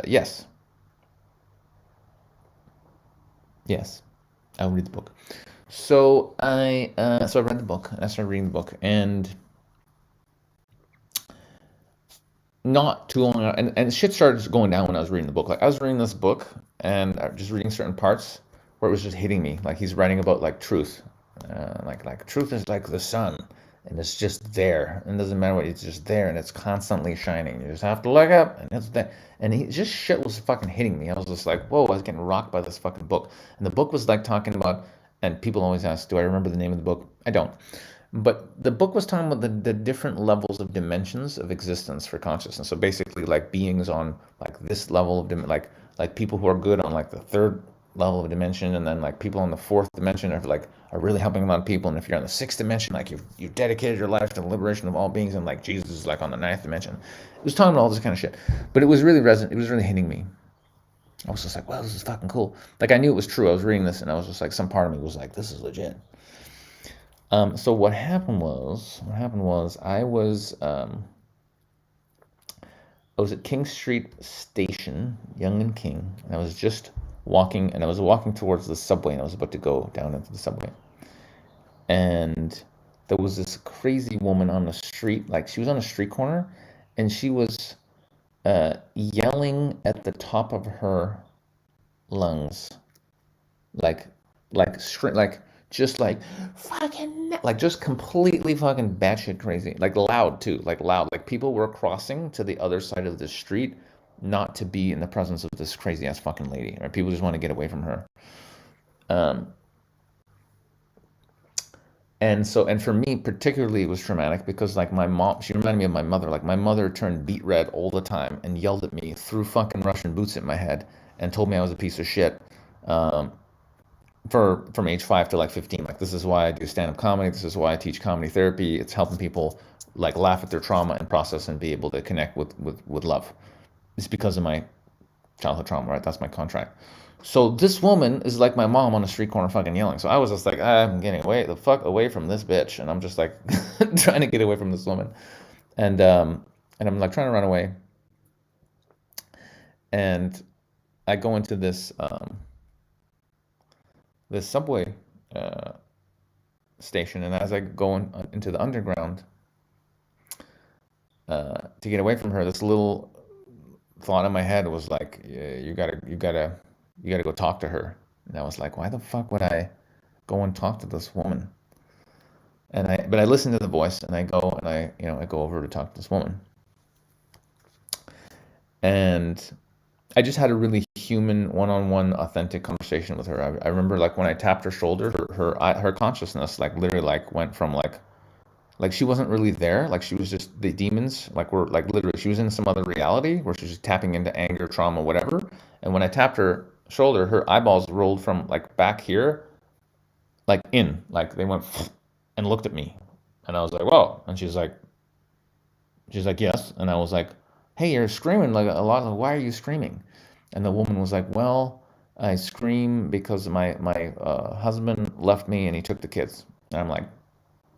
yes, yes, I'll read the book. So I read the book. I started reading the book, and not too long, and shit started going down when I was reading the book. Like I was reading this book and just reading certain parts where it was just hitting me. Like he's writing about like truth, like truth is like the sun, and it's just there. And it doesn't matter what, it's just there, and it's constantly shining. You just have to look up, and it's there. And he just shit was fucking hitting me. I was just like, whoa! I was getting rocked by this fucking book. And the book was like talking about. And people always ask, do I remember the name of the book? I don't. But the book was talking about the different levels of dimensions of existence for consciousness. So basically, like beings on like this level of like people who are good on like the third level of dimension, and then like people on the fourth dimension are really helping a lot of people. And if you're on the sixth dimension, like you've dedicated your life to the liberation of all beings, and like Jesus is like on the ninth dimension. It was talking about all this kind of shit, but it was really resonant. It was really hitting me. I was just like, wow, this is fucking cool. Like I knew it was true. I was reading this, and I was just like, some part of me was like, this is legit. So what happened was I was at King Street Station, Yonge and King, and I was just walking, and I was walking towards the subway, and I was about to go down into the subway, and there was this crazy woman on the street, like she was on a street corner, and she was yelling at the top of her lungs, like like just like fucking like just completely fucking batshit crazy, like loud too, like loud, like people were crossing to the other side of the street not to be in the presence of this crazy ass fucking lady, right? People just want to get away from her. um and for me particularly it was traumatic because like my mom, she reminded me of my mother. Like my mother turned beet red all the time and yelled at me, threw fucking Russian boots at my head, and told me I was a piece of shit. um for from age 5 to like 15. Like this is why I do stand-up comedy, this is why I teach comedy therapy. It's helping people like laugh at their trauma and process and be able to connect with love. It's because of my childhood trauma, right? That's my contract. So this woman is like my mom on the street corner fucking yelling. So I was just like, I'm getting away the fuck away from this bitch, and I'm just like trying to get away from this woman. And I'm like trying to run away, and I go into this subway uh, station, and as I go into the underground to get away from her, this little thought in my head was like, yeah, you gotta go talk to her. And I was like, why the fuck would I go and talk to this woman? But I listened to the voice, and I go and I go over to talk to this woman, and I just had a really human, one-on-one, authentic conversation with her. I remember like when I tapped her shoulder, her consciousness like literally like went from like she wasn't really there, like she was just, the demons like were like literally she was in some other reality where she was tapping into anger, trauma, whatever. And when I tapped her shoulder, her eyeballs rolled from like back here, like in, like they went and looked at me, and I was like, whoa. And she's like yes. And I was like, hey, you're screaming like a lot. Why are you screaming? And the woman was like, well, I scream because my husband left me and he took the kids. And I'm like,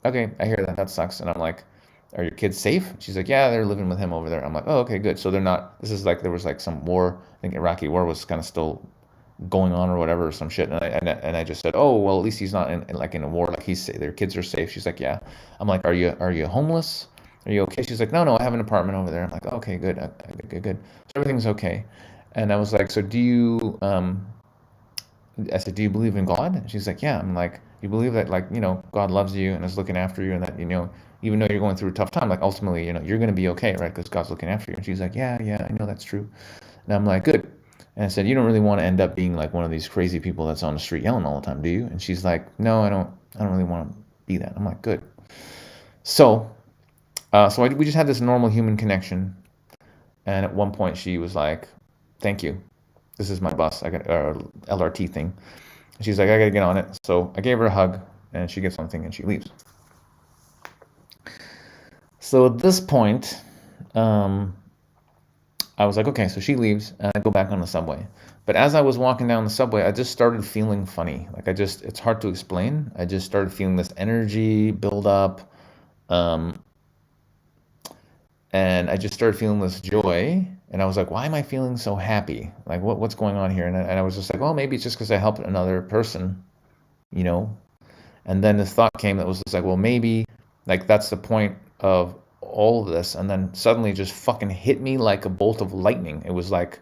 okay, I hear that. That sucks. And I'm like, are your kids safe? She's like, yeah, they're living with him over there. I'm like, oh, okay, good. So they're not, this is like, there was like some war, I think Iraqi war was kind of still going on or whatever, or some shit. And I just said, oh, well, at least he's not like in a war. Like their kids are safe. She's like, yeah. I'm like, are you homeless? Are you okay? She's like, no, I have an apartment over there. I'm like, okay, good, good. So everything's okay. And I was like, so I said, do you believe in God? And she's like, yeah. I'm like, you believe that, like, God loves you and is looking after you, and that, even though you're going through a tough time, like, ultimately, you're going to be okay, right? Because God's looking after you. And she's like, yeah, I know that's true. And I'm like, good. And I said, you don't really want to end up being like one of these crazy people that's on the street yelling all the time, do you? And she's like, no, I don't really want to be that. I'm like, good. So, we just had this normal human connection. And at one point she was like, thank you. This is my bus. I got LRT thing. She's like, I gotta get on it. So I gave her a hug, and she gets something and she leaves. So at this point, I was like, okay, so she leaves, and I go back on the subway. But as I was walking down the subway, I just started feeling funny. Like it's hard to explain. I just started feeling this energy build up. Um, And I just started feeling this joy, and I was like, why am I feeling so happy? Like, what's going on here? And I was just like, well, maybe it's just because I helped another person, you know. And then this thought came that was just like, well, maybe like that's the point of all of this. And then suddenly it just fucking hit me like a bolt of lightning. It was like,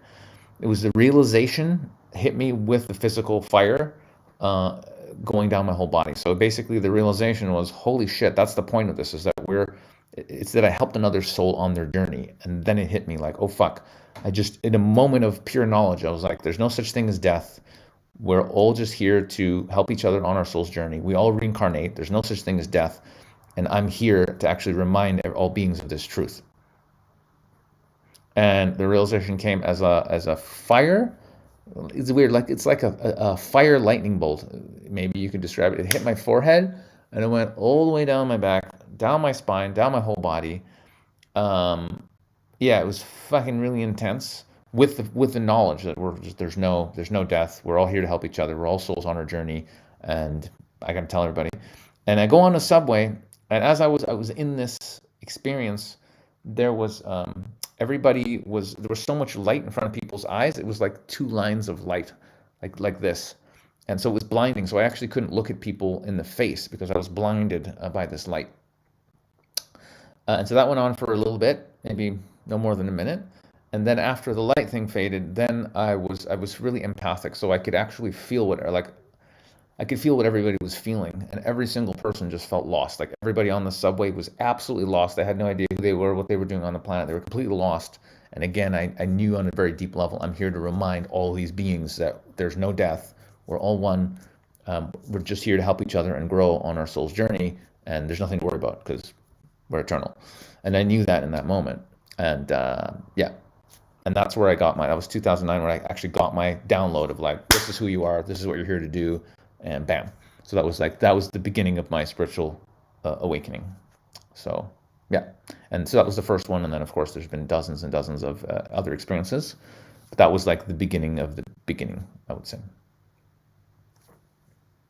it was the realization hit me with the physical fire uh, going down my whole body. So basically the realization was, holy shit, that's the point of this, is that it's that I helped another soul on their journey. And then it hit me like, oh fuck. I just, in a moment of pure knowledge, I was like, there's no such thing as death. We're all just here to help each other on our soul's journey. We all reincarnate. There's no such thing as death. And I'm here to actually remind all beings of this truth. And the realization came as a fire. It's weird, like it's like a fire lightning bolt. Maybe you could describe it. It hit my forehead, and it went all the way down my back, down my spine, down my whole body. Yeah, it was fucking really intense with the knowledge that there's no death. We're all here to help each other. We're all souls on our journey, and I gotta tell everybody. And I go on the subway, and as I was in this experience, there was there was so much light in front of people's eyes. It was like two lines of light, like this, and so it was blinding. So I actually couldn't look at people in the face because I was blinded by this light. And so that went on for a little bit, maybe no more than a minute. And then after the light thing faded, then I was really empathic, so I could actually feel I could feel what everybody was feeling, and every single person just felt lost. Like everybody on the subway was absolutely lost. They had no idea who they were, what they were doing on the planet. They were completely lost. And again, I knew on a very deep level, I'm here to remind all these beings that there's no death. We're all one. We're just here to help each other and grow on our soul's journey. And there's nothing to worry about because we're eternal. And I knew that in that moment. And yeah, and that's where that was 2009 where I actually got my download of like, this is who you are. This is what you're here to do. And bam. So that was the beginning of my spiritual awakening. So yeah, and so that was the first one, and then of course there's been dozens and dozens of other experiences, but that was like the beginning of the beginning, I would say.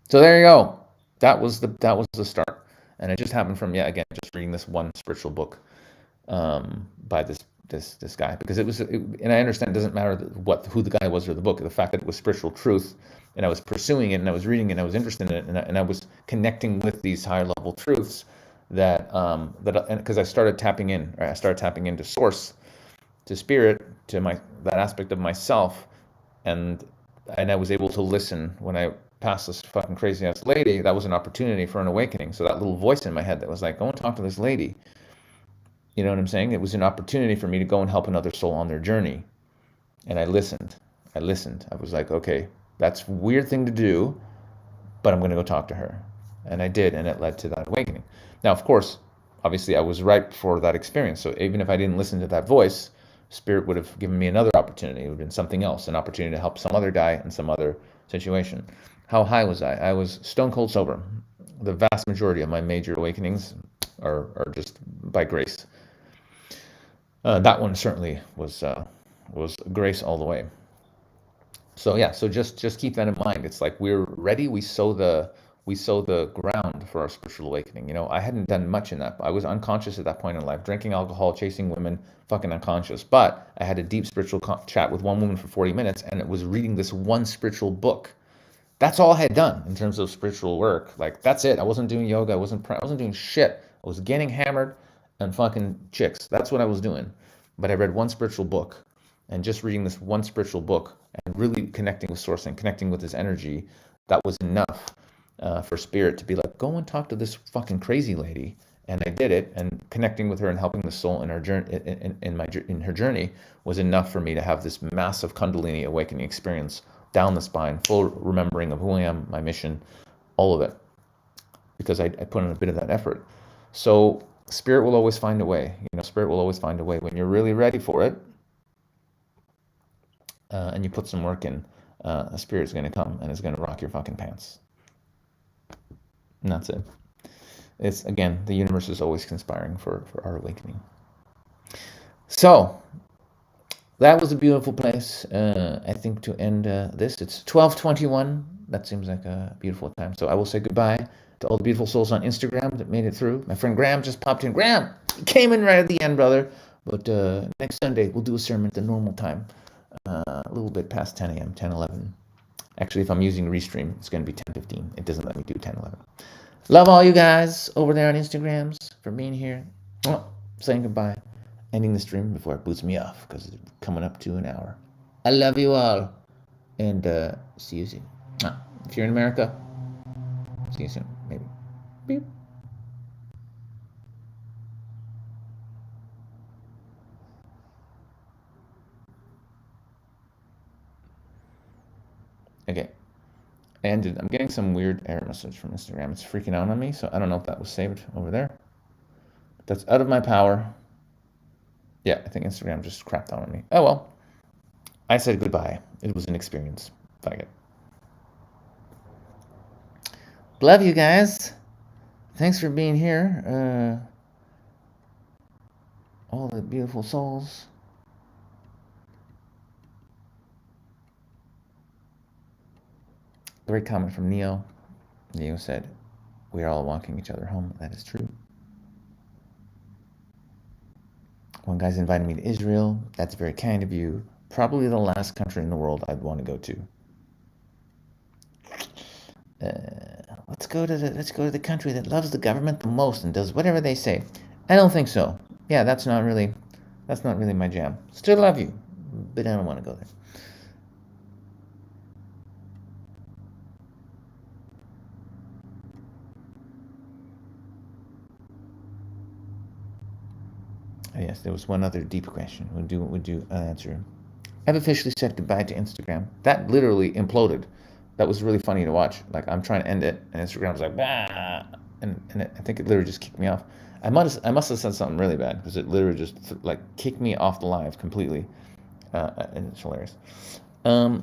So there you go. That was the start, and it just happened from just reading this one spiritual book by this guy, because and I understand it doesn't matter who the guy was or the book. The fact that it was spiritual truth, and I was pursuing it, and I was reading it, and I was interested in it, and I was connecting with these higher level truths because I started tapping in, right? I started tapping into source, to spirit, to that aspect of myself, and I was able to listen when I passed this fucking crazy ass lady. That was an opportunity for an awakening. So that little voice in my head that was like, go and talk to this lady. You know what I'm saying? It was an opportunity for me to go and help another soul on their journey. And I listened. I was like, okay, that's a weird thing to do, but I'm going to go talk to her. And I did, and it led to that awakening. Now, of course, obviously I was ripe for that experience. So even if I didn't listen to that voice, Spirit would have given me another opportunity. It would have been something else, an opportunity to help some other guy in some other situation. How high was I? I was stone cold sober. The vast majority of my major awakenings are just by grace. That one certainly was grace all the way. So yeah, so just keep that in mind. It's like we're ready. We sow the ground for our spiritual awakening. You know, I hadn't done much in that. I was unconscious at that point in life, drinking alcohol, chasing women, fucking unconscious. But I had a deep spiritual chat with one woman for 40 minutes, and it was reading this one spiritual book. That's all I had done in terms of spiritual work. Like, that's it. I wasn't doing yoga. I wasn't doing shit. I was getting hammered and fucking chicks. That's what I was doing. But I read one spiritual book, and just reading this one spiritual book and really connecting with source and connecting with this energy, that was enough for Spirit to be like, go and talk to this fucking crazy lady. And I did it, and connecting with her and helping the soul in her journey, in her journey, was enough for me to have this massive Kundalini awakening experience down the spine, full remembering of who I am, my mission, all of it, because I put in a bit of that effort. So Spirit will always find a way. You know, Spirit will always find a way when you're really ready for it, and you put some work in. A Spirit's going to come and is going to rock your fucking pants. And that's it. It's, again, the universe is always conspiring for our awakening. So that was a beautiful place, I think, to end this. It's 12:21. That seems like a beautiful time. So I will say goodbye to all the beautiful souls on Instagram that made it through. My friend Graham just popped in. Graham, you came in right at the end, brother. But next Sunday, we'll do a sermon at the normal time, a little bit past 10 a.m., 10:11. Actually, if I'm using Restream, it's going to be 10:15. It doesn't let me do 10:11. Love all you guys over there on Instagrams for being here. Saying goodbye. Ending the stream before it boots me off because it's coming up to an hour. I love you all. And see you soon. If you're in America, see you soon. Maybe. Beep. Okay. And I'm getting some weird error message from Instagram. It's freaking out on me, so I don't know if that was saved over there. That's out of my power. Yeah, I think Instagram just crapped out on me. Oh well. I said goodbye. It was an experience. Fuck it. Love you guys. Thanks for being here. All the beautiful souls. Great comment from Neo. Neo said, "We are all walking each other home." That is true. One guy's invited me to Israel. That's very kind of you. Probably the last country in the world I'd want to go to. Let's go to the country that loves the government the most and does whatever they say. I don't think so. Yeah, that's not really my jam. Still love you, but I don't want to go there. Oh, yes, there was one other deep question. Would you answer? I've officially said goodbye to Instagram. That literally imploded. That was really funny to watch. Like, I'm trying to end it, and Instagram was like, bah! And I think it literally just kicked me off. I must have said something really bad because it literally just like kicked me off the live completely, and it's hilarious. Yeah,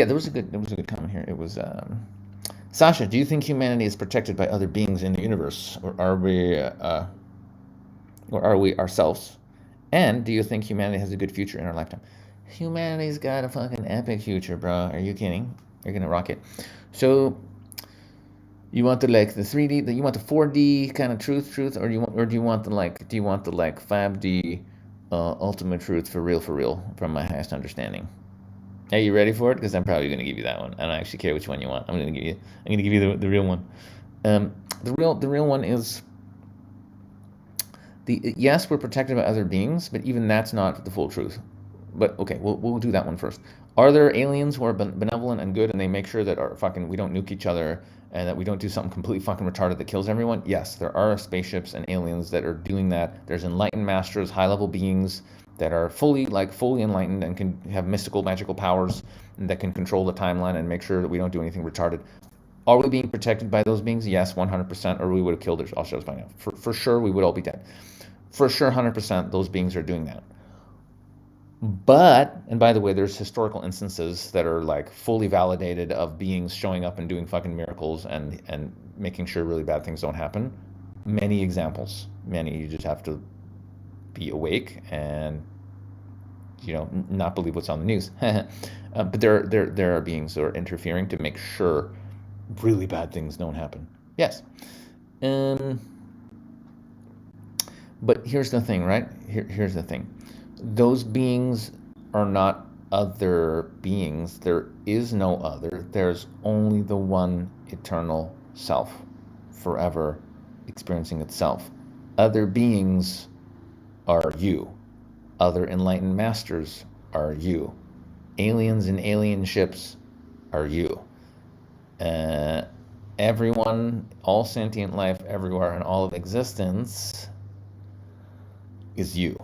there was a good comment here. It was Sasha. Do you think humanity is protected by other beings in the universe, or are we ourselves? And do you think humanity has a good future in our lifetime? Humanity's got a fucking epic future, bro. Are you kidding? You're gonna rock it. So you want the 3D, you want the 4D kind of truth, or do you want the 5D ultimate truth for real, from my highest understanding? Are you ready for it? Because I'm probably gonna give you that one. I don't actually care which one you want. I'm gonna give you the real one. The real one is yes, we're protected by other beings, but even that's not the full truth. But okay, we'll do that one first. Are there aliens who are benevolent and good, and they make sure that we don't nuke each other, and that we don't do something completely fucking retarded that kills everyone? Yes, there are spaceships and aliens that are doing that. There's enlightened masters, high-level beings that are fully enlightened and can have mystical, magical powers that can control the timeline and make sure that we don't do anything retarded. Are we being protected by those beings? Yes, 100%, or we would have killed ourselves by now. For sure, we would all be dead. For sure, 100%, those beings are doing that. But, and by the way, there's historical instances that are like fully validated of beings showing up and doing fucking miracles and making sure really bad things don't happen. Many examples. Many. You just have to be awake and, not believe what's on the news. But there are beings that are interfering to make sure really bad things don't happen. Yes. But here's the thing, right? Here's the thing. Those beings are not other beings. There is no other. There's only the one eternal self, forever experiencing itself. Other beings are you. Other enlightened masters are you. Aliens in alien ships are you. Everyone, all sentient life everywhere in all of existence is you.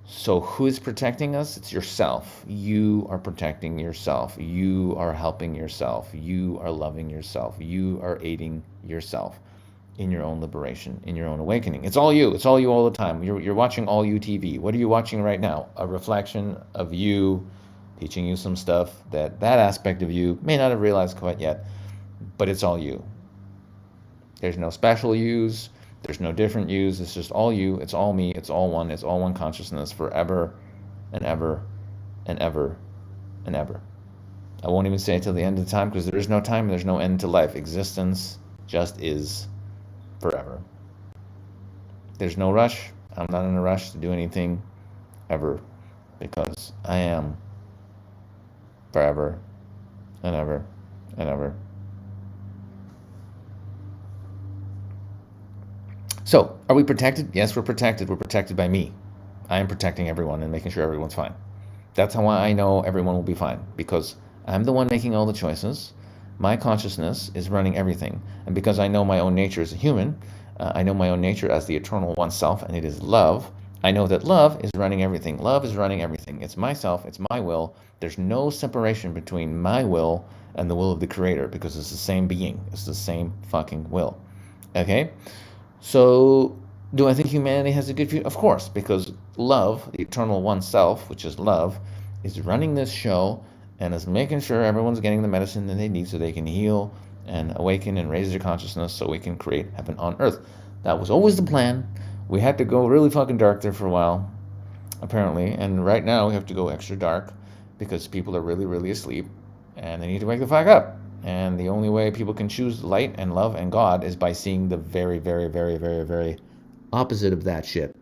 So who's protecting us? It's yourself. You are protecting yourself. You are helping yourself. You are loving yourself. You are aiding yourself in your own liberation, in your own awakening. It's all you. It's all you all the time. You're watching all you TV. What are you watching right now? A reflection of you teaching you some stuff that aspect of you may not have realized quite yet, but it's all you. There's no special yous. There's no different yous. It's just all you. It's all me. It's all one. It's all one consciousness forever and ever and ever and ever. I won't even say it till the end of the time because there is no time and there's no end to life. Existence just is forever. There's no rush. I'm not in a rush to do anything ever, because I am forever and ever and ever. So, are we protected? Yes, we're protected. We're protected by me. I am protecting everyone and making sure everyone's fine. That's how I know everyone will be fine, because I'm the one making all the choices. My consciousness is running everything. And because I know my own nature as a human, I know my own nature as the eternal one self, and it is love. I know that love is running everything. Love is running everything. It's myself, it's my will. There's no separation between my will and the will of the Creator, because it's the same being. It's the same fucking will. Okay? So, do I think humanity has a good future? Of course, because love, the eternal one self, which is love, is running this show and is making sure everyone's getting the medicine that they need so they can heal and awaken and raise their consciousness so we can create heaven on earth. That was always the plan. We had to go really fucking dark there for a while, apparently, and right now we have to go extra dark because people are really, really asleep and they need to wake the fuck up. And the only way people can choose light and love and God is by seeing the very, very, very, very, very opposite of that shit.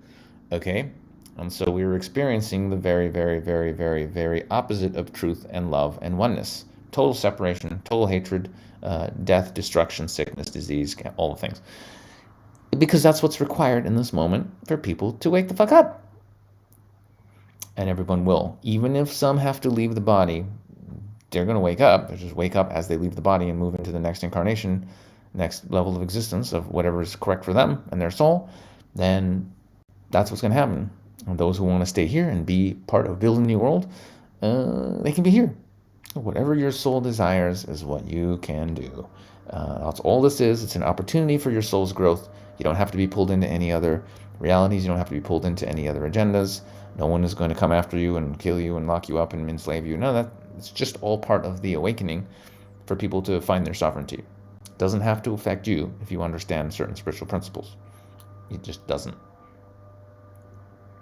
Okay? And so we were experiencing the very, very, very, very, very opposite of truth and love and oneness. Total separation, total hatred, death, destruction, sickness, disease, all the things. Because that's what's required in this moment for people to wake the fuck up. And everyone will. Even if some have to leave the body, they're going to wake up. They just wake up as they leave the body and move into the next incarnation, next level of existence of whatever is correct for them and their soul. Then that's what's going to happen. And those who want to stay here and be part of building a new world, they can be here. Whatever your soul desires is what you can do. That's all this is. It's an opportunity for your soul's growth. You don't have to be pulled into any other realities. You don't have to be pulled into any other agendas. No one is going to come after you and kill you and lock you up and enslave you. No, it's just all part of the awakening for people to find their sovereignty. It doesn't have to affect you if you understand certain spiritual principles. It just doesn't.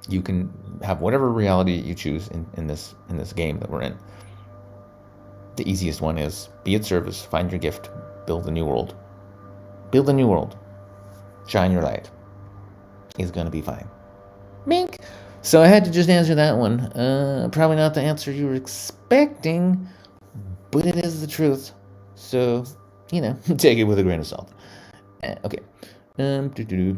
You can have whatever reality you choose in this game that we're in. The easiest one is be at service, find your gift, build a new world. Build a new world. Shine your light. It's going to be fine. Mink. So I had to just answer that one. Probably not the answer you were expecting, but it is the truth. So, take it with a grain of salt. Okay. He's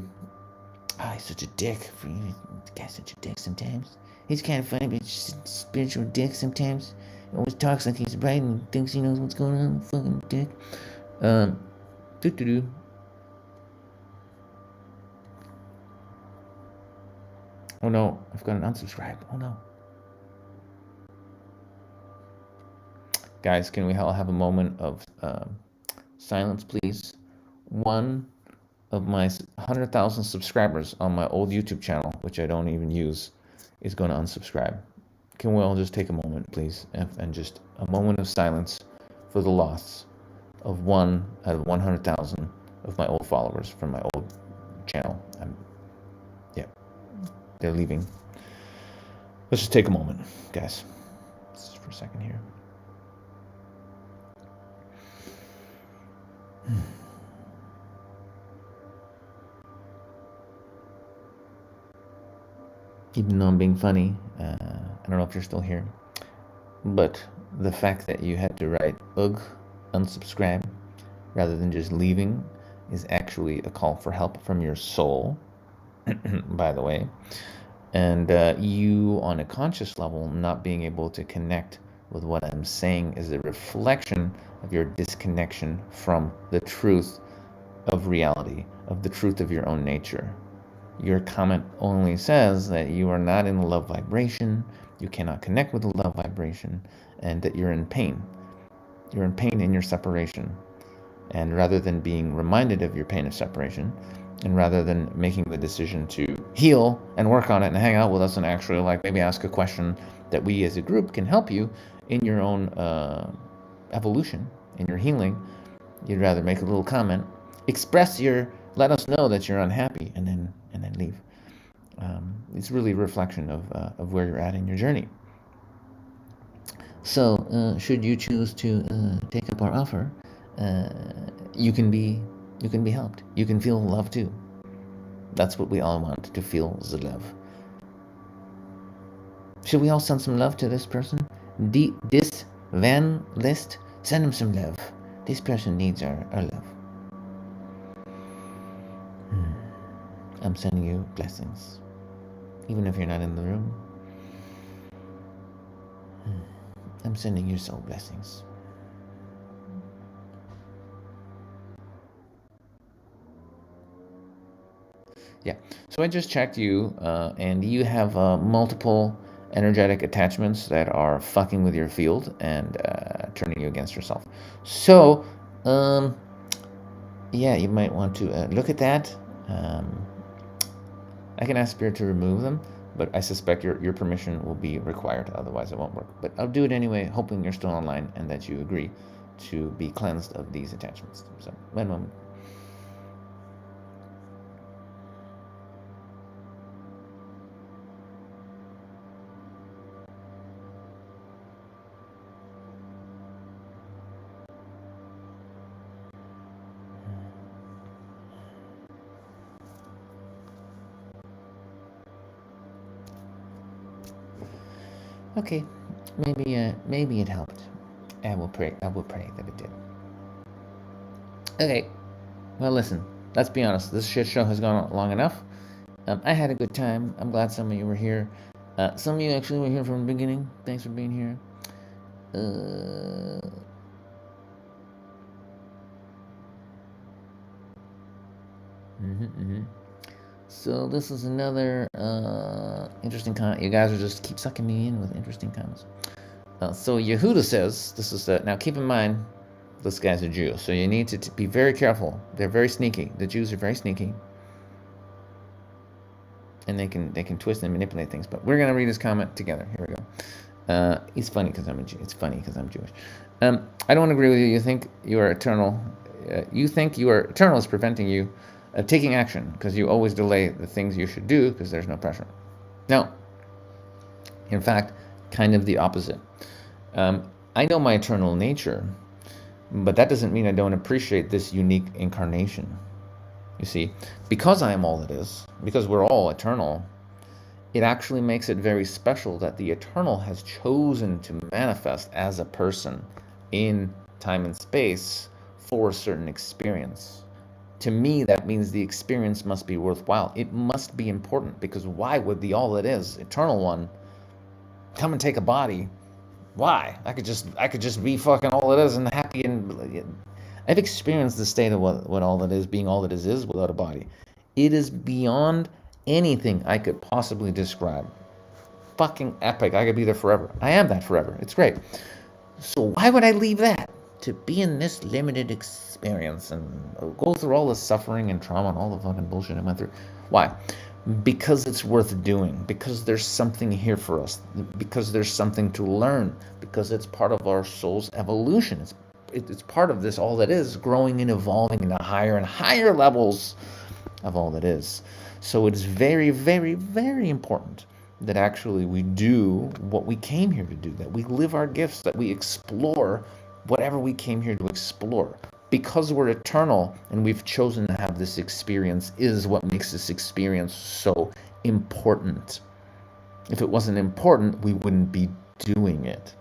such a dick. The guy's such a dick sometimes. He's kind of funny, but he's just a spiritual dick sometimes. He always talks like he's right and thinks he knows what's going on. Fucking dick. Oh no, I've got an unsubscribe. Oh no. Guys, can we all have a moment of silence, please? One of my 100,000 subscribers on my old YouTube channel, which I don't even use, is going to unsubscribe. Can we all just take a moment, please, and just a moment of silence for the loss of one out of 100,000 of my old followers from my old channel? They're leaving. Let's just take a moment, guys. Just for a second here. Even though I'm being funny, I don't know if you're still here, but the fact that you had to write ugh, unsubscribe, rather than just leaving, is actually a call for help from your soul, by the way. And you, on a conscious level, not being able to connect with what I'm saying is a reflection of your disconnection from the truth of reality, of the truth of your own nature. Your comment only says that you are not in the love vibration, you cannot connect with the love vibration, and that you're in pain. You're in pain in your separation. And rather than being reminded of your pain of separation, and rather than making the decision to heal and work on it and hang out with us and actually maybe ask a question that we as a group can help you in your own evolution, in your healing, you'd rather make a little comment, let us know that you're unhappy, and then leave. It's really a reflection of where you're at in your journey. So should you choose to take up our offer, you can be helped. You can feel love too. That's what we all want, to feel the love. Should we all send some love to this person? This Van List? Send him some love. This person needs our love. I'm sending you blessings. Even if you're not in the room, I'm sending you soul blessings. Yeah, so I just checked you, and you have multiple energetic attachments that are fucking with your field and turning you against yourself. So, yeah, you might want to look at that. I can ask Spirit to remove them, but I suspect your permission will be required, otherwise it won't work. But I'll do it anyway, hoping you're still online and that you agree to be cleansed of these attachments. So, one moment. Okay, maybe it helped. I will pray that it did. Okay, well listen, let's be honest. This shit show has gone on long enough. I had a good time. I'm glad some of you were here. Some of you actually were here from the beginning. Thanks for being here. So this is another interesting comment. You guys are just keep sucking me in with interesting comments. So Yehuda says, this is now keep in mind, this guy's a Jew, so you need to be very careful. They're very sneaky. The Jews are very sneaky, and they can twist and manipulate things. But we're gonna read his comment together. Here we go. It's funny because I'm a Jew. It's funny because I'm Jewish. I don't agree with you. You think you are eternal. You think you are eternal is preventing you of taking action because you always delay the things you should do because there's no pressure. No. In fact, kind of the opposite. I know my eternal nature, but that doesn't mean I don't appreciate this unique incarnation. You see, because I am all that is, because we're all eternal, it actually makes it very special that the eternal has chosen to manifest as a person in time and space for a certain experience. To me, that means the experience must be worthwhile. It must be important, because why would the all that is, eternal one, come and take a body? Why? I could just be fucking all it is and happy, and I've experienced the state of what all that is, being all that is without a body. It is beyond anything I could possibly describe. Fucking epic. I could be there forever. I am that forever. It's great. So why would I leave that to be in this limited experience and go through all the suffering and trauma and all the fucking bullshit I went through? Why? Because it's worth doing, because there's something here for us, because there's something to learn, because it's part of our soul's evolution. It's part of this all that is, growing and evolving into higher and higher levels of all that is. So it is very, very, very important that actually we do what we came here to do, that we live our gifts, that we explore whatever we came here to explore. Because we're eternal and we've chosen to have this experience is what makes this experience so important. If it wasn't important, we wouldn't be doing it.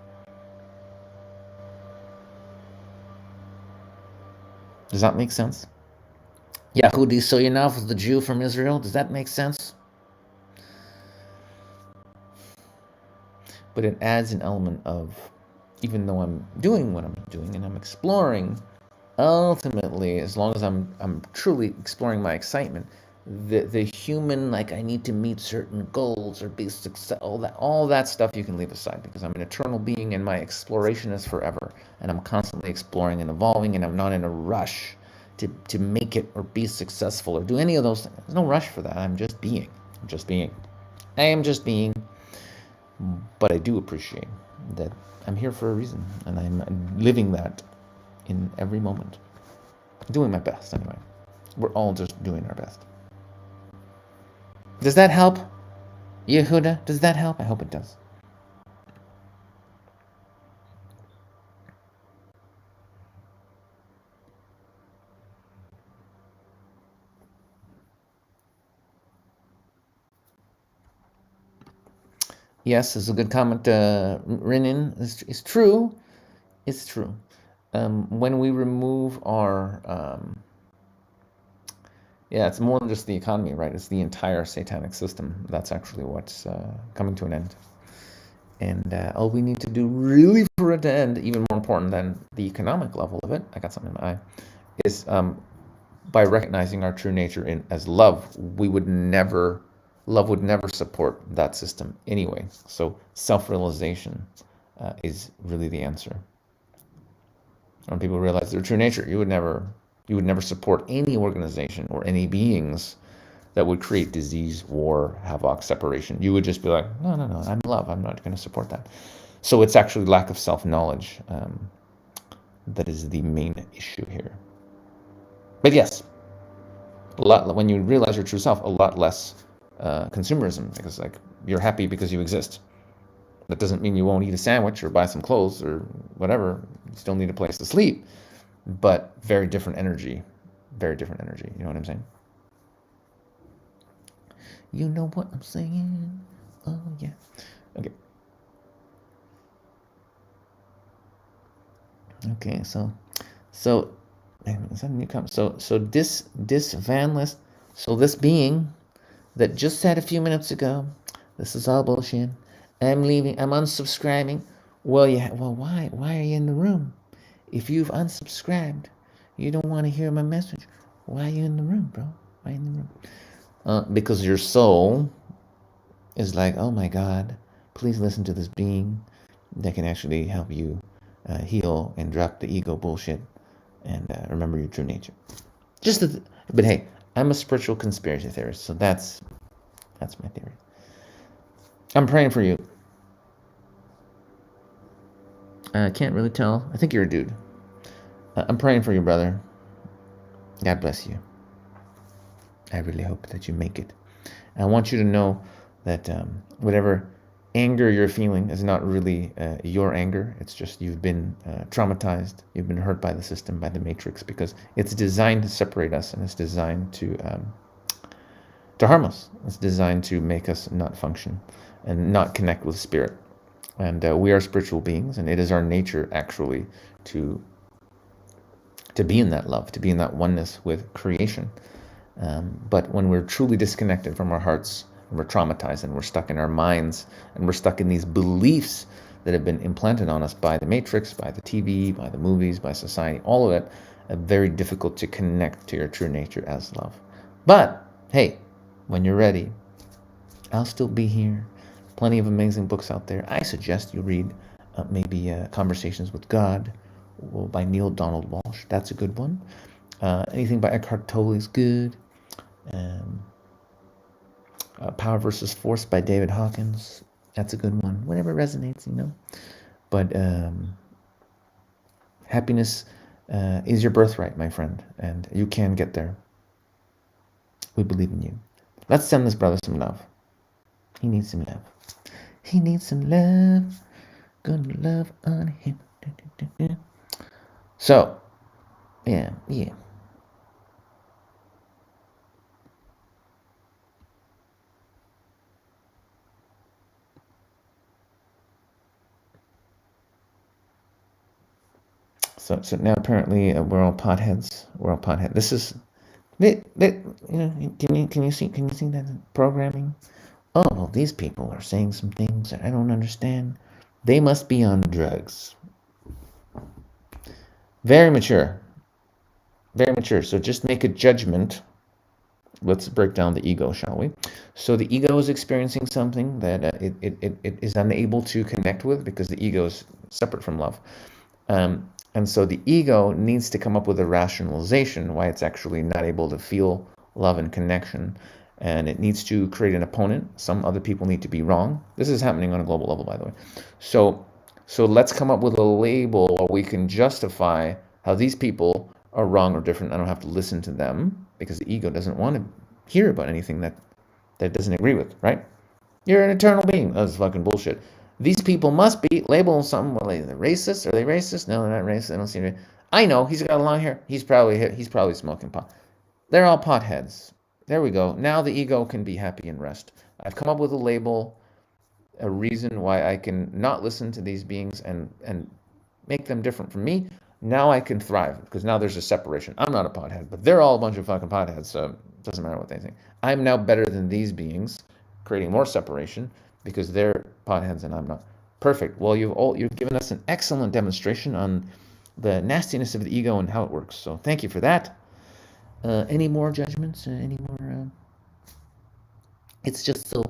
Does that make sense? Yahudi Soyanov, the Jew from Israel, does that make sense? But it adds an element of, even though I'm doing what I'm doing and I'm exploring, ultimately, as long as I'm truly exploring my excitement, the human, like, I need to meet certain goals or be successful, all that stuff you can leave aside, because I'm an eternal being and my exploration is forever, and I'm constantly exploring and evolving, and I'm not in a rush to make it or be successful or do any of those things. There's no rush for that. I'm just being. I am just being. But I do appreciate that I'm here for a reason, and I'm living that in every moment. Doing my best, anyway. We're all just doing our best. Does that help, Yehuda? Does that help? I hope it does. Yes, is a good comment. Rinin is true. It's true. When we remove our, yeah, it's more than just the economy, right? It's the entire satanic system. That's actually what's coming to an end. And all we need to do really for it to end, even more important than the economic level of it, I got something in my eye, is by recognizing our true nature as love. Love would never support that system anyway. So self-realization is really the answer. When people realize their true nature, you would never support any organization or any beings that would create disease, war, havoc, separation. You would just be like, no, no, no, I'm love. I'm not going to support that. So it's actually lack of self-knowledge that is the main issue here. But yes, when you realize your true self, a lot less consumerism, because like you're happy because you exist. That doesn't mean you won't eat a sandwich or buy some clothes or whatever. You still need a place to sleep, but very different energy. Very different energy. You know what I'm saying? You know what I'm saying? Oh yeah. Okay. Okay. So, is that a new comment? So this van list. So this being that just said a few minutes ago, this is all bullshit. I'm leaving. I'm unsubscribing. Well, yeah. Well, why? Why are you in the room? If you've unsubscribed, you don't want to hear my message. Why are you in the room, bro? Why are you in the room? Because your soul is like, oh my God, please listen to this being that can actually help you heal and drop the ego bullshit and remember your true nature. But hey, I'm a spiritual conspiracy theorist, so that's my theory. I'm praying for you. I can't really tell. I think you're a dude. I'm praying for you, brother. God bless you. I really hope that you make it. I want you to know that whatever anger you're feeling is not really your anger. It's just you've been traumatized. You've been hurt by the system, by the matrix, because it's designed to separate us and it's designed to harm us. It's designed to make us not function and not connect with spirit. And we are spiritual beings, and it is our nature actually to be in that love, to be in that oneness with creation. But when we're truly disconnected from our hearts, and we're traumatized, and we're stuck in our minds, and we're stuck in these beliefs that have been implanted on us by the matrix, by the TV, by the movies, by society, all of it, very difficult to connect to your true nature as love. But hey, when you're ready, I'll still be here. Plenty of amazing books out there. I suggest you read maybe Conversations with God by Neil Donald Walsh. That's a good one. Anything by Eckhart Tolle is good. Power versus Force by David Hawkins. That's a good one. Whatever resonates, you know. But happiness is your birthright, my friend, and you can get there. We believe in you. Let's send this brother some love. He needs some love. He needs some love. Gonna love on him. So, yeah. So now apparently we're all potheads. We're all potheads. This is, you know, can you see that programming? Oh, well, these people are saying some things that I don't understand. They must be on drugs. Very mature. Very mature. So just make a judgment. Let's break down the ego, shall we? So the ego is experiencing something that it is unable to connect with because the ego is separate from love. And so the ego needs to come up with a rationalization why it's actually not able to feel love and connection. And it needs to create an opponent. Some other people need to be wrong. This is happening on a global level, by the way. So let's come up with a label where we can justify how these people are wrong or different. I don't have to listen to them because the ego doesn't want to hear about anything that it doesn't agree with, right? You're an eternal being. That's fucking bullshit. These people must be labeled something. Well, are they racist? Are they racist? No, they're not racist. I don't see it. I know he's got long hair. He's probably smoking pot. They're all potheads. There we go. Now the ego can be happy and rest. I've come up with a label. a reason why I can not listen to these beings and make them different from me. Now I can thrive because now there's a separation. I'm not a pothead, but they're all a bunch of fucking potheads, so it doesn't matter what they think. I'm now better than these beings, creating more separation because they're potheads and I'm not. Perfect. Well, you've given us an excellent demonstration on the nastiness of the ego and how it works. So thank you for that. Any more judgments? Any more? It's just so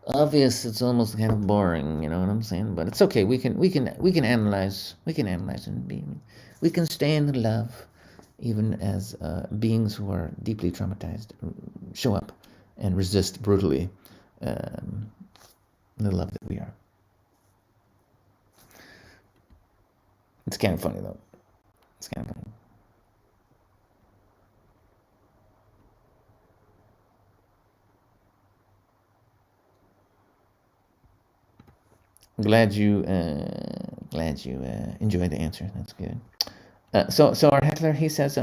obvious. It's almost kind of boring. You know what I'm saying? But it's okay. We can analyze. We can analyze and be. We can stay in love, even as beings who are deeply traumatized show up and resist brutally the love that we are. It's kind of funny though. It's kind of funny. Glad you enjoyed the answer. That's good. So our heckler, he says,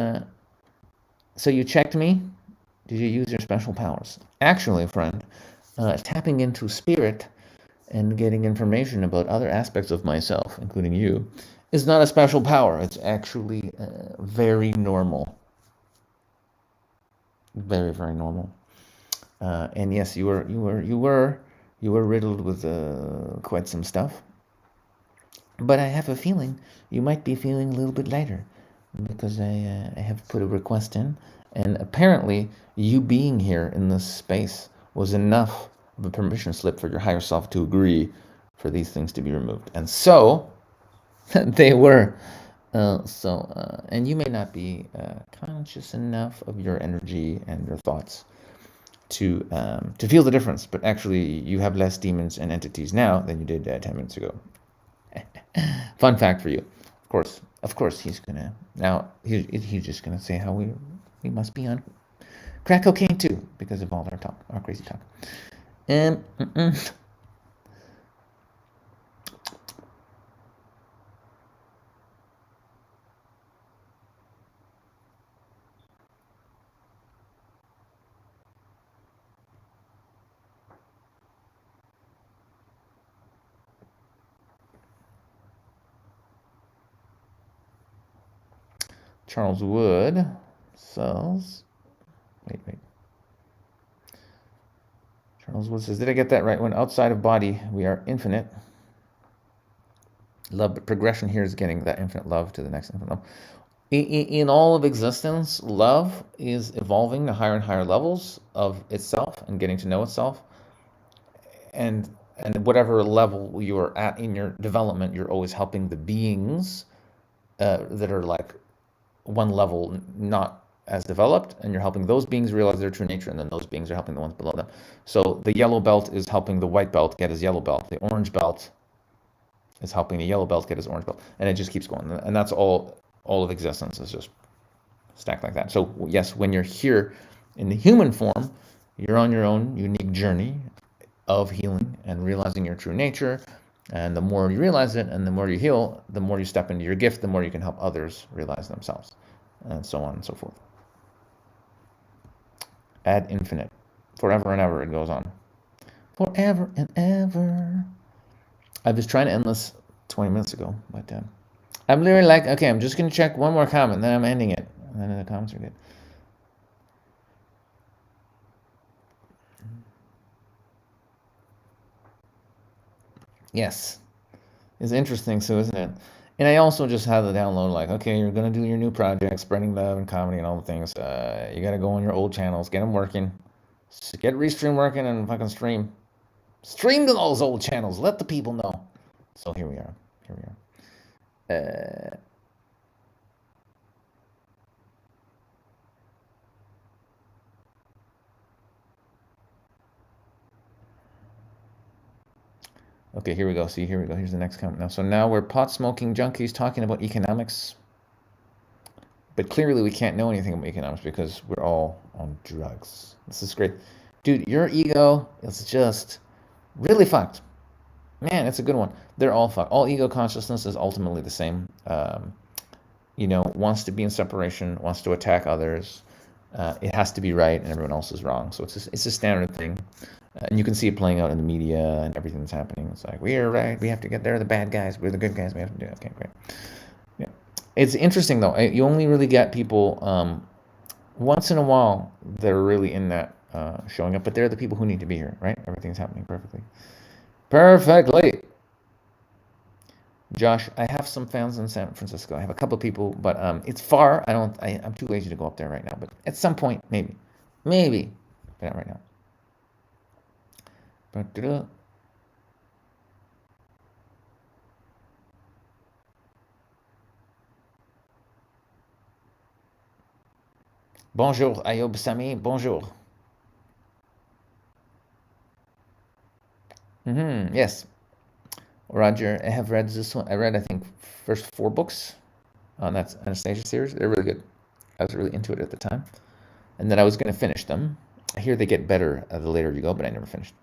so you checked me. Did you use your special powers? Actually, friend, tapping into spirit and getting information about other aspects of myself, including you, is not a special power. It's actually very normal. Very, very normal. And yes, you were riddled with quite some stuff. But I have a feeling you might be feeling a little bit lighter because I have put a request in, and apparently you being here in this space was enough of a permission slip for your higher self to agree for these things to be removed. And so they were. And you may not be conscious enough of your energy and your thoughts to feel the difference, but actually you have less demons and entities now than you did 10 minutes ago. Fun fact for you. Of course, he's gonna now. He's just gonna say how we must be on crack cocaine too because of all our talk, our crazy talk. Charles Wood says, wait. Charles Wood says, did I get that right? When outside of body, we are infinite. Love, but progression here is getting that infinite love to the next infinite love. In all of existence, love is evolving to higher and higher levels of itself and getting to know itself. And whatever level you are at in your development, you're always helping the beings that are like one level not as developed, and you're helping those beings realize their true nature, and then those beings are helping the ones below them. So the yellow belt is helping the white belt get his yellow belt. The orange belt is helping the yellow belt get his orange belt, and it just keeps going. And that's all of existence is just stacked like that. So yes, when you're here in the human form, you're on your own unique journey of healing and realizing your true nature. And the more you realize it and the more you heal, the more you step into your gift, the more you can help others realize themselves, and so on and so forth. Ad infinite. Forever and ever it goes on. Forever and ever. I was trying to end this 20 minutes ago, but I'm literally like, okay, I'm just going to check one more comment, then I'm ending it. And then the comments are good. Yes. It's interesting, so isn't it? And I also just had the download like, okay, you're going to do your new project, spreading love and comedy and all the things. You got to go on your old channels, get them working. Get Restream working and fucking stream. Stream to those old channels. Let the people know. So here we are. Okay, here we go. See, here we go. Here's the next comment now. So now we're pot-smoking junkies talking about economics. But clearly we can't know anything about economics because we're all on drugs. This is great. Dude, your ego is just really fucked. Man, it's a good one. They're all fucked. All ego consciousness is ultimately the same. Wants to be in separation, wants to attack others. It has to be right and everyone else is wrong. So it's a standard thing. And you can see it playing out in the media and everything that's happening. It's like, we're right, we have to get there, the bad guys, we're the good guys, we have to do it. Okay, great. Yeah. It's interesting, though. You only really get people once in a while that are really in that showing up, but they're the people who need to be here, right? Everything's happening perfectly. Perfectly. Josh, I have some fans in San Francisco. I have a couple of people, but it's far. I'm too lazy to go up there right now. But at some point, maybe, but not right now. Ba-da-da. Bonjour, Ayob Sami. Bonjour. Yes, Roger. I have read this one. I read, I think, first 4 books on that Anastasia series. They're really good. I was really into it at the time, and then I was going to finish them. I hear they get better the later you go, but I never finished.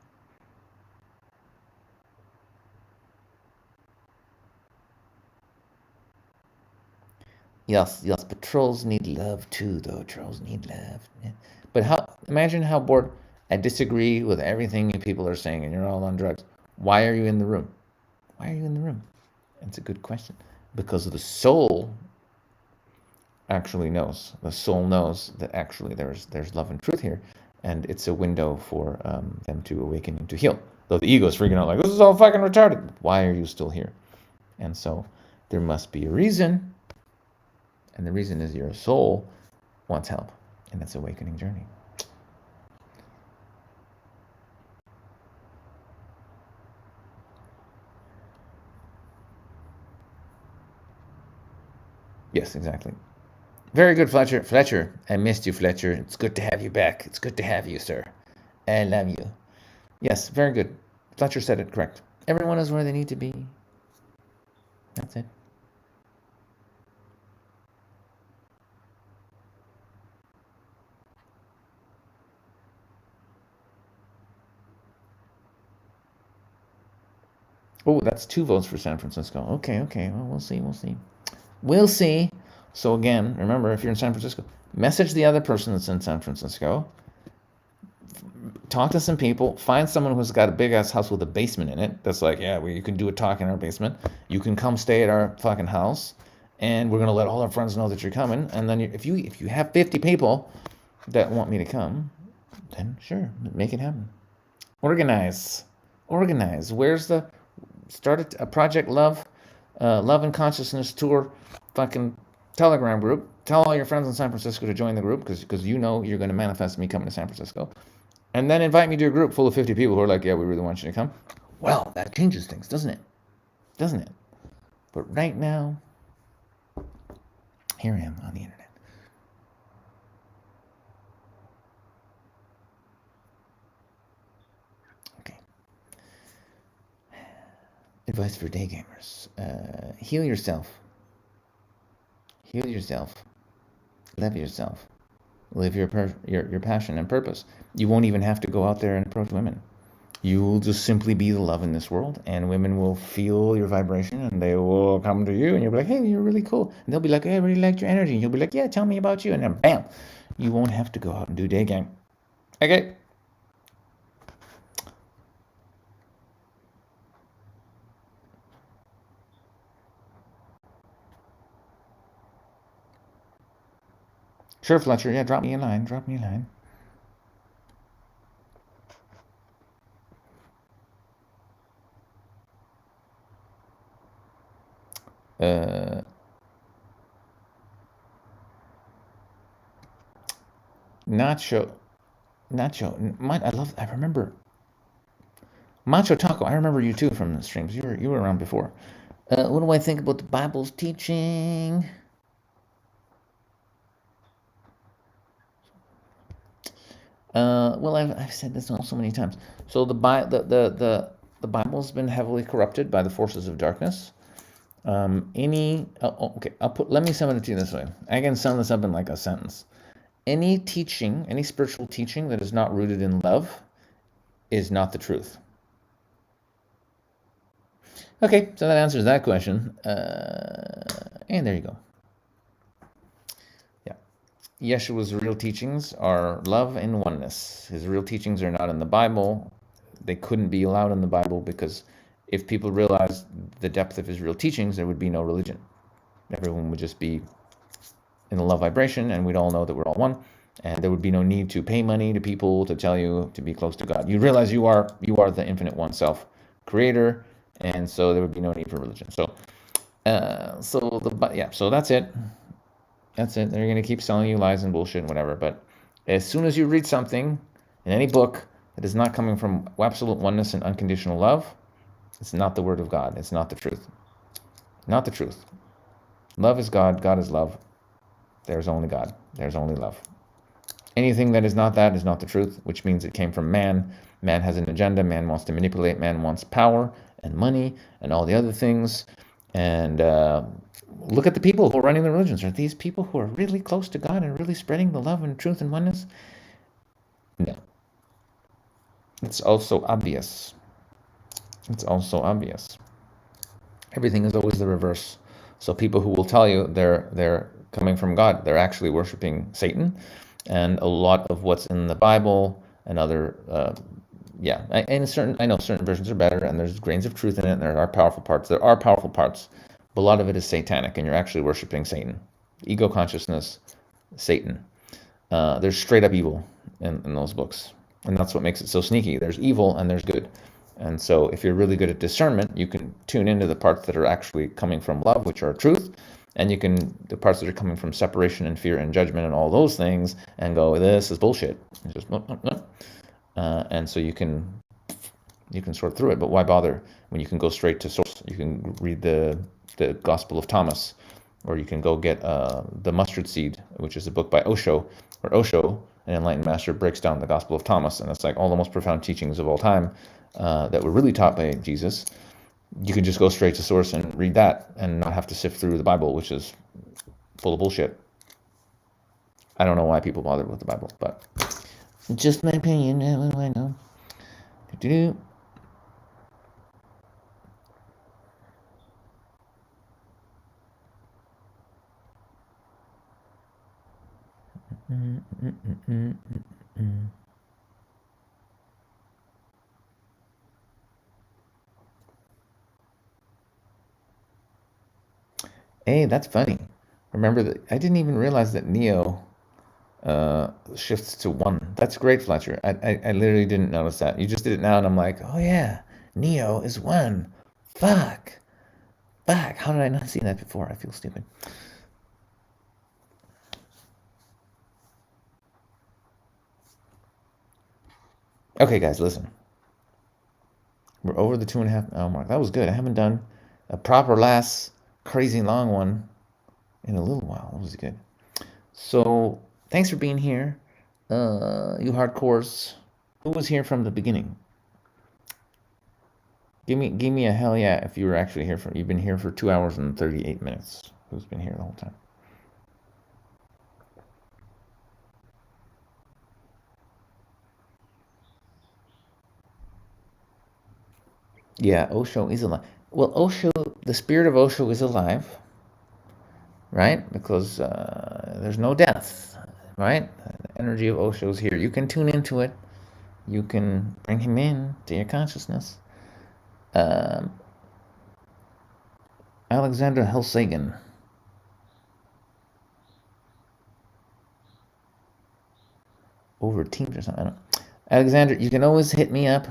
Yes, but trolls need love too, though. Trolls need love. Yeah. But imagine how bored. I disagree with everything you people are saying, and you're all on drugs. Why are you in the room? Why are you in the room? It's a good question. Because the soul actually knows. The soul knows that actually there's love and truth here, and it's a window for them to awaken and to heal. Though the ego is freaking out like, this is all fucking retarded. Why are you still here? And so there must be a reason. And the reason is your soul wants help, and that's awakening journey. Yes, exactly. Very good, Fletcher. Fletcher, I missed you, Fletcher. It's good to have you back. It's good to have you, sir. I love you. Yes, very good. Fletcher said it correct. Everyone is where they need to be. That's it. Oh, that's 2 votes for San Francisco. Okay. Well, we'll see. So again, remember, if you're in San Francisco, message the other person that's in San Francisco. Talk to some people. Find someone who's got a big ass house with a basement in it. That's like, yeah, you can do a talk in our basement. You can come stay at our fucking house, and we're gonna let all our friends know that you're coming. And then if you have 50 people that want me to come, then sure, make it happen. Organize. Where's the start a Project Love, Love and Consciousness Tour, fucking Telegram group. Tell all your friends in San Francisco to join the group because you know you're going to manifest me coming to San Francisco, and then invite me to a group full of 50 people who are like, yeah, we really want you to come. Well, that changes things, doesn't it? But right now, here I am on the internet. Advice for day gamers. Heal yourself. Love yourself. Live your passion and purpose. You won't even have to go out there and approach women. You will just simply be the love in this world, and women will feel your vibration, and they will come to you, and you'll be like, hey, you're really cool. And they'll be like, hey, I really liked your energy. And you'll be like, yeah, tell me about you. And then bam, you won't have to go out and do day game. Okay. Sure, Fletcher. Yeah, drop me a line. Nacho. I remember Macho Taco. I remember you too from the streams. You were around before. What do I think about the Bible's teaching? Well, I've said this so many times. So the Bible's been heavily corrupted by the forces of darkness. Okay, let me sum it to you this way. I can sum this up in like a sentence. Any teaching, any spiritual teaching that is not rooted in love is not the truth. Okay, so that answers that question. And there you go. Yeah. Yeshua's real teachings are love and oneness. His real teachings are not in the Bible. they couldn't be allowed in the Bible, because if people realized the depth of his real teachings, there would be no religion. Everyone would just be in the love vibration, and we'd all know that we're all one, and there would be no need to pay money to people to tell you to be close to God. You realize you are the infinite one self creator, and so there would be no need for religion. So so that's it. That's it. They're going to keep selling you lies and bullshit and whatever. But as soon as you read something in any book that is not coming from absolute oneness and unconditional love, it's not the word of God. It's not the truth. Not the truth. Love is God. God is love. There's only God. There's only love. Anything that is not that is not the truth, which means it came from man. Man has an agenda. Man wants to manipulate. Man wants power and money and all the other things. And look at the people who are running the religions. Are these people who are really close to God and really spreading the love and truth and oneness? No. It's also obvious. It's also obvious. Everything is always the reverse. So people who will tell you they're coming from God, they're actually worshiping Satan. And a lot of what's in the Bible and other, I know certain versions are better, and there's grains of truth in it, and there are powerful parts. There are powerful parts, but a lot of it is satanic, and you're actually worshiping Satan. Ego consciousness, Satan. There's straight up evil in those books, and that's what makes it so sneaky. There's evil and there's good. And so if you're really good at discernment, you can tune into the parts that are actually coming from love, which are truth, and the parts that are coming from separation and fear and judgment and all those things, and go, this is bullshit. It's just, no. And so you can sort through it, but why bother when you can go straight to source? You can read the Gospel of Thomas, or you can go get the Mustard Seed, which is a book by Osho, where Osho, an enlightened master, breaks down the Gospel of Thomas, and it's like all the most profound teachings of all time that were really taught by Jesus. You can just go straight to source and read that and not have to sift through the Bible, which is full of bullshit. I don't know why people bother with the Bible, but just my opinion. What do I know? Hey, that's funny. Remember that I didn't even realize that Neo shifts to 1. That's great, Fletcher. I literally didn't notice that. You just did it now, and I'm like, oh yeah, Neo is 1. Fuck. How did I not see that before? I feel stupid. Okay, guys, listen. We're over the 2.5 hour mark. That was good. I haven't done a proper last crazy long one in a little while. That was good. So thanks for being here, you hardcores. Who was here from the beginning? Give me a hell yeah if you were actually here you've been here for 2 hours and 38 minutes. Who's been here the whole time? Yeah, Osho is alive. Well, Osho, the spirit of Osho is alive, right? Because there's no death, right? The energy of Osho is here. You can tune into it. You can bring him in to your consciousness. Alexander Helsagen. Over Teams or something. I don't know. Alexander, you can always hit me up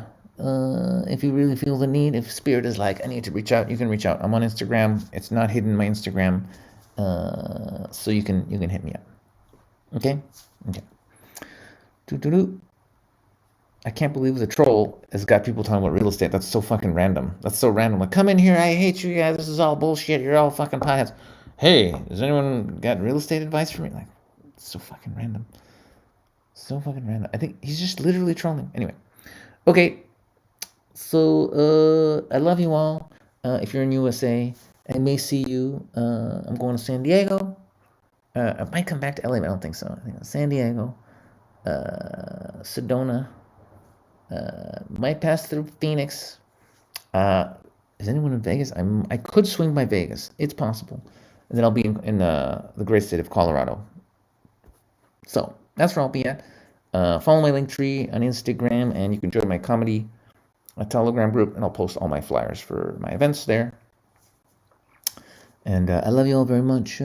if you really feel the need. If spirit is like, I need to reach out, you can reach out. I'm on Instagram. It's not hidden, my Instagram. So you can hit me up. Okay? I can't believe the troll has got people talking about real estate. That's so fucking random. That's so random. Like, come in here, I hate you guys. This is all bullshit. You're all fucking potheads. Hey, has anyone got real estate advice for me? Like, it's so fucking random. So fucking random. I think he's just literally trolling. Anyway. Okay. So, I love you all. If you're in USA, I may see you. I'm going to San Diego. I might come back to LA, but I don't think so. I think San Diego. Sedona. Might pass through Phoenix. Is anyone in Vegas? I could swing by Vegas. It's possible. And then I'll be in the great state of Colorado. So that's where I'll be at. Follow my link tree on Instagram, and you can join my comedy a Telegram group, and I'll post all my flyers for my events there. And I love you all very much.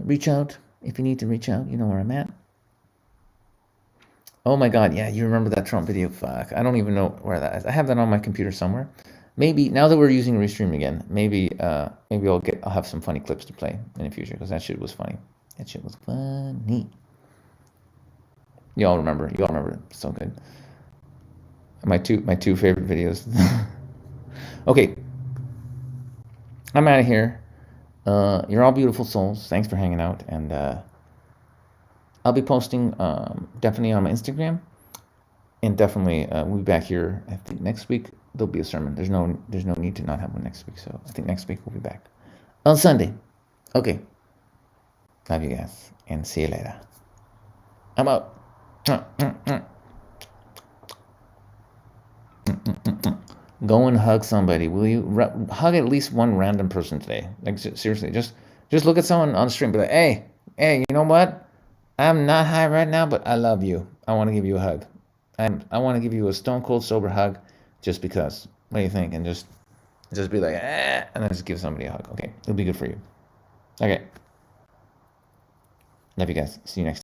Reach out if you need to reach out. You know where I'm at. Oh my God, yeah, you remember that Trump video? Fuck, I don't even know where that is. I have that on my computer somewhere. Maybe now that we're using Restream again, maybe I'll have some funny clips to play in the future because that shit was funny. That shit was funny. Y'all remember? So good. My two favorite videos. Okay, I'm out of here. You're all beautiful souls. Thanks for hanging out, and I'll be posting definitely on my Instagram, and definitely we'll be back here. I think next week there'll be a sermon. There's no need to not have one next week. So I think next week we'll be back on Sunday. Okay. Love you guys, and see you later. I'm out. Go and hug somebody. Will you hug at least one random person today? Like seriously, just look at someone on the street and be like, hey, you know what? I'm not high right now, but I love you. I want to give you a hug. I want to give you a stone cold sober hug, just because. What do you think? And just be like, and then just give somebody a hug. Okay, it'll be good for you. Okay. Love you guys. See you next time.